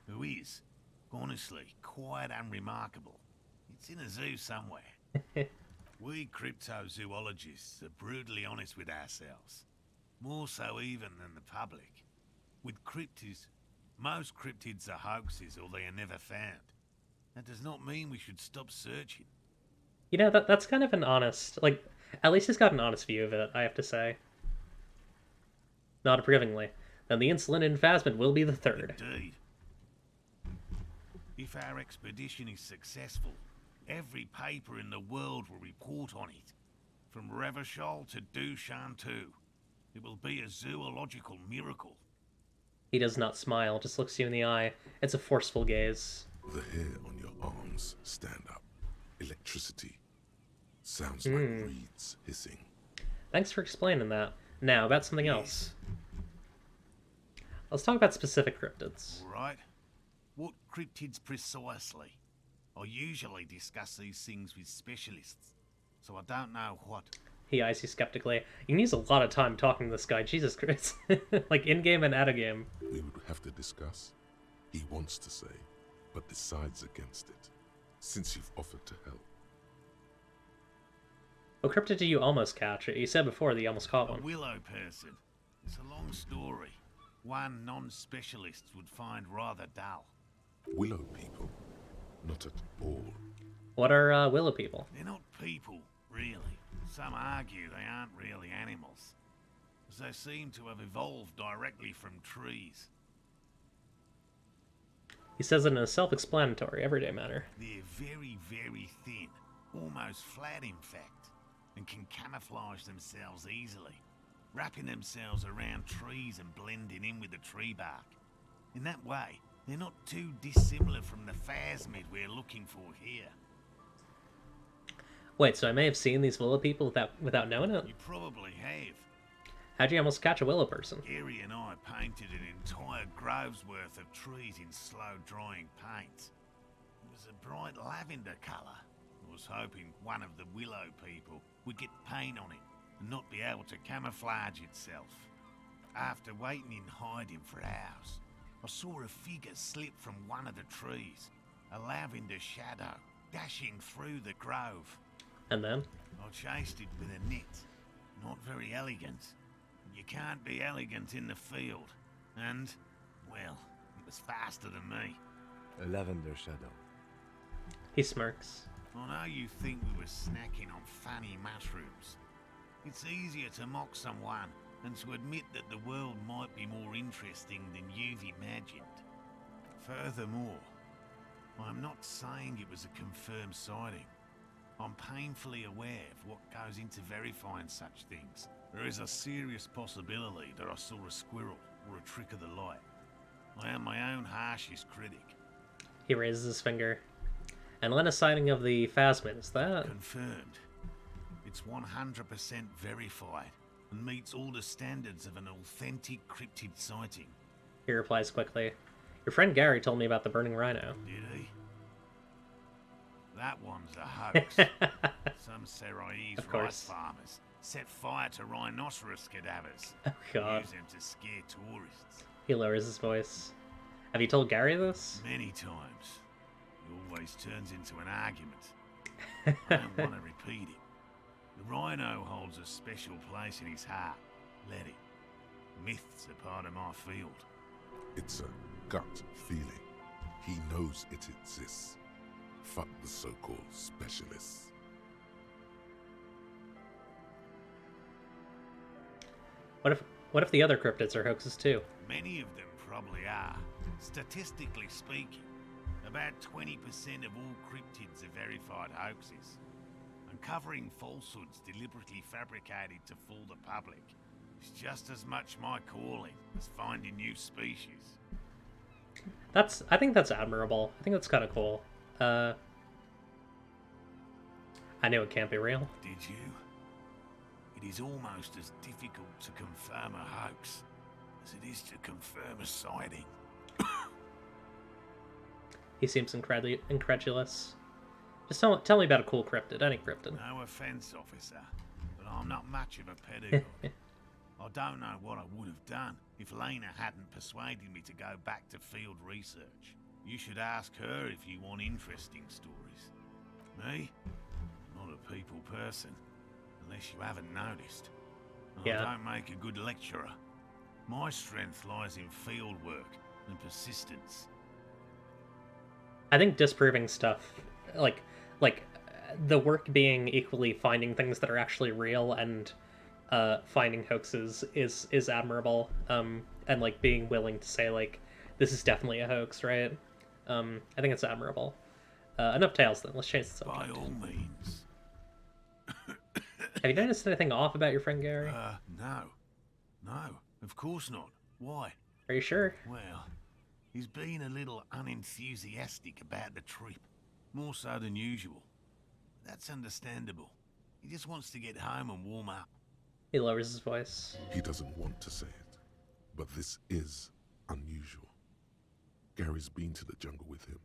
who is, honestly, quite unremarkable. It's in a zoo somewhere. We cryptozoologists are brutally honest with ourselves. More so even than the public. With cryptids, most cryptids are hoaxes or they are never found. That does not mean we should stop searching. You know, that's kind of an honest, like, at least he's got an honest view of it, I have to say. Not approvingly. Then the insulin in Phasmid will be the third. Indeed. If our expedition is successful, every paper in the world will report on it. From Revachol to Dushantu. It will be a zoological miracle. He does not smile, just looks you in the eye. It's a forceful gaze. The hair on your arms stand up. Electricity. Sounds like reeds hissing. Thanks for explaining that. Now, about something else. Let's talk about specific cryptids. All right. What cryptids precisely? I usually discuss these things with specialists, so I don't know what. He eyes you skeptically. You can use a lot of time talking to this guy, Jesus Christ. Like, in-game and out-of-game. We would have to discuss. He wants to say, but decides against it, since you've offered to help. What cryptid did you almost catch? You said before that you almost caught one. A willow person. It's a long story. One non-specialist would find rather dull. Willow people? Not at all. What are willow people? They're not people, really. Some argue they aren't really animals, as they seem to have evolved directly from trees. He says it in a self-explanatory, everyday manner. They're very, very thin, almost flat in fact, and can camouflage themselves easily, wrapping themselves around trees and blending in with the tree bark. In that way, they're not too dissimilar from the phasmid we're looking for here. Wait, so I may have seen these willow people without knowing it? You probably have. How'd you almost catch a willow person? Gary and I painted an entire grove's worth of trees in slow-drying paint. It was a bright lavender colour. I was hoping one of the willow people would get paint on it and not be able to camouflage itself. After waiting in hiding for hours, I saw a figure slip from one of the trees, a lavender shadow, dashing through the grove. And then? I chased it with a net. Not very elegant. You can't be elegant in the field. And, well, it was faster than me. A lavender shadow. He smirks. I know you think we were snacking on funny mushrooms. It's easier to mock someone than to admit that the world might be more interesting than you've imagined. Furthermore, I'm not saying it was a confirmed sighting. I'm painfully aware of what goes into verifying such things. There is a serious possibility that I saw a squirrel or a trick of the light. I am my own harshest critic. He raises his finger. And Lena's sighting of the phasmid, is that? Confirmed. It's 100% verified and meets all the standards of an authentic cryptid sighting. He replies quickly. Your friend Gary told me about the burning rhino. Did he? That one's a hoax. Some Seraise rice farmers set fire to rhinoceros cadavers. Oh God. Use them to scare tourists. He lowers his voice. Have you told Gary this? Many times. It always turns into an argument. I don't want to repeat it. The rhino holds a special place in his heart. Let it. Myths are part of my field. It's a gut feeling. He knows it exists. Fuck the so-called specialists. What if the other cryptids are hoaxes too? Many of them probably are. Statistically speaking, about 20% of all cryptids are verified hoaxes. Uncovering falsehoods deliberately fabricated to fool the public is just as much my calling as finding new species. I think that's admirable. I think that's kind of cool. I know it can't be real. Did you? It is almost as difficult to confirm a hoax as it is to confirm a sighting. He seems incredulous. Just tell me about a cool cryptid, any cryptid. No offense, officer, but I'm not much of a pedagogue. I don't know what I would have done if Lena hadn't persuaded me to go back to field research. You should ask her if you want interesting stories. Me? Not a people person, unless you haven't noticed. Yeah. I don't make a good lecturer. My strength lies in field work and persistence. I think disproving stuff, like the work being equally finding things that are actually real and finding hoaxes is admirable. And like being willing to say like this is definitely a hoax, right? I think it's admirable. Enough tales then. Let's change the subject. By all means. Have you noticed anything off about your friend Gary? No. No, of course not. Why? Are you sure? Well, he's been a little unenthusiastic about the trip. More so than usual. That's understandable. He just wants to get home and warm up. He lowers his voice. He doesn't want to say it, but this is unusual. Gary's been to the jungle with him,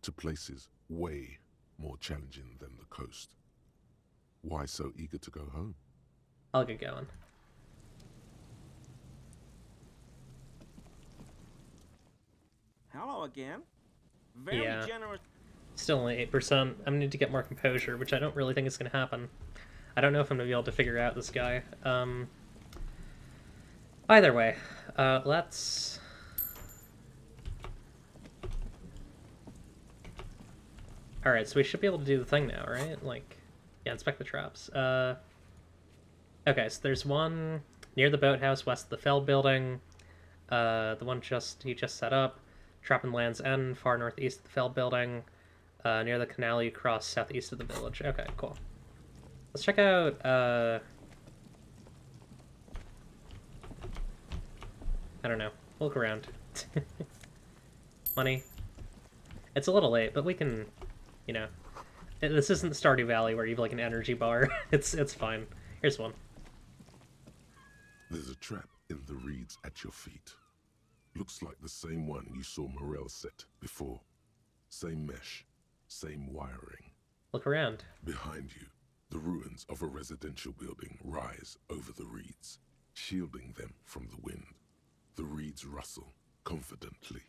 to places way more challenging than the coast. Why so eager to go home? I'll get going. Hello again. Very Yeah. generous. Still only 8%. I'm gonna need to get more composure, which I don't really think is gonna happen. I don't know if I'm gonna be able to figure out this guy. Either way, let's... Alright, so we should be able to do the thing now, right? Like, yeah, inspect the traps. Okay, so there's one near the boathouse west of the Feld building. The one he just set up. Trap in Land's End, far northeast of the Feld building. Near the canal you cross southeast of the village. Okay, cool. Let's check out, I don't know. We'll look around. Money. It's a little late, but we can, you know. This isn't Stardew Valley where you have like an energy bar. It's fine. Here's one. There's a trap in the reeds at your feet. Looks like the same one you saw Morel set before. Same mesh, same wiring. Look around. Behind you, the ruins of a residential building rise over the reeds, shielding them from the wind. The reeds rustle confidently.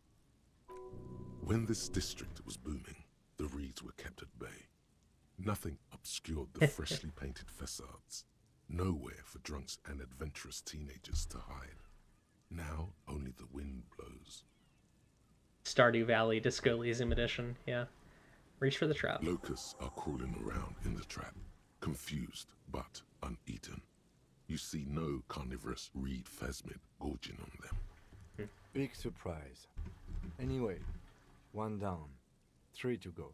When this district was booming, the reeds were kept at bay. Nothing obscured the freshly painted facades. Nowhere for drunks and adventurous teenagers to hide. Now only the wind blows. Stardew Valley Disco Elysium Edition, yeah. Reach for the trap. Locusts are crawling around in the trap, confused but uneaten. You see no carnivorous reed phasmid gorging on them. Big surprise. Anyway, one down, 3 to go.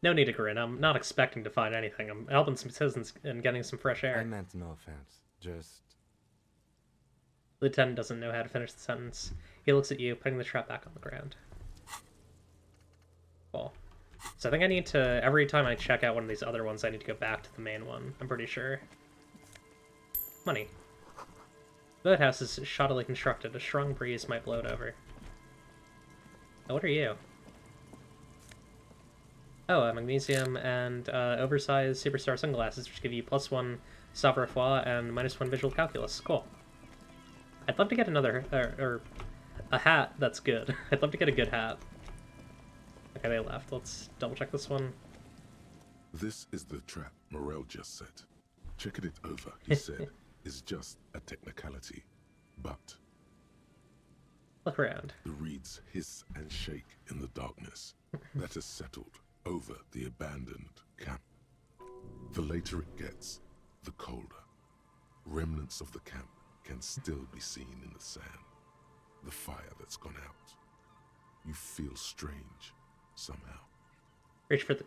No need to grin. I'm not expecting to find anything. I'm helping some citizens and getting some fresh air. I meant no offense. Just... Lieutenant doesn't know how to finish the sentence. He looks at you, putting the trap back on the ground. Cool. So I think I need to, every time I check out one of these other ones, I need to go back to the main one. I'm pretty sure. Money. The boathouse is shoddily constructed. A strong breeze might blow it over. Oh, what are you? Oh, a magnesium and oversized superstar sunglasses, which give you +1 savoir-faire and -1 visual calculus. Cool. I'd love to get another, or a hat that's good. I'd love to get a good hat. Okay, they left. Let's double check this one. This is the trap Morel just set. Checking it over, he said, is just a technicality. But... Look around. The reeds hiss and shake in the darkness that has settled over the abandoned camp. The later it gets, the colder. Remnants of the camp can still be seen in the sand. The fire that's gone out. You feel strange, somehow. Reach for the...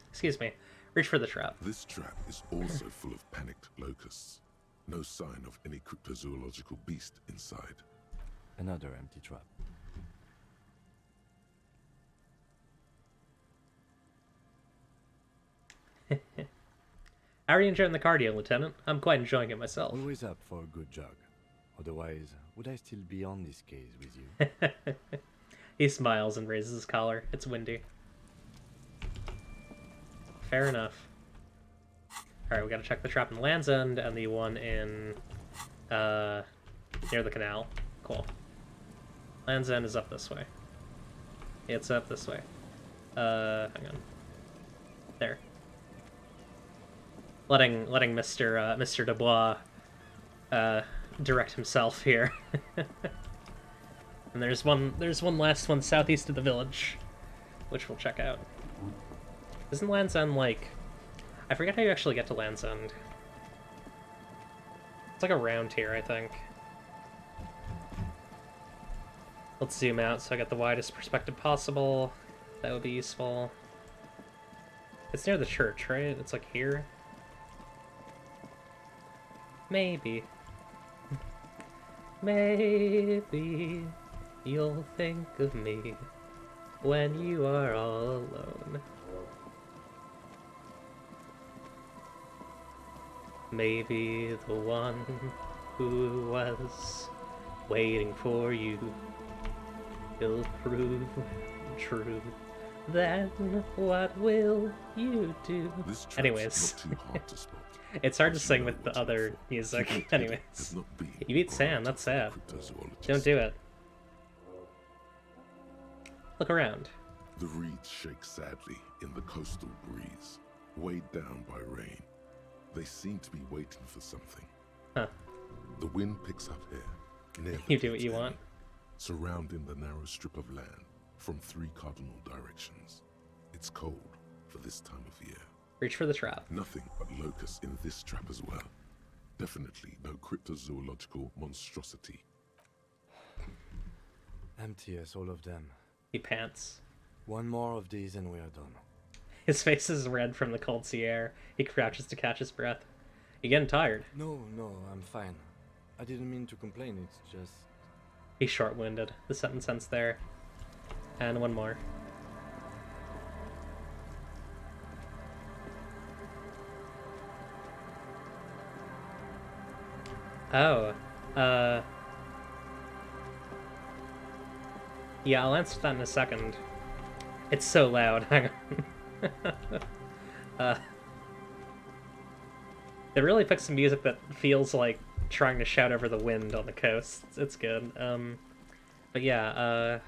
Excuse me. Reach for the trap. This trap is also full of panicked locusts. No sign of any cryptozoological beast inside. Another empty trap. How are you enjoying the cardio, Lieutenant? I'm quite enjoying it myself. Always up for a good jog. Otherwise, would I still be on this case with you? He smiles and raises his collar. It's windy. Fair enough. Alright, we gotta check the trap in Land's End and the one in, near the canal. Cool. Land's End is up this way. It's up this way. Hang on. There. Letting Mr. Dubois, direct himself here. And there's one last one southeast of the village, which we'll check out. Isn't Land's End, like... I forget how you actually get to Land's End. It's like around here, I think. Let's zoom out so I get the widest perspective possible. That would be useful. It's near the church, right? It's like here? Maybe. Maybe you'll think of me when you are all alone. Maybe the one who was waiting for you will prove true. Then what will you do? Anyways, it's hard to sing with the other music. Anyways, you beat Sam, that's sad. Don't do it. Look around. The reeds shake sadly in the coastal breeze, weighed down by rain. They seem to be waiting for something. Huh. The wind picks up here, near You do what you want. surrounding the narrow strip of land from 3 cardinal directions. It's cold for this time of year. Reach for the trap. Nothing but locusts in this trap as well. Definitely no cryptozoological monstrosity. Empty as all of them. He pants. One more of these and we are done. His face is red from the cold sea air. He crouches to catch his breath. You getting tired? No, I'm fine. I didn't mean to complain, it's just... He's short-winded. The sentence ends there. And one more. Oh, yeah, I'll answer that in a second. It's so loud. Hang on. They really picked some music that feels like trying to shout over the wind on the coast. It's good. But yeah,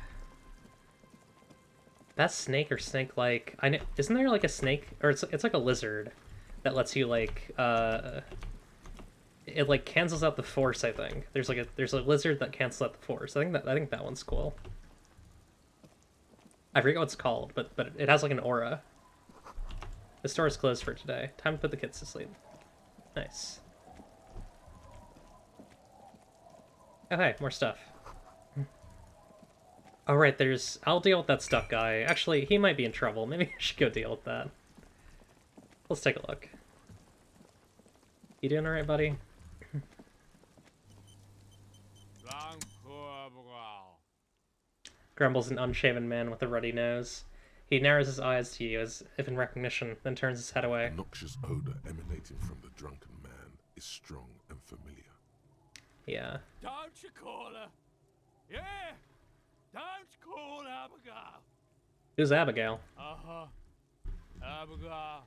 that snake or snake-like... I know, isn't there like a snake, or it's like a lizard that lets you like it like cancels out the force. I think there's a lizard that cancels out the force. I think that one's cool. I forget what it's called, but it has like an aura. The store is closed for today. Time to put the kids to sleep. Nice. Oh hey, more stuff. Oh right, I'll deal with that stuck guy. Actually, he might be in trouble. Maybe I should go deal with that. Let's take a look. You doing alright, buddy? Grumbles an unshaven man with a ruddy nose. He narrows his eyes to you as if in recognition, then turns his head away. The noxious odor emanating from the drunken man is strong and familiar. Yeah. Don't you call her? Yeah! Don't call Abigail! Who's Abigail? Uh-huh. Abigail.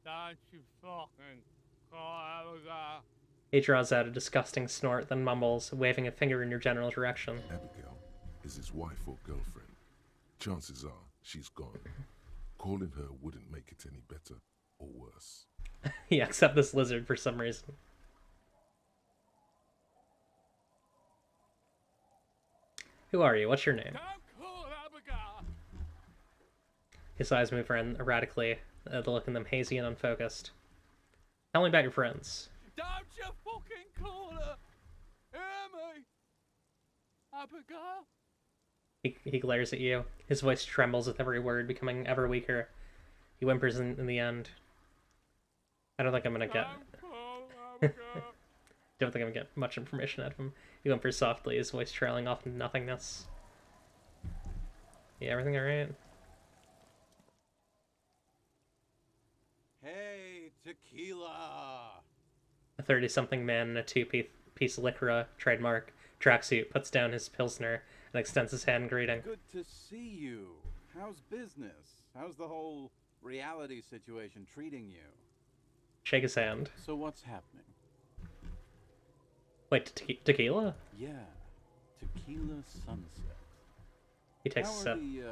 Don't you fucking call Abigail. He draws out a disgusting snort, then mumbles, waving a finger in your general direction. Abigail is his wife or girlfriend. Chances are she's gone. Calling her wouldn't make it any better or worse. Yeah, except this lizard for some reason. Who are you? What's your name? Don't call Abigail. His eyes move around erratically, the look in them hazy and unfocused. Tell me about your friends. Don't you fucking call her. Hear me? Abigail? He glares at you. His voice trembles with every word, becoming ever weaker. He whimpers in the end. I don't think I'm gonna get... Don't think I'm gonna get much information out of him. He whimpers softly, his voice trailing off into nothingness. Yeah, everything alright? Hey, tequila! A 30-something man in a two-piece Lycra, trademark, tracksuit puts down his Pilsner and extends his hand in greeting. Good to see you. How's business? How's the whole reality situation treating you? Shake his hand. So what's happening? Wait, tequila? Yeah, Tequila Sunset. He takes How a are sip. the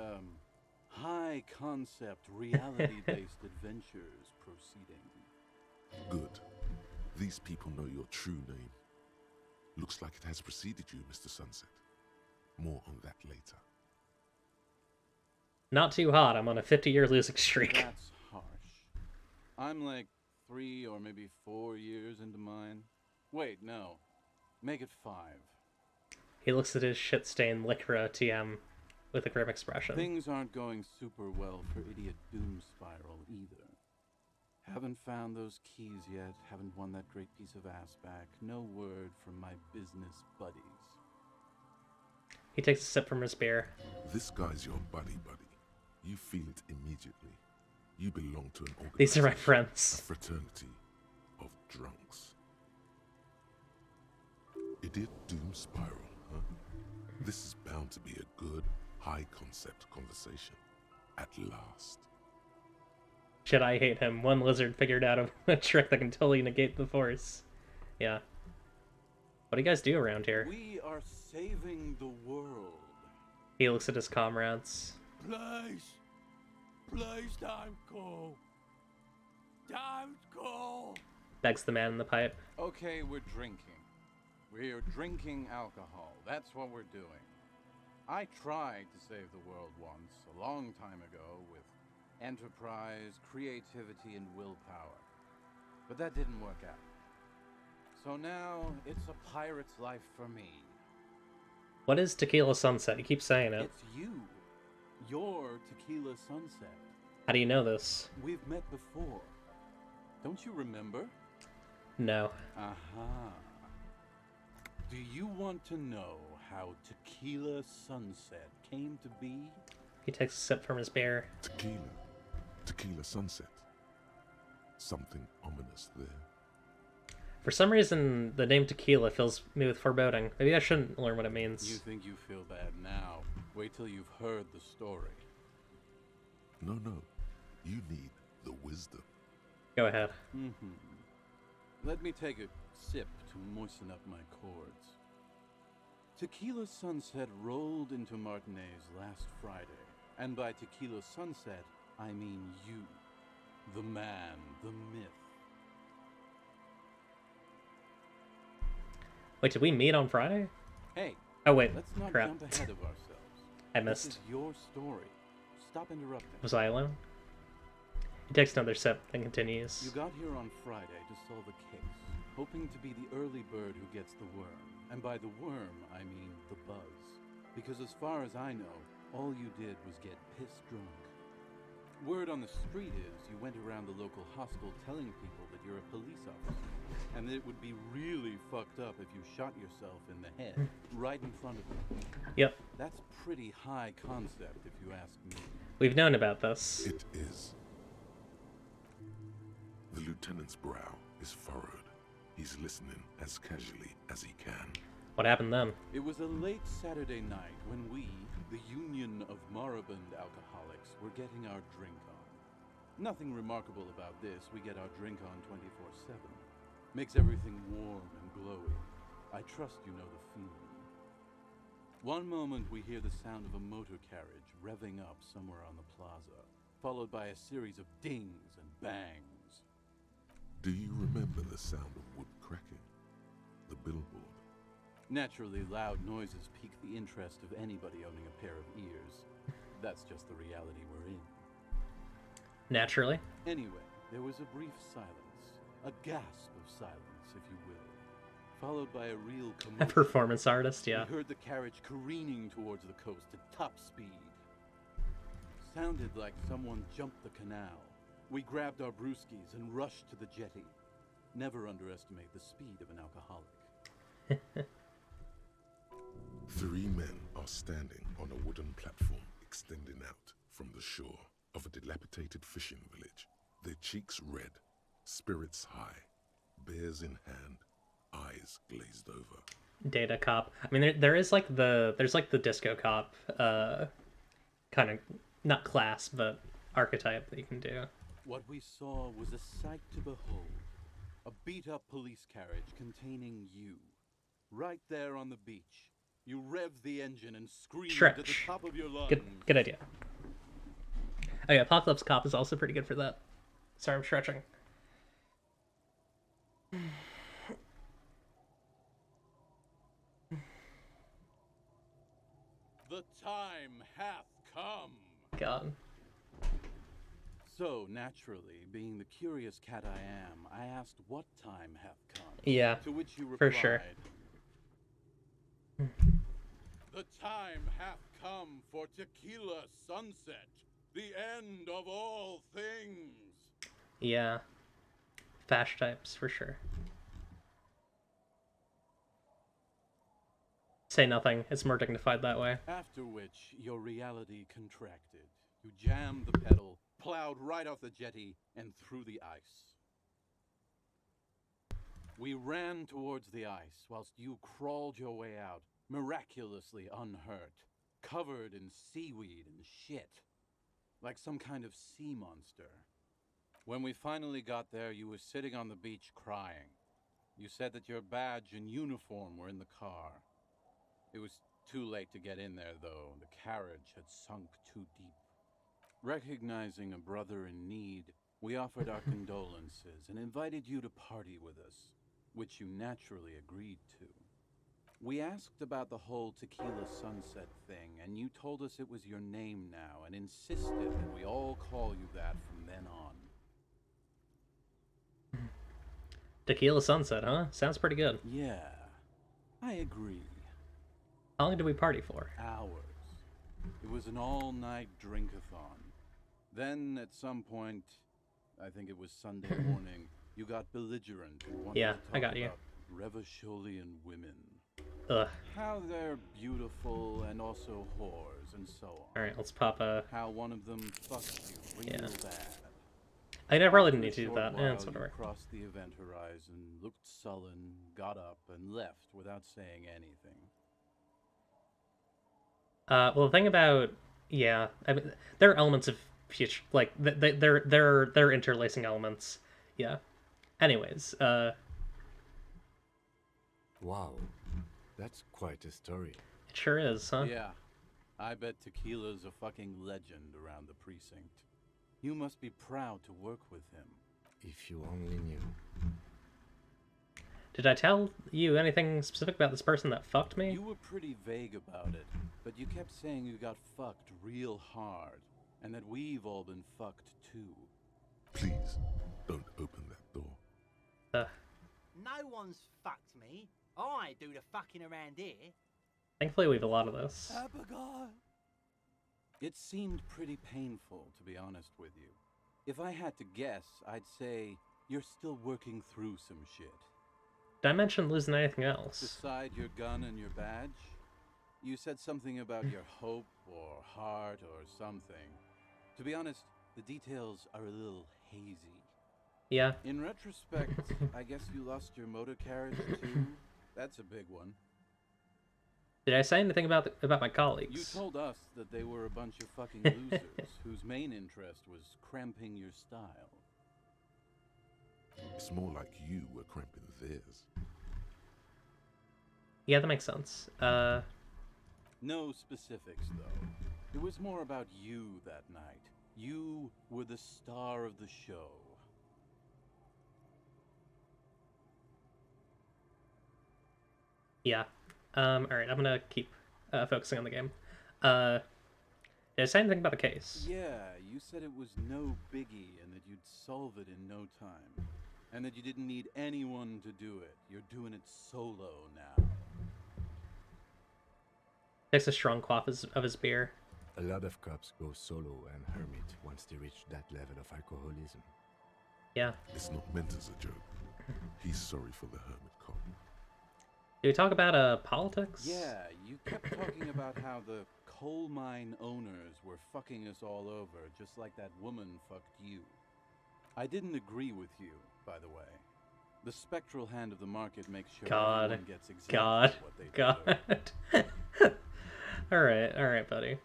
high concept reality-based adventures proceeding? Good. These people know your true name. Looks like it has preceded you, Mr. Sunset. More on that later. Not too hot. I'm on a 50-year losing streak. That's harsh. I'm like 3 or maybe 4 years into mine. Wait, no. Make it 5. He looks at his shit-stained Lycra TM with a grim expression. Things aren't going super well for Idiot Doom Spiral either. Haven't found those keys yet, haven't won that great piece of ass back. No word from my business buddies. He takes a sip from his beer. This guy's your buddy. You feel it immediately. You belong to an organization. These are my friends. A fraternity of drunks. Idiot Doom Spiral, huh? This is bound to be a good, high-concept conversation. At last. Shit, I hate him. One lizard figured out a trick that can totally negate the force. Yeah. What do you guys do around here? We are saving the world. He looks at his comrades. Please don't go. Don't go. Begs the man in the pipe. Okay, we're drinking. We're drinking alcohol. That's what we're doing. I tried to save the world once, a long time ago, with enterprise, creativity, and willpower. But that didn't work out. So now, it's a pirate's life for me. What is Tequila Sunset? You keep saying it. It's you. You're Tequila Sunset. How do you know this? We've met before. Don't you remember? No. Aha. Do you want to know how Tequila Sunset came to be? He takes a sip from his beer. Tequila Sunset. Something ominous there. For some reason, the name Tequila fills me with foreboding. Maybe I shouldn't learn what it means. You think you feel bad now. Wait till you've heard the story. No. You need the wisdom. Go ahead. Let me take a sip to moisten up my chords. Tequila Sunset rolled into Martinez last Friday. And by Tequila Sunset, I mean you. The man, the myth. Wait, did we meet on Friday? Hey. Oh wait, let's not crap. jump ahead of ourselves. I missed. This is your story. Stop interrupting. Was I alone? He takes another sip, then continues. You got here on Friday to solve a case, hoping to be the early bird who gets the worm. And by the worm, I mean the buzz. Because as far as I know, all you did was get piss drunk. Word on the street is you went around the local hostel telling people that you're a police officer, and that it would be really fucked up if you shot yourself in the head, right in front of them. Yep. That's pretty high concept, if you ask me. We've known about this. It is. The lieutenant's brow is furrowed. He's listening as casually as he can. What happened then? It was a late Saturday night when we, the Union of Moribund Alcoholics, were getting our drink on. Nothing remarkable about this. We get our drink on 24/7. Makes everything warm and glowy. I trust you know the feeling. One moment we hear the sound of a motor carriage revving up somewhere on the plaza, followed by a series of dings and bangs. Do you remember the sound of wood cracking? The billboard? Naturally, loud noises pique the interest of anybody owning a pair of ears. That's just the reality we're in. Naturally. Anyway, there was a brief silence. A gasp of silence, if you will. Followed by a real commotion. A performance artist, yeah. We heard the carriage careening towards the coast at top speed. Sounded like someone jumped the canal. We grabbed our brewskis and rushed to the jetty. Never underestimate the speed of an alcoholic. 3 men are standing on a wooden platform extending out from the shore of a dilapidated fishing village. Their cheeks red, spirits high, beers in hand, eyes glazed over. Data cop. I mean, there's like the disco cop, kind of not class, but archetype that you can do. What we saw was a sight to behold. A beat-up police carriage containing you. Right there on the beach. You rev the engine and scream at the Stretch. top of your lungs. Good idea. Oh yeah, Apocalypse Cop is also pretty good for that. Sorry, I'm stretching. The time hath come. God. So, naturally, being the curious cat I am, I asked what time hath come. Yeah, To which you for replied, sure. The time hath come for tequila sunset, the end of all things. Yeah. Fash types, for sure. Say nothing. It's more dignified that way. After which, your reality contracted. You jammed the pedal, plowed right off the jetty, and through the ice. We ran towards the ice, whilst you crawled your way out, miraculously unhurt, covered in seaweed and shit, like some kind of sea monster. When we finally got there, you were sitting on the beach crying. You said that your badge and uniform were in the car. It was too late to get in there, though. The carriage had sunk too deep. Recognizing a brother in need, we offered our condolences and invited you to party with us, which you naturally agreed to. We asked about the whole tequila sunset thing, and you told us it was your name now and insisted that we all call you that from then on. Tequila Sunset, huh? Sounds pretty good. Yeah, I agree. How long did we party for? Hours. It was an all-night drink-a-thon. Then, at some point, I think it was Sunday morning, you got belligerent and wanted Yeah, to talk I got you. about Revacholian women. Ugh. How they're beautiful and also whores and so on. Alright, let's pop a... How one of them fucked you real bad. I probably didn't need After to a do short that. Yeah, while, it's whatever. you crossed the event horizon, looked sullen, got up, and left without saying anything. Well, the thing about... Yeah, I mean, there are elements of future... Like, they're interlacing elements. Yeah. Anyways, Wow, that's quite a story. It sure is, huh? Yeah. I bet Tequila's a fucking legend around the precinct. You must be proud to work with him. If you only knew. Did I tell you anything specific about this person that fucked me? You were pretty vague about it, but you kept saying you got fucked real hard, and that we've all been fucked too. Please, don't open that door. No one's fucked me. I do the fucking around here. Thankfully, we have a lot of this. Abigail. It seemed pretty painful, to be honest with you. If I had to guess, I'd say you're still working through some shit. Did I mention losing anything else? Beside your gun and your badge, you said something about your hope or heart or something. To be honest, the details are a little hazy. Yeah. In retrospect, I guess you lost your motor carriage too. That's a big one. Did I say anything about my colleagues? You told us that they were a bunch of fucking losers whose main interest was cramping your style. It's more like you were cramping theirs. Yeah, that makes sense. No specifics, though. It was more about you that night. You were the star of the show. Yeah. Alright, I'm gonna keep focusing on the game. Did I say anything about the case? Yeah, you said it was no biggie and that you'd solve it in no time. And that you didn't need anyone to do it. You're doing it solo now. Takes a strong quaff of his beer. A lot of cops go solo and hermit once they reach that level of alcoholism. Yeah. It's not meant as a joke. He's sorry for the hermit cop. Do we talk about politics? Yeah, you kept talking about how the coal mine owners were fucking us all over, just like that woman fucked you. I didn't agree with you, by the way. The spectral hand of the market makes sure everyone gets exactly what they deserve. Alright, buddy.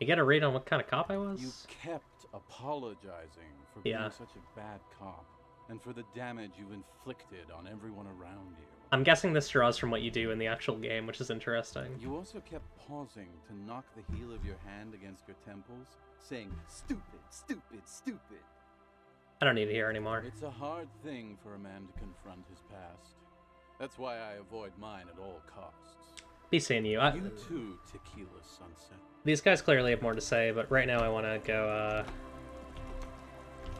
You get a read on what kind of cop I was? You kept apologizing for being such a bad cop, and for the damage you've inflicted on everyone around you. I'm guessing this draws from what you do in the actual game, which is interesting. You also kept pausing to knock the heel of your hand against your temples, saying, "Stupid, stupid, stupid." I don't need to hear anymore. It's a hard thing for a man to confront his past. That's why I avoid mine at all costs. Be seeing you. You too, Tequila Sunset. These guys clearly have more to say, but right now I want to go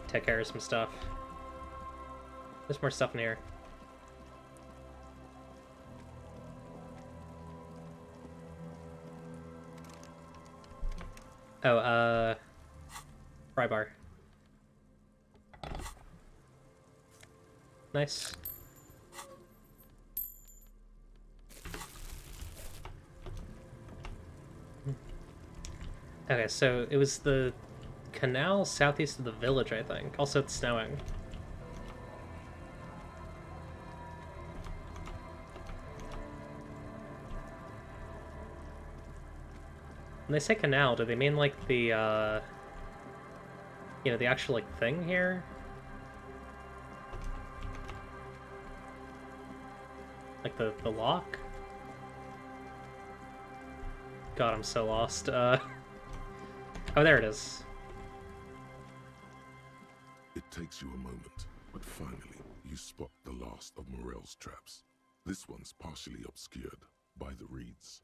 take care of some stuff. There's more stuff in here. Oh, fry bar. Nice. Okay, so it was the canal southeast of the village, I think. Also, it's snowing. When they say canal, do they mean like the, you know, the actual like thing here? Like the lock? God, I'm so lost. Oh, there it is. It takes you a moment, but finally you spot the last of Morel's traps. This one's partially obscured by the reeds.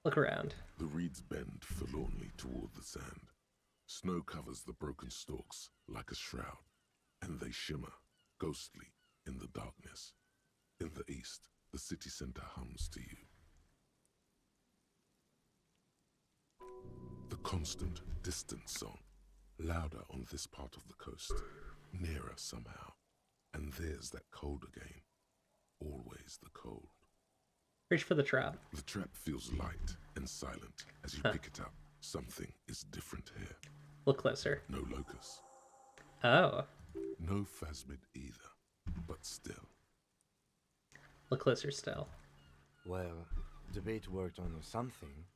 Look around. The reeds bend forlornly toward the sand. Snow covers the broken stalks like a shroud, and they shimmer, ghostly, in the darkness. In the east, the city center hums to you. The constant, distant song, louder on this part of the coast, nearer somehow. And there's that cold again. Always the cold. Reach for the trap. The trap feels light and silent as you pick it up. Something is different here. Look closer. No locust. Oh. No phasmid either, but still. Look closer still. Well, the bait worked on something.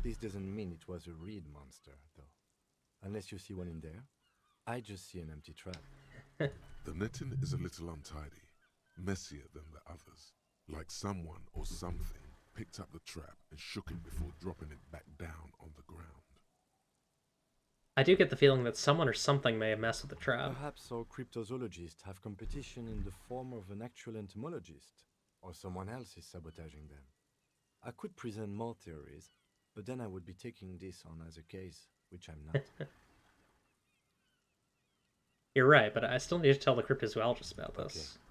This doesn't mean it was a reed monster, though. Unless you see one in there. I just see an empty trap. The netting is a little untidy, messier than the others. Like someone or something picked up the trap and shook it before dropping it back down on the ground. I do get the feeling that someone or something may have messed with the trap. Perhaps our cryptozoologists have competition in the form of an actual entomologist, or someone else is sabotaging them. I could present more theories, but then I would be taking this on as a case, which I'm not. You're right, but I still need to tell the cryptozoologist about this. Okay.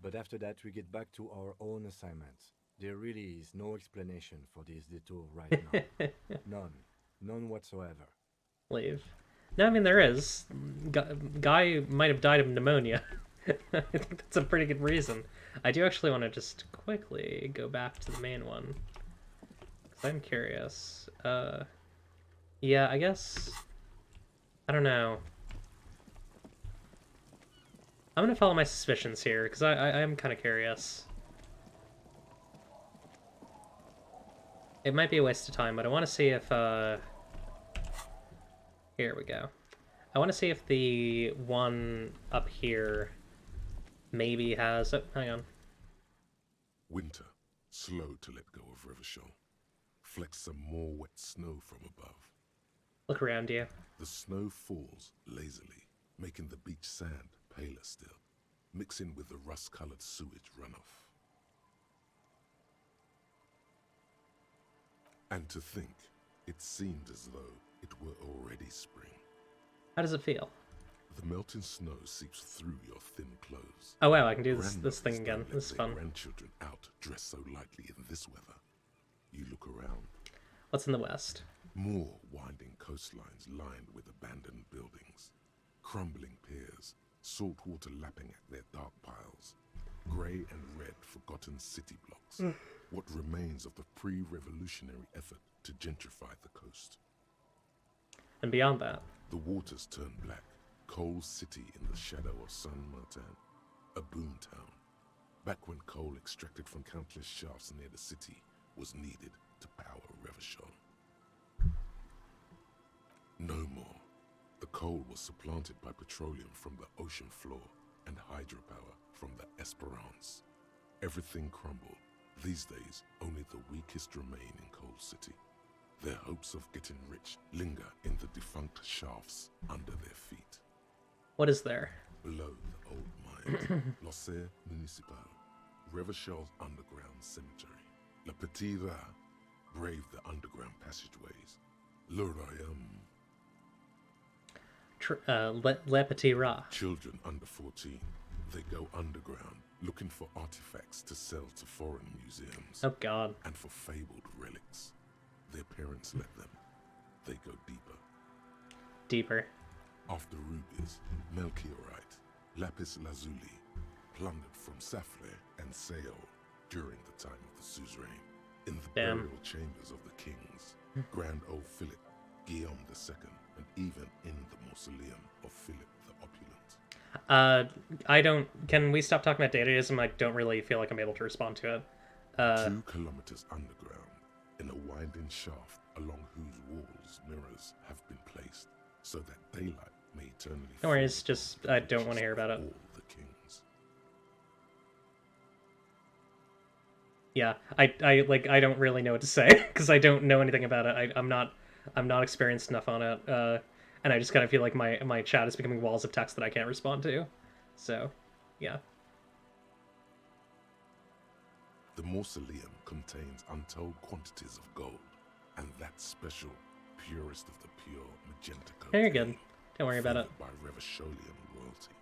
But after that, we get back to our own assignments. There really is no explanation for this detour right now. None. None whatsoever. Leave. No, I mean, there is. Guy might have died of pneumonia. I think that's a pretty good reason. I do actually want to just quickly go back to the main one. Because I'm curious. Yeah, I guess... I don't know. I'm going to follow my suspicions here, because I am kind of curious. It might be a waste of time, but I want to see if... Here we go. I want to see if the one up here maybe has... Oh, hang on. Winter, slow to let go of Rivershaw. Flecks some more wet snow from above. Look around you. The snow falls lazily, making the beach sand paler still, mixing with the rust-colored sewage runoff. And to think, it seemed as though it were already spring. How does it feel? The melting snow seeps through your thin clothes. Oh wow, I can do this thing again. This is fun. Grandchildren out dressed so lightly in this weather. You look around. What's in the west? More winding coastlines lined with abandoned buildings, crumbling piers, salt water lapping at their dark piles, grey and red forgotten city blocks, what remains of the pre-revolutionary effort to gentrify the coast. And beyond that? The waters turn black, coal city in the shadow of San Martin, a boom town, back when coal extracted from countless shafts near the city was needed to power Revachol. No more. The coal was supplanted by petroleum from the ocean floor, and hydropower from the Esperance. Everything crumbled. These days, only the weakest remain in Coal City. Their hopes of getting rich linger in the defunct shafts under their feet. What is there? Below the old mines, L'Océan Municipal, Revachel's underground cemetery. Le Petit Rat braved the underground passageways. Le Royaume. Le Petit Rat. Children under 14, they go underground looking for artifacts to sell to foreign museums. Oh God. And for fabled relics. Their parents let them. They go deeper. Deeper. After rubies, Melchiorite, lapis lazuli, plundered from Safle and Seol during the time of the suzerain. In the burial chambers of the kings, Grand Old Philip, Guillaume II, and even in the mausoleum of Philip the Opulent. Can we stop talking about dataism? I don't really feel like I'm able to respond to it. 2 kilometers underground, in a winding shaft along whose walls mirrors have been placed, so that daylight may eternally. No worries, just I don't want to hear about it. All the kings. Yeah, I don't really know what to say because I don't know anything about it. I'm not experienced enough on it, and I just kind of feel like my chat is becoming walls of text that I can't respond to. So, yeah. The mausoleum contains untold quantities of gold, and that special, purest of the pure magenta coat. Very good. Don't worry about it. By Revacholian royalty.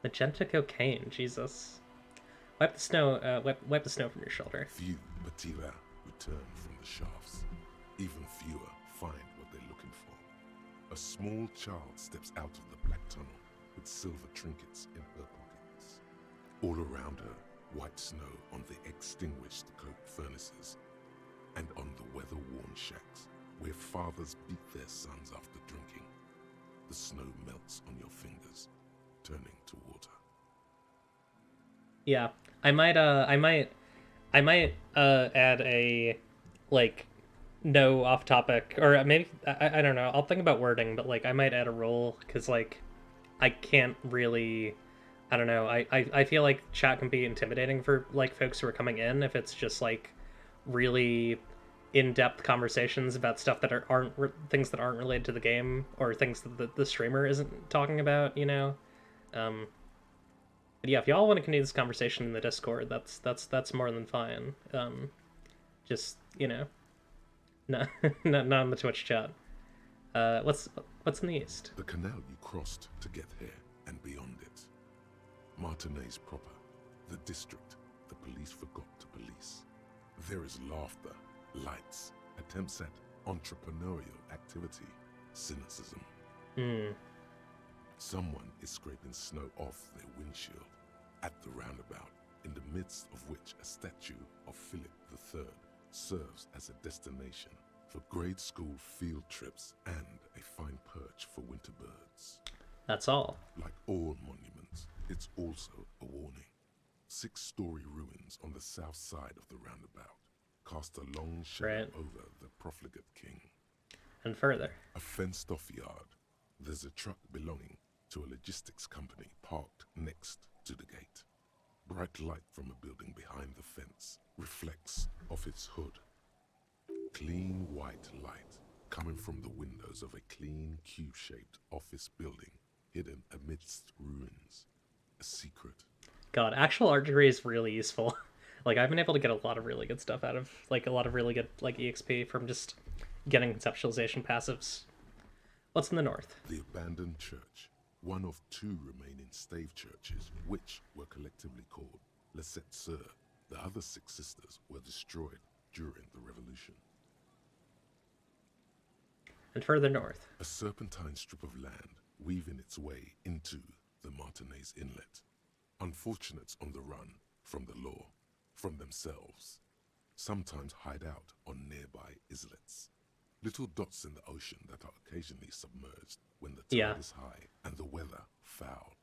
Magenta cocaine, Jesus. Wipe the snow. Wipe the snow from your shoulder. Few Batira return from the shafts. Even fewer find what they're looking for. A small child steps out of the black tunnel with silver trinkets in her pockets. All around her, white snow on the extinguished coke furnaces, and on the weather-worn shacks where fathers beat their sons after drinking. The snow melts on your fingers, turning to water. Yeah, I might add a, like, no off topic, or maybe, I don't know, I'll think about wording, but, like, I might add a rule, because, like, I can't really, I don't know, I feel like chat can be intimidating for, like, folks who are coming in if it's just, like, really in-depth conversations about stuff that aren't things that aren't related to the game, or things that the streamer isn't talking about, you know? But yeah, if y'all want to continue this conversation in the Discord, that's more than fine. Just, you know, not on the Twitch chat. What's in the east? The canal you crossed to get here and beyond it. Martinez proper, the district the police forgot to police. There is laughter, lights, attempts at entrepreneurial activity, cynicism. Someone is scraping snow off their windshield at the roundabout, in the midst of which a statue of Philip III serves as a destination for grade school field trips and a fine perch for winter birds. That's all. Like all monuments, it's also a warning. 6-story ruins on the south side of the roundabout cast a long shadow over the profligate king. And further. A fenced-off yard. There's a truck belonging to a logistics company parked next to the gate. Bright light from a building behind the fence reflects off its hood. Clean white light coming from the windows of a clean cube-shaped office building hidden amidst ruins. A secret. God, actual art degree is really useful. Like, I've been able to get a lot of really good stuff out of, like, a lot of really good, like, EXP from just getting conceptualization passives. What's in the north? The abandoned church. One of 2 remaining stave churches, which were collectively called Les Sept Sœurs. The other 6 sisters were destroyed during the Revolution. And further north. A serpentine strip of land weaving its way into the Martinez Inlet. Unfortunates on the run from the law, from themselves, sometimes hide out on nearby islets. Little dots in the ocean that are occasionally submerged when the tide is high and the weather foul.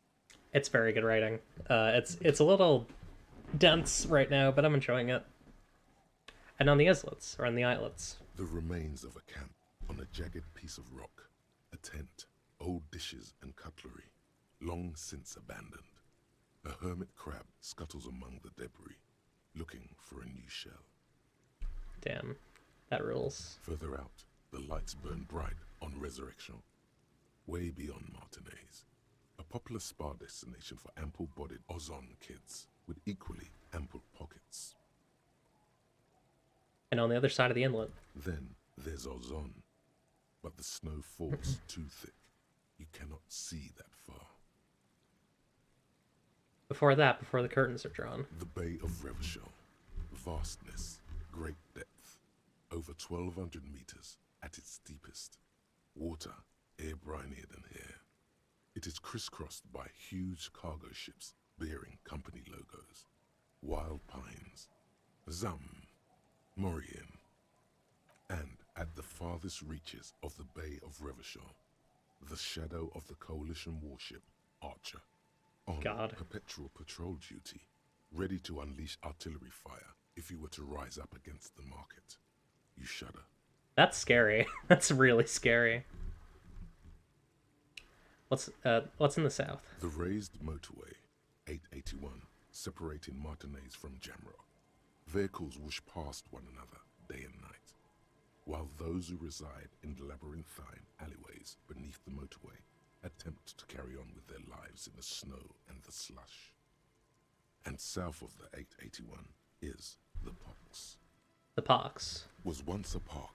It's very good writing. It's a little dense right now, but I'm enjoying it. And on the islets, or on the islets. The remains of a camp on a jagged piece of rock. A tent, old dishes and cutlery, long since abandoned. A hermit crab scuttles among the debris, looking for a new shell. Damn, that rules. Further out, the lights burn bright on Resurrection, way beyond Martinez, a popular spa destination for ample-bodied Ozon kids with equally ample pockets. And on the other side of the inlet. Then there's Ozon, but the snow falls too thick. You cannot see that far. Before that, before the curtains are drawn. The Bay of Revachol, vastness, great depth, over 1,200 meters at its deepest. Water, air brinier than hair. It is crisscrossed by huge cargo ships bearing company logos. Wild Pines, Zam, Morien, and at the farthest reaches of the Bay of Revachol, the shadow of the Coalition warship Archer, on perpetual patrol duty, ready to unleash artillery fire if you were to rise up against the market. You shudder. That's scary. That's really scary. What's in the south? The raised motorway, 881, separating Martinez from Jamrock. Vehicles whoosh past one another day and night, while those who reside in the labyrinthine alleyways beneath the motorway attempt to carry on with their lives in the snow and the slush. And south of the 881 is the Pox. The Pox was once a park,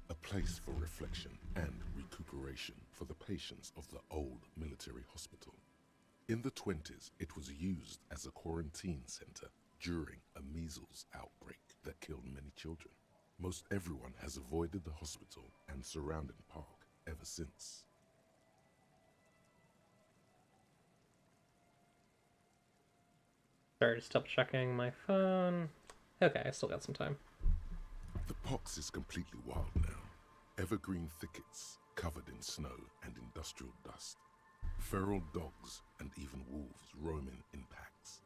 a place for reflection and recuperation for the patients of the old military hospital. In the 20s, it was used as a quarantine center during a measles outbreak that killed many children. Most everyone has avoided the hospital and surrounding park ever since. Sorry, just double checking my phone. Okay, I still got some time. The Pox is completely wild now. Evergreen thickets covered in snow and industrial dust. Feral dogs and even wolves roaming in packs.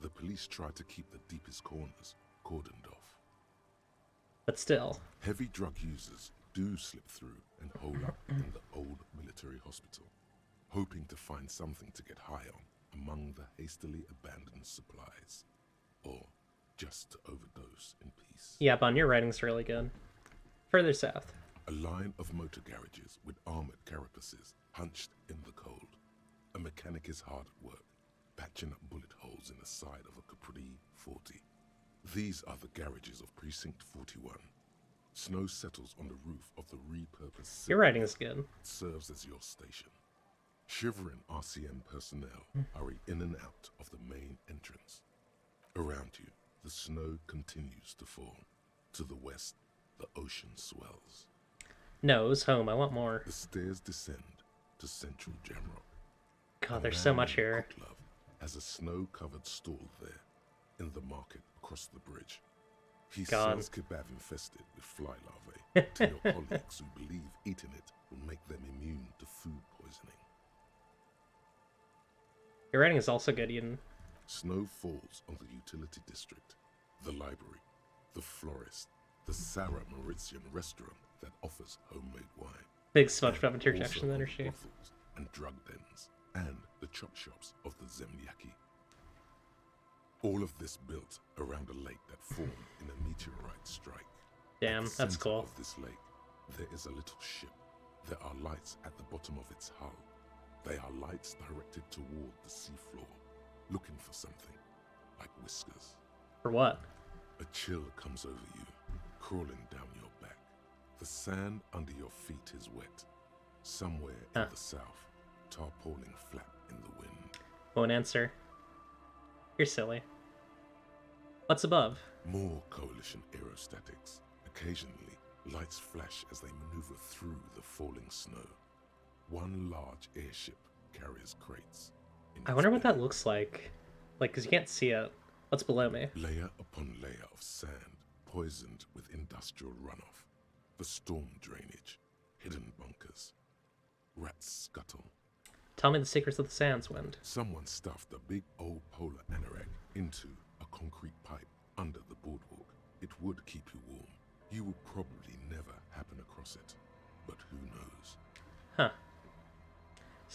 The police try to keep the deepest corners cordoned off. But still. Heavy drug users do slip through and hole up in the old military hospital, hoping to find something to get high on among the hastily abandoned supplies, or just to overdose in peace. Yeah, Bun, your writing's really good. Further south. A line of motor garages with armored carapaces hunched in the cold. A mechanic is hard at work, patching up bullet holes in the side of a Capri 40. These are the garages of Precinct 41. Snow settles on the roof of the repurposed... Your writing is good. ...serves as your station. Shivering RCM personnel hurry in and out of the main entrance. Around you, the snow continues to fall. To the west, the ocean swells. No, it was home. I want more. The stairs descend to central Jamrock. God, there's so much here. Love has a snow-covered stall there, in the market across the bridge. He sells kebab infested with fly larvae to your colleagues who believe eating it will make them immune to food poisoning. Your writing is also good, Eden. Snow falls on the utility district, the library, the florist, the Sarah Mauritian restaurant that offers homemade wine. Big SpongeBob interjection energy. Brothels and drug dens, and the chop shops of the Zemlyaki. All of this built around a lake that formed in a meteorite strike. Damn, that's cool. Of this lake, there is a little ship. There are lights at the bottom of its hull. They are lights directed toward the seafloor, looking for something, like whiskers. For what? A chill comes over you, crawling down your back. The sand under your feet is wet. Somewhere in the south, tarpaulin flap in the wind. Won't answer. You're silly. What's above? More Coalition aerostatics. Occasionally, lights flash as they maneuver through the falling snow. One large airship carries crates. I wonder what that looks like. Like, because you can't see it. What's below me? Layer upon layer of sand, poisoned with industrial runoff. The storm drainage, hidden bunkers. Rats scuttle. Tell me the secrets of the sands, Wind. Someone stuffed a big old polar anorak into a concrete pipe under the boardwalk. It would keep you warm. You would probably never happen across it. But who knows? Huh.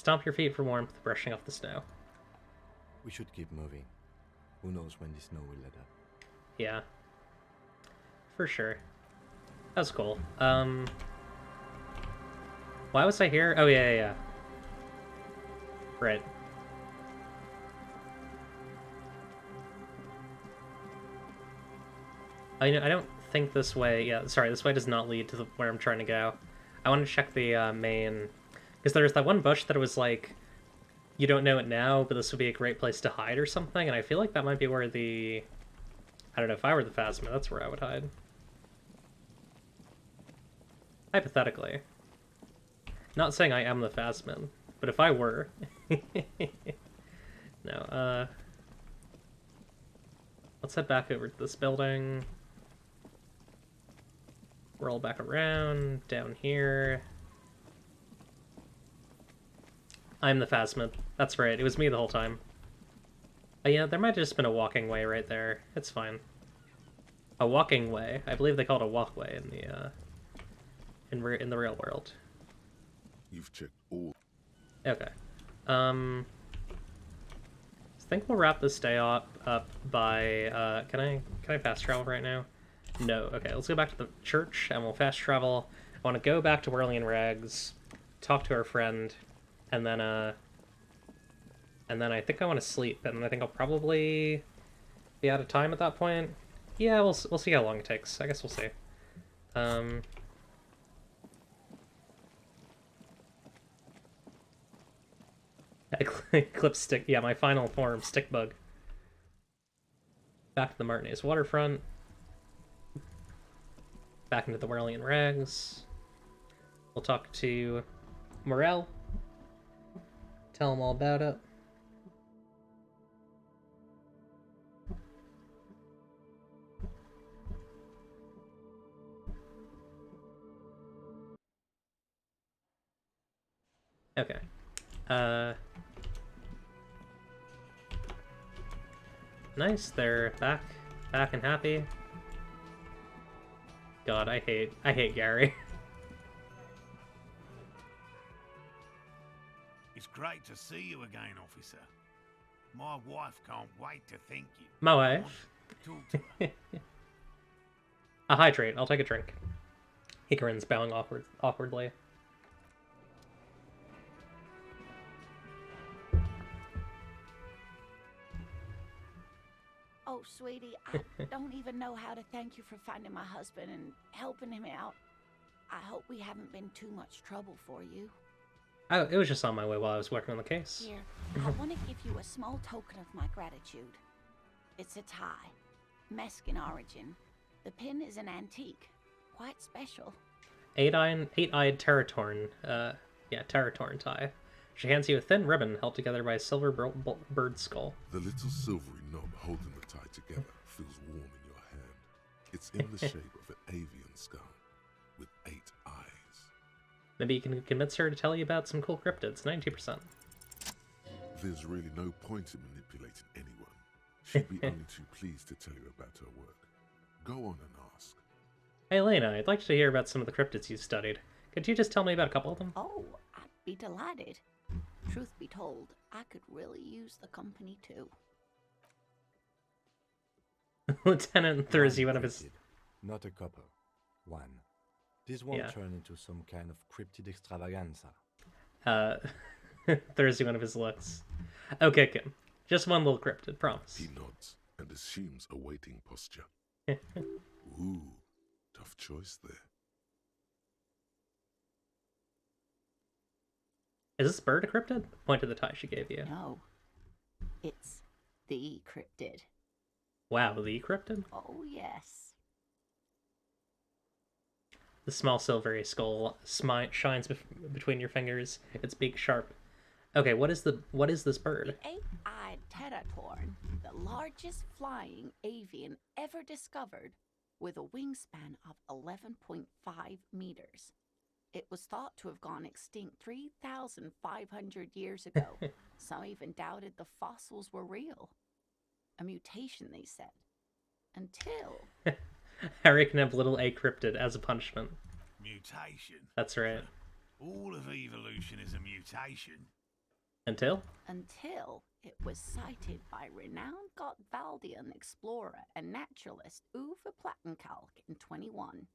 Stomp your feet for warmth, brushing off the snow. We should keep moving. Who knows when the snow will let up. Yeah. For sure. That was cool. Why was I here? Oh, yeah. Right. I don't think this way... Yeah, sorry, this way does not lead to where I'm trying to go. I want to check the main... Because there's that one bush that was like, you don't know it now, but this would be a great place to hide or something, and I feel like that might be where the... I don't know, if I were the Phasma, that's where I would hide. Hypothetically. Not saying I am the Phasma, but if I were... No, let's head back over to this building. Roll back around, down here. I'm the Phasma. That's right, it was me the whole time. Oh yeah, there might have just been a walking way right there. It's fine. A walking way. I believe they call it a walkway in the in the real world. You've checked all. Okay. I think we'll wrap this day up by can I fast travel right now? No. Okay, let's go back to the church and we'll fast travel. I want to go back to Whirly and Rags, talk to our friend, and then I think I want to sleep, and I think I'll probably be out of time at that point. Yeah, we'll see how long it takes. I guess we'll see. Clip stick. Yeah, my final form, stick bug. Back to the Martinez waterfront. Back into the Whirly and Rags. We'll talk to Morel. Tell him all about it. Okay. Nice, they're back and happy. God, I hate Gary. It's great to see you again, officer. My wife can't wait to thank you. My wife? Talk to her. A hydrate, I'll take a drink. He grins, bowing awkwardly. Oh, sweetie, I don't even know how to thank you for finding my husband and helping him out. I hope we haven't been too much trouble for you. Oh, it was just on my way while I was working on the case. Here, I want to give you a small token of my gratitude. It's a tie, Mexican origin. The pin is an antique, quite special. Eight-eyed Terratorn, Terratorn tie. She hands you a thin ribbon held together by a silver bird skull. The little silvery knob holding the tie together feels warm in your hand. It's in the shape of an avian skull with 8 eyes. Maybe you can convince her to tell you about some cool cryptids. 92%. There's really no point in manipulating anyone. She'd be only too pleased to tell you about her work. Go on and ask. Hey, Elena, I'd like to hear about some of the cryptids you've studied. Could you just tell me about a couple of them? Oh, I'd be delighted. Truth be told, I could really use the company too. Lieutenant throws you one of his... Not a couple. One. This won't turn into some kind of cryptid extravaganza. Throws you one of his looks. Okay, Kim. Just one little cryptid, promise. He nods and assumes a waiting posture. Ooh, tough choice there. Is this bird a cryptid? Point to the tie she gave you. No. It's the cryptid. Wow, the cryptid? Oh, yes. The small silvery skull shines between your fingers, its beak sharp. Okay, what is this bird? The eight-eyed Terratorn, the largest flying avian ever discovered, with a wingspan of 11.5 meters. It was thought to have gone extinct 3,500 years ago. Some even doubted the fossils were real. A mutation, they said. Until... Harry can have little A cryptid as a punishment. Mutation? That's right. All of evolution is a mutation. Until? Until it was sighted by renowned Gottwaldian explorer and naturalist Uwe Plattenkalk in 21.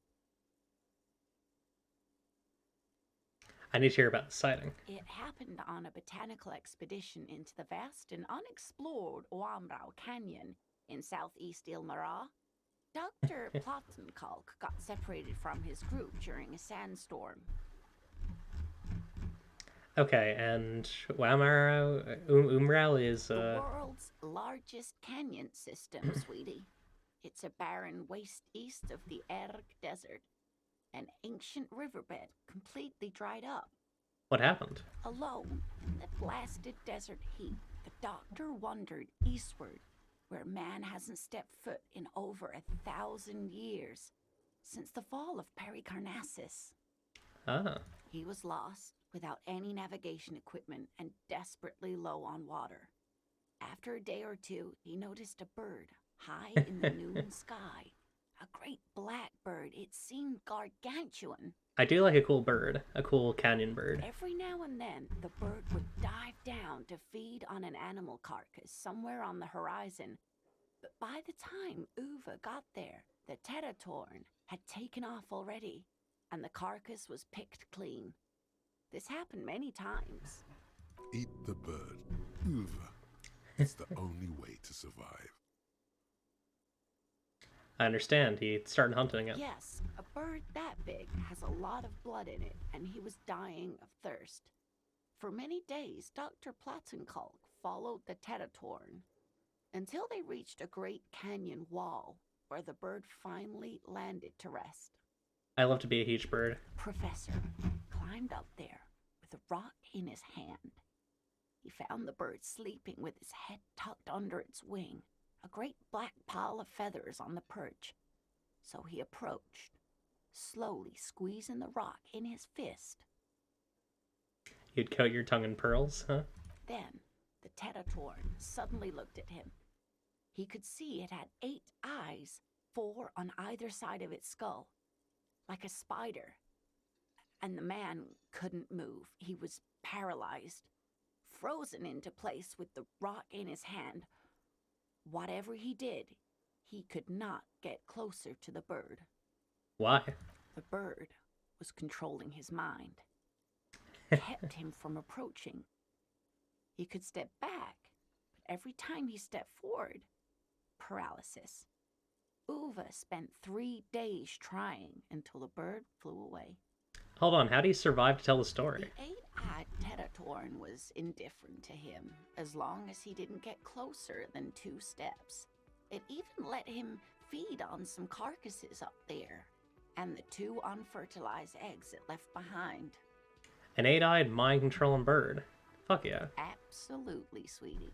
I need to hear about the sighting. It happened on a botanical expedition into the vast and unexplored Oamrau Canyon in southeast Ilmara. Dr. Plattenkalk got separated from his group during a sandstorm. Okay, and Umrau is the world's largest canyon system, sweetie. It's a barren waste east of the Erg Desert, an ancient riverbed completely dried up. What happened? Alone in the blasted desert heat, the doctor wandered eastward, where man hasn't stepped foot in over 1,000 years, since the fall of Pericarnassus. Ah. He was lost, without any navigation equipment and desperately low on water. After a day or two, he noticed a bird high in the noon sky. A great black bird. It seemed gargantuan. I do like a cool bird, a cool canyon bird. Every now and then, the bird would dive down to feed on an animal carcass somewhere on the horizon. But by the time Uwe got there, the Teratorn had taken off already, and the carcass was picked clean. This happened many times. Eat the bird, Uwe. It's the only way to survive. I understand. He started hunting it. Yes, a bird that big has a lot of blood in it, and he was dying of thirst. For many days, Dr. Plattenkalk followed the Teratorn until they reached a great canyon wall where the bird finally landed to rest. I love to be a huge bird. Professor climbed up there with a rock in his hand. He found the bird sleeping with his head tucked under its wing, a great black pile of feathers on the perch. So he approached, slowly squeezing the rock in his fist. You'd coat your tongue in pearls, huh? Then the Teratorn suddenly looked at him. He could see it had 8 eyes, 4 on either side of its skull, like a spider. And the man couldn't move. He was paralyzed, frozen into place with the rock in his hand. Whatever he did, he could not get closer to the bird. Why? The bird was controlling his mind, kept him from approaching. He could step back, but every time he stepped forward, paralysis. Uwe spent 3 days trying until the bird flew away. Hold on, how do you survive to tell the story? The 8-eyed Teratorn was indifferent to him, as long as he didn't get closer than 2 steps. It even let him feed on some carcasses up there, and the 2 unfertilized eggs it left behind. An 8-eyed mind-controlling bird. Fuck yeah. Absolutely, sweetie.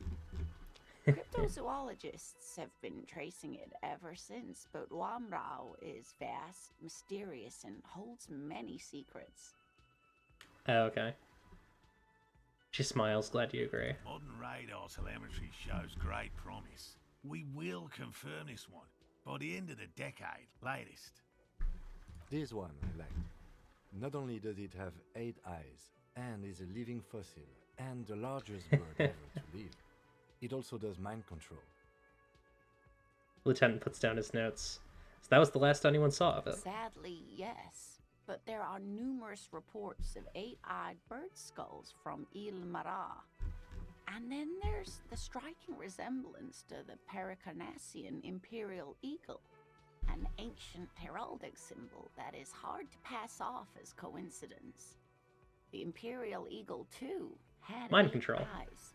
Cryptozoologists have been tracing it ever since, but Wamrau is vast, mysterious, and holds many secrets. Oh, okay. She smiles, glad you agree. Modern radar telemetry shows great promise. We will confirm this one by the end of the decade, latest. This one I like. Not only does it have 8 eyes, and is a living fossil, and the largest bird ever to live, it also does mind control. Lieutenant puts down his notes. So that was the last anyone saw of it. Sadly, yes. But there are numerous reports of 8-eyed bird skulls from Ilmara. And then there's the striking resemblance to the Pericarnassian imperial eagle, an ancient heraldic symbol that is hard to pass off as coincidence. The imperial eagle, too, had mind 8 control. eyes.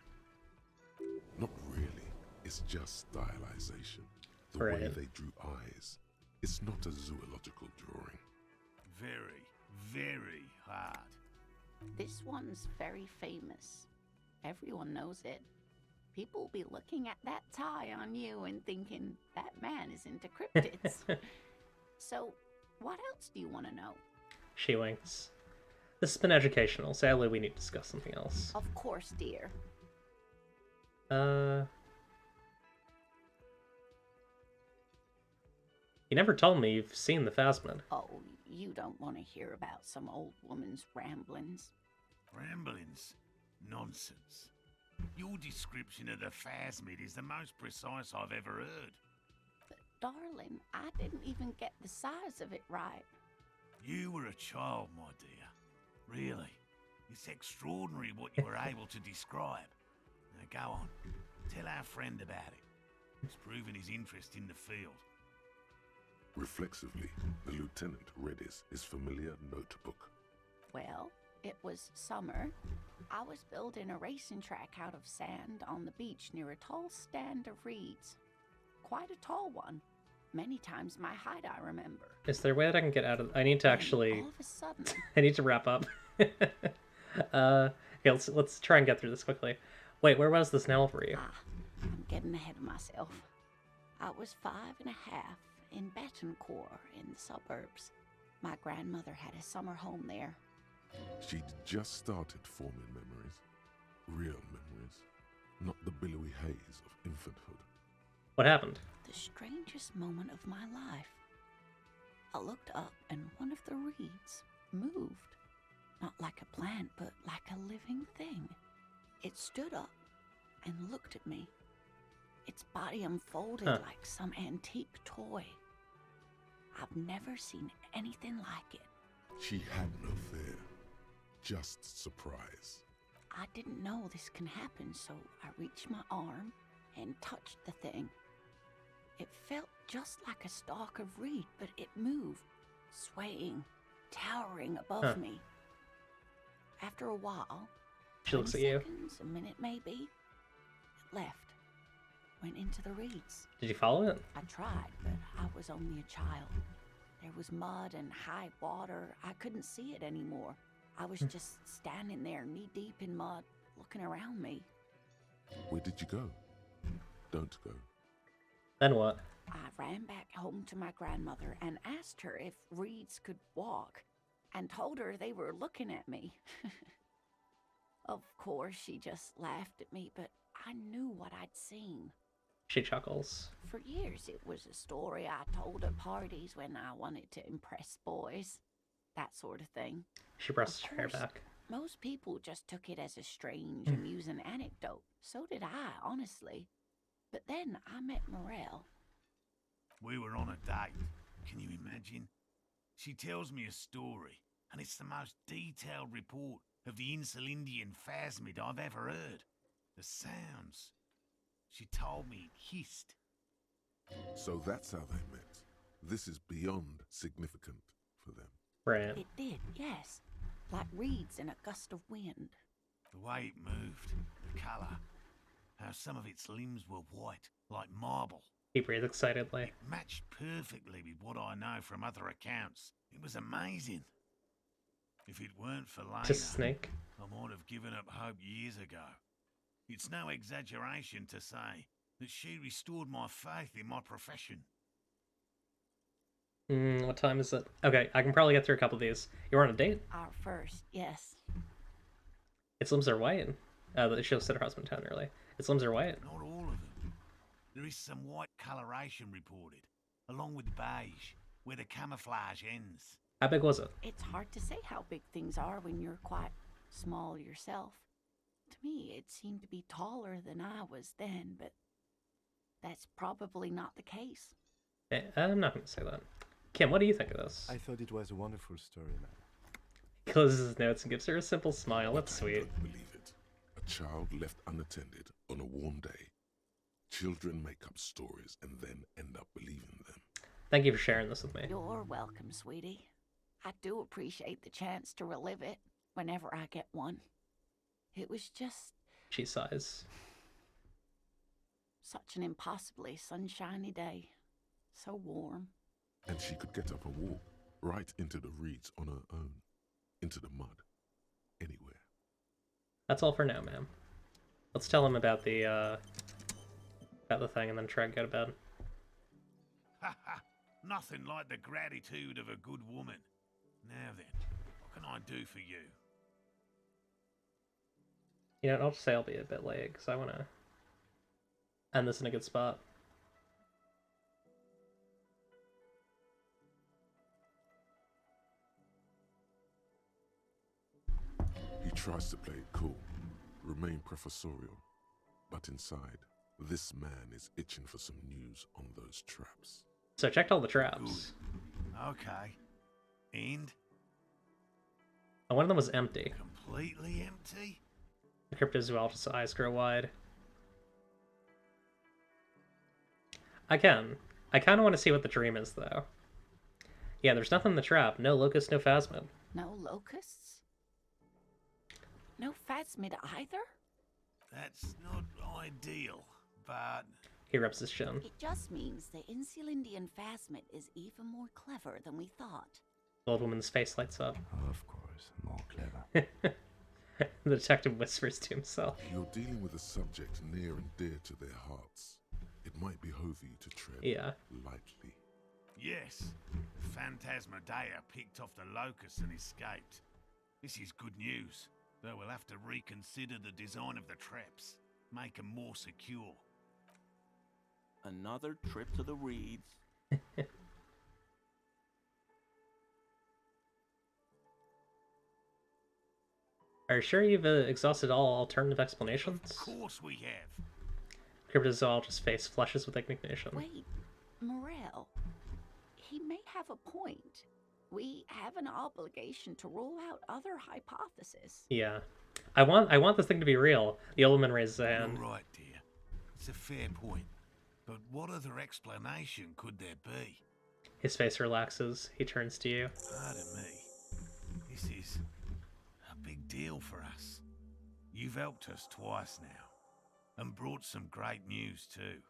Not really. It's just stylization. The Right. way they drew eyes. It's not a zoological drawing. Very, very hard. This one's very famous. Everyone knows it. People will be looking at that tie on you and thinking, that man is into cryptids. So, what else do you want to know? She winks. This has been educational. Sadly, we need to discuss something else. Of course, dear. You never told me you've seen the Phasmid. Oh, you don't want to hear about some old woman's ramblings. Ramblings? Nonsense. Your description of the phasmid is the most precise I've ever heard. Darling, I didn't even get the size of it right. You were a child, my dear. Really. It's extraordinary what you were able to describe. Now go on. Tell our friend about it. He's proven his interest in the field. Reflexively, the lieutenant read his familiar notebook. Well, it was summer. I was building a racing track out of sand on the beach near a tall stand of reeds. Quite a tall one. Many times my height, I remember. Is there a way that I can get out of... I need to actually... All of a sudden... I need to wrap up. Okay, let's try and get through this quickly. Wait, where was this now for you? I'm getting ahead of myself. I was 5 and a half in Betancourt in the suburbs. My grandmother had a summer home there. She'd just started forming memories. Real memories. Not the billowy haze of infanthood. What happened? The strangest moment of my life. I looked up and one of the reeds moved. Not like a plant, but like a living thing. It stood up and looked at me. Its body unfolded like some antique toy. I've never seen anything like it. She had no fear. Just surprise. I didn't know this can happen, so I reached my arm and touched the thing. It felt just like a stalk of reed, but it moved, swaying, towering above me. After a while, she looks at you. A minute maybe, it left, went into the reeds. Did you follow it? I tried, but I was only a child. There was mud and high water. I couldn't see it anymore. I was just standing there, knee-deep in mud, looking around me. Where did you go? Don't go. Then what? I ran back home to my grandmother and asked her if reeds could walk, and told her they were looking at me. Of course, she just laughed at me, but I knew what I'd seen. She chuckles. For years, it was a story I told at parties when I wanted to impress boys. That sort of thing. She brushes her hair back. Most people just took it as a strange, amusing anecdote. So did I, honestly. But then I met Morel. We were on a date. Can you imagine? She tells me a story, and it's the most detailed report of the Insulindian phasmid I've ever heard. The sounds. She told me it hissed. So that's how they met. This is beyond significant for them. Right. It did, yes. Like reeds in a gust of wind. The way it moved, the colour, how some of its limbs were white, like marble. He breathed excitedly. It matched perfectly with what I know from other accounts. It was amazing. If it weren't for Lena, Just snake. I might have given up hope years ago. It's no exaggeration to say that she restored my faith in my profession. What time is it? Okay, I can probably get through a couple of these. You're on a date? Our first, yes. Its limbs are white. She'll sit her husband down early. Its limbs are white. Not all of them. There is some white coloration reported, along with beige, where the camouflage ends. How big was it? It's hard to say how big things are when you're quite small yourself. To me, it seemed to be taller than I was then, but that's probably not the case. I'm not going to say that. Kim, what do you think of this? I thought it was a wonderful story, man. He closes his notes and gives her a simple smile. That's sweet. I don't believe it. A child left unattended on a warm day. Children make up stories and then end up believing them. Thank you for sharing this with me. You're welcome, sweetie. I do appreciate the chance to relive it whenever I get one. It was just... She sighs. Such an impossibly sunshiny day. So warm. And she could get up and walk right into the reeds on her own. Into the mud. Anywhere. That's all for now, ma'am. Let's tell him about the thing and then try and go to bed. Ha ha! Nothing like the gratitude of a good woman. Now then, what can I do for you? You know, I'll just say I'll be a bit late, because I want to end this in a good spot. He tries to play it cool, remain professorial, but inside, this man is itching for some news on those traps. So I checked all the traps. Okay. And? And one of them was empty. Completely empty? The cryptozoologist's eyes grow wide. Again, I kind of want to see what the dream is, though. Yeah, there's nothing in the trap. No locust, no phasmid. No locusts? No phasmid either? That's not ideal, but... He rubs his chin. It just means the Insulindian phasmid is even more clever than we thought. The old woman's face lights up. Of course, more clever. The detective whispers to himself. You're dealing with a subject near and dear to their hearts. It might behoove you to tread lightly. Yes, Phantasmadeia picked off the locust and escaped. This is good news, though we'll have to reconsider the design of the traps, make them more secure. Another trip to the reeds. Are you sure you've exhausted all alternative explanations? Of course we have. Cryptozoologist's face flushes with indignation. Wait, Morel. He may have a point. We have an obligation to rule out other hypotheses. Yeah. I want this thing to be real. The old woman raises a hand. You're right, dear. It's a fair point. But what other explanation could there be? His face relaxes. He turns to you. Pardon me. This is a big deal for us. You've helped us twice now, and brought some great news too.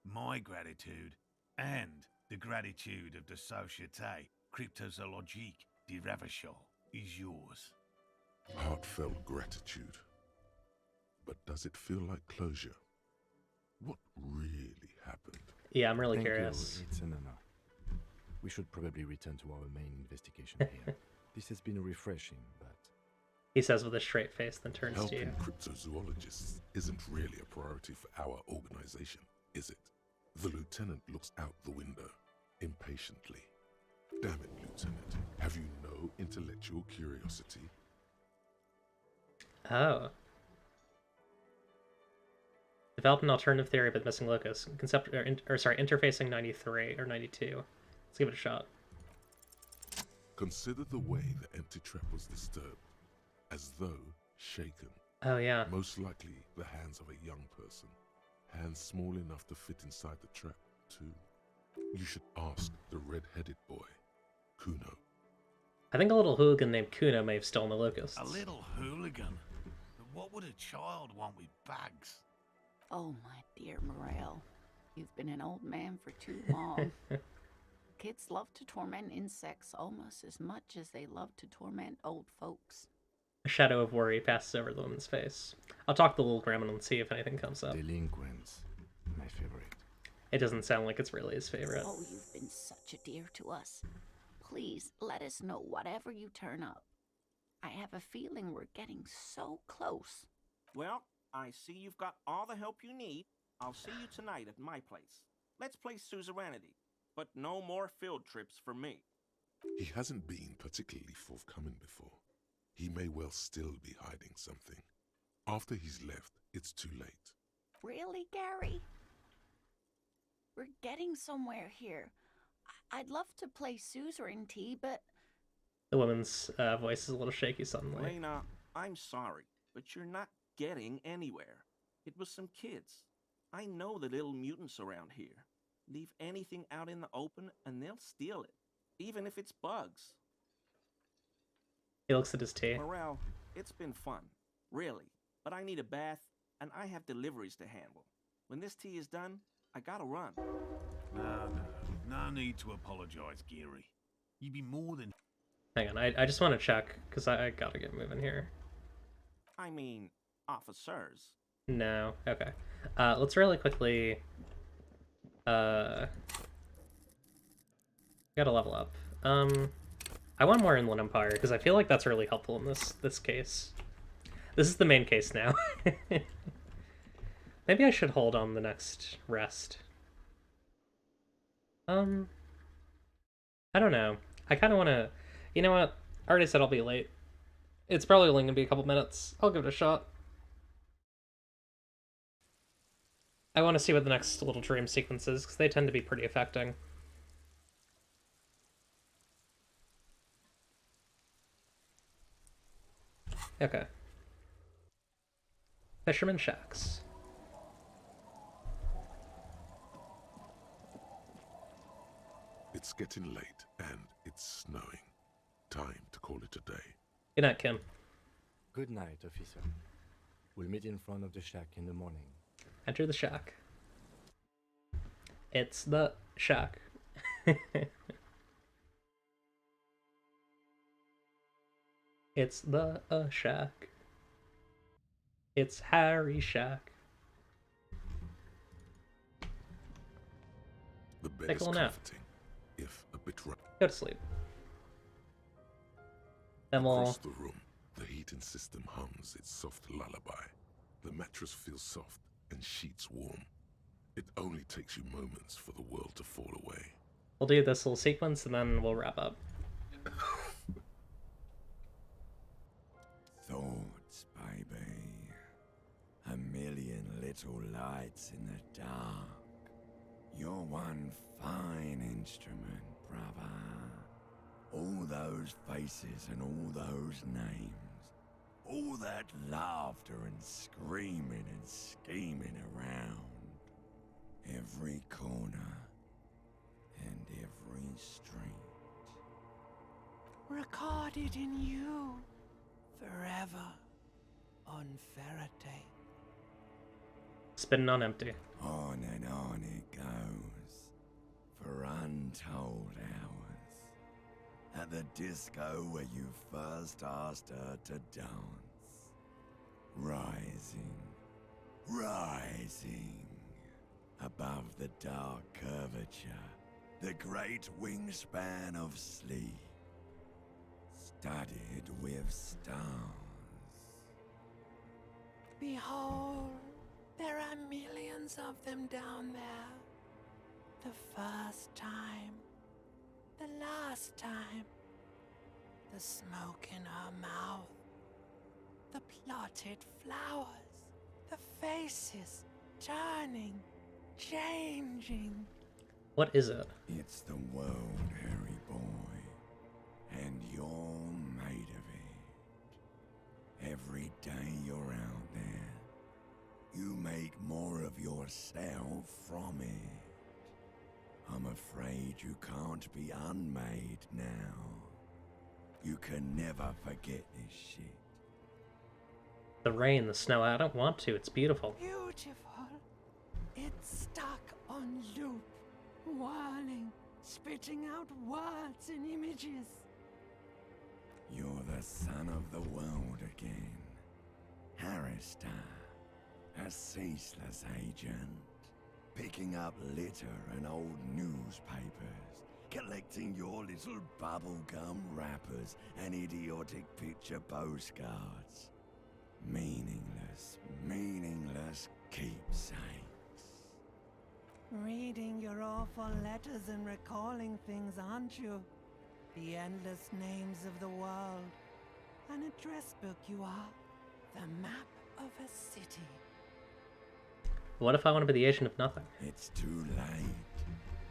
My gratitude, and the gratitude of the Société Cryptozoologique de Ravachol, is yours. Heartfelt gratitude. But does it feel like closure? What really happened? Yeah, I'm really Thank curious. You. It's an honor. We should probably return to our main investigation here. This has been refreshing, but... He says with a straight face, then turns to you. Helping cryptozoologists isn't really a priority for our organization, is it? The lieutenant looks out the window, impatiently. Damn it, Lieutenant. Have you no intellectual curiosity? Oh. Developed an alternative theory about missing locus. Interfacing 93 or 92. Let's give it a shot. Consider the way the empty trap was disturbed, as though shaken. Oh, yeah. Most likely the hands of a young person. Hands small enough to fit inside the trap, too. You should ask the red-headed boy, Kuno. I think a little hooligan named Kuno may have stolen the locusts. A little hooligan? But what would a child want with bags? Oh, my dear Morel. You've been an old man for too long. Kids love to torment insects almost as much as they love to torment old folks. A shadow of worry passes over the woman's face. I'll talk to the little gremlin and see if anything comes up. Delinquents. My favorite. It doesn't sound like it's really his favorite. Oh, you've been such a dear to us. Please, let us know whatever you turn up. I have a feeling we're getting so close. Well, I see you've got all the help you need. I'll see you tonight at my place. Let's play suzerainty, but no more field trips for me. He hasn't been particularly forthcoming before. He may well still be hiding something. After he's left, it's too late. Really, Gary? We're getting somewhere here. I'd love to play suzerainty, but... The woman's voice is a little shaky suddenly. Lena, I'm sorry, but you're not getting anywhere. It was some kids. I know the little mutants around here. Leave anything out in the open and they'll steal it, even if it's bugs. He looks at his tea. Morel, it's been fun, really, but I need a bath and I have deliveries to handle. When this tea is done, I gotta run. No need to apologize, Geary. You'd be more than... Hang on, I just want to check, because I gotta get moving here. I mean, officers. No, okay. Let's really quickly... Gotta level up. I want more Inland Empire, because I feel like that's really helpful in this case. This is the main case now. Maybe I should hold on the next rest. I don't know. I kind of want to... You know what? I already said I'll be late. It's probably only going to be a couple minutes. I'll give it a shot. I want to see what the next little dream sequence is, because they tend to be pretty affecting. Okay. Fisherman shacks. It's getting late, and it's snowing. Time to call it a day. Good night, Kim. Good night, officer. We'll meet in front of the shack in the morning. Enter the shack. It's the shack. It's the shack. It's Harry Shack. The bed Take is a little nap. comforting, if a bit rough. Go to sleep. Then we'll... Across the room, the heating system hums its soft lullaby. The mattress feels soft and sheets warm. It only takes you moments for the world to fall away. We'll do this little sequence and then we'll wrap up. Thoughts, baby. A million little lights in the dark. You're one fine instrument, brother. All those faces and all those names. All that laughter and screaming and scheming around. Every corner and every street. Recorded in you forever on Faraday. Spinning on empty. On and on it goes for untold hours. At the disco where you first asked her to dance. Rising, rising. Above the dark curvature, the great wingspan of sleep, studded with stars. Behold, there are millions of them down there. The first time, the last time, the smoke in her mouth, the plotted flowers, the faces turning, changing. What is it? It's the world, Harry boy, and you're made of it. Every day you're out there, you make more of yourself from it. I'm afraid you can't be unmade now. You can never forget this shit. The rain, the snow, I don't want to, it's beautiful. Beautiful. It's stuck on loop, whirling, spitting out words and images. You're the son of the world again. Harrister, a ceaseless agent, picking up litter and old newspapers, collecting your little bubblegum wrappers and idiotic picture postcards. Meaningless, meaningless keepsakes. Reading your awful letters and recalling things, aren't you? The endless names of the world. An address book you are. The map of a city. What if I want to be the agent of nothing? It's too late.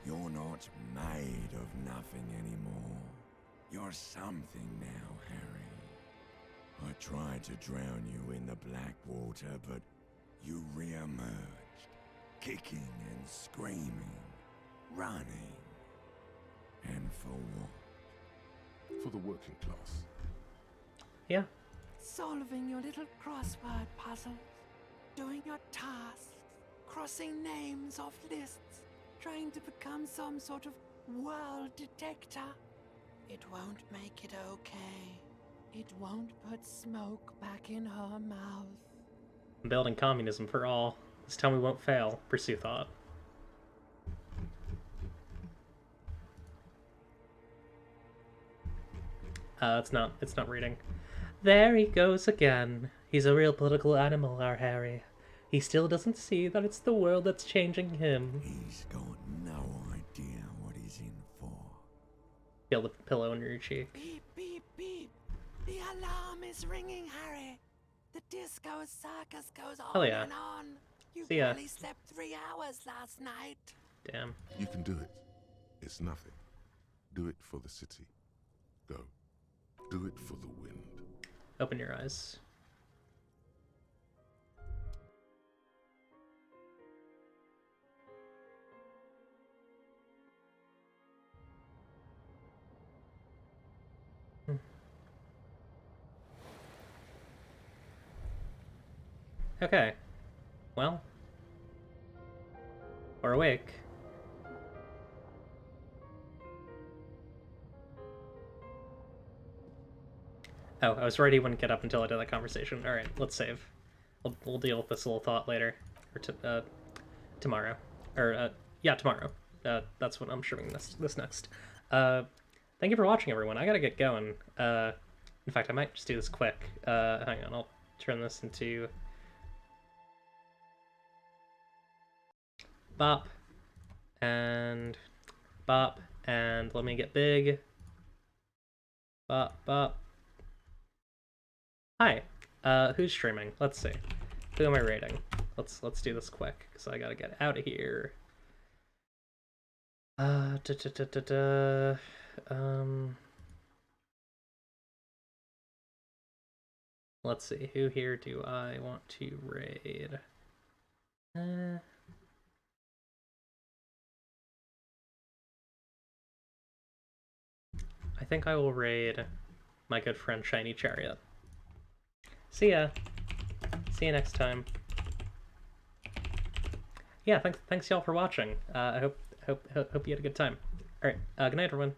You're not made of nothing anymore. You're something now, Harry. I tried to drown you in the black water, but you re-emerged, kicking and screaming, running. And for what? For the working class. Yeah. Solving your little crossword puzzles. Doing your tasks. Crossing names off lists. Trying to become some sort of world detector. It won't make it okay. It won't put smoke back in her mouth. I'm building communism for all. This time we won't fail. Pursue thought. It's not reading. There he goes again. He's a real political animal, our Harry. He still doesn't see that it's the world that's changing him. He's got no idea what he's in for. Feel the pillow under your cheek. Beep, beep, beep. The alarm is ringing, Harry. The disco circus goes on Hell yeah. and on. You See ya. barely slept 3 hours last night. Damn. You can do it. It's nothing. Do it for the city. Go. Do it for the wind. Open your eyes. Okay. Well. We're awake. Oh, I was worried he wouldn't get up until I did that conversation. Alright, let's save. We'll deal with this little thought later. Or tomorrow. Or, yeah, tomorrow. That's when I'm streaming this next. Thank you for watching, everyone. I gotta get going. In fact, I might just do this quick. Hang on, I'll turn this into... Bop. And... Bop. And let me get big. Bop, bop. Hi. Who's streaming? Let's see. Who am I rating? Let's do this quick, because I gotta get out of here. Let's see. Who here do I want to raid? I think I will raid my good friend Shiny Chariot. See ya. See you next time. Yeah, thanks y'all for watching. I hope you had a good time. All right, good night, everyone.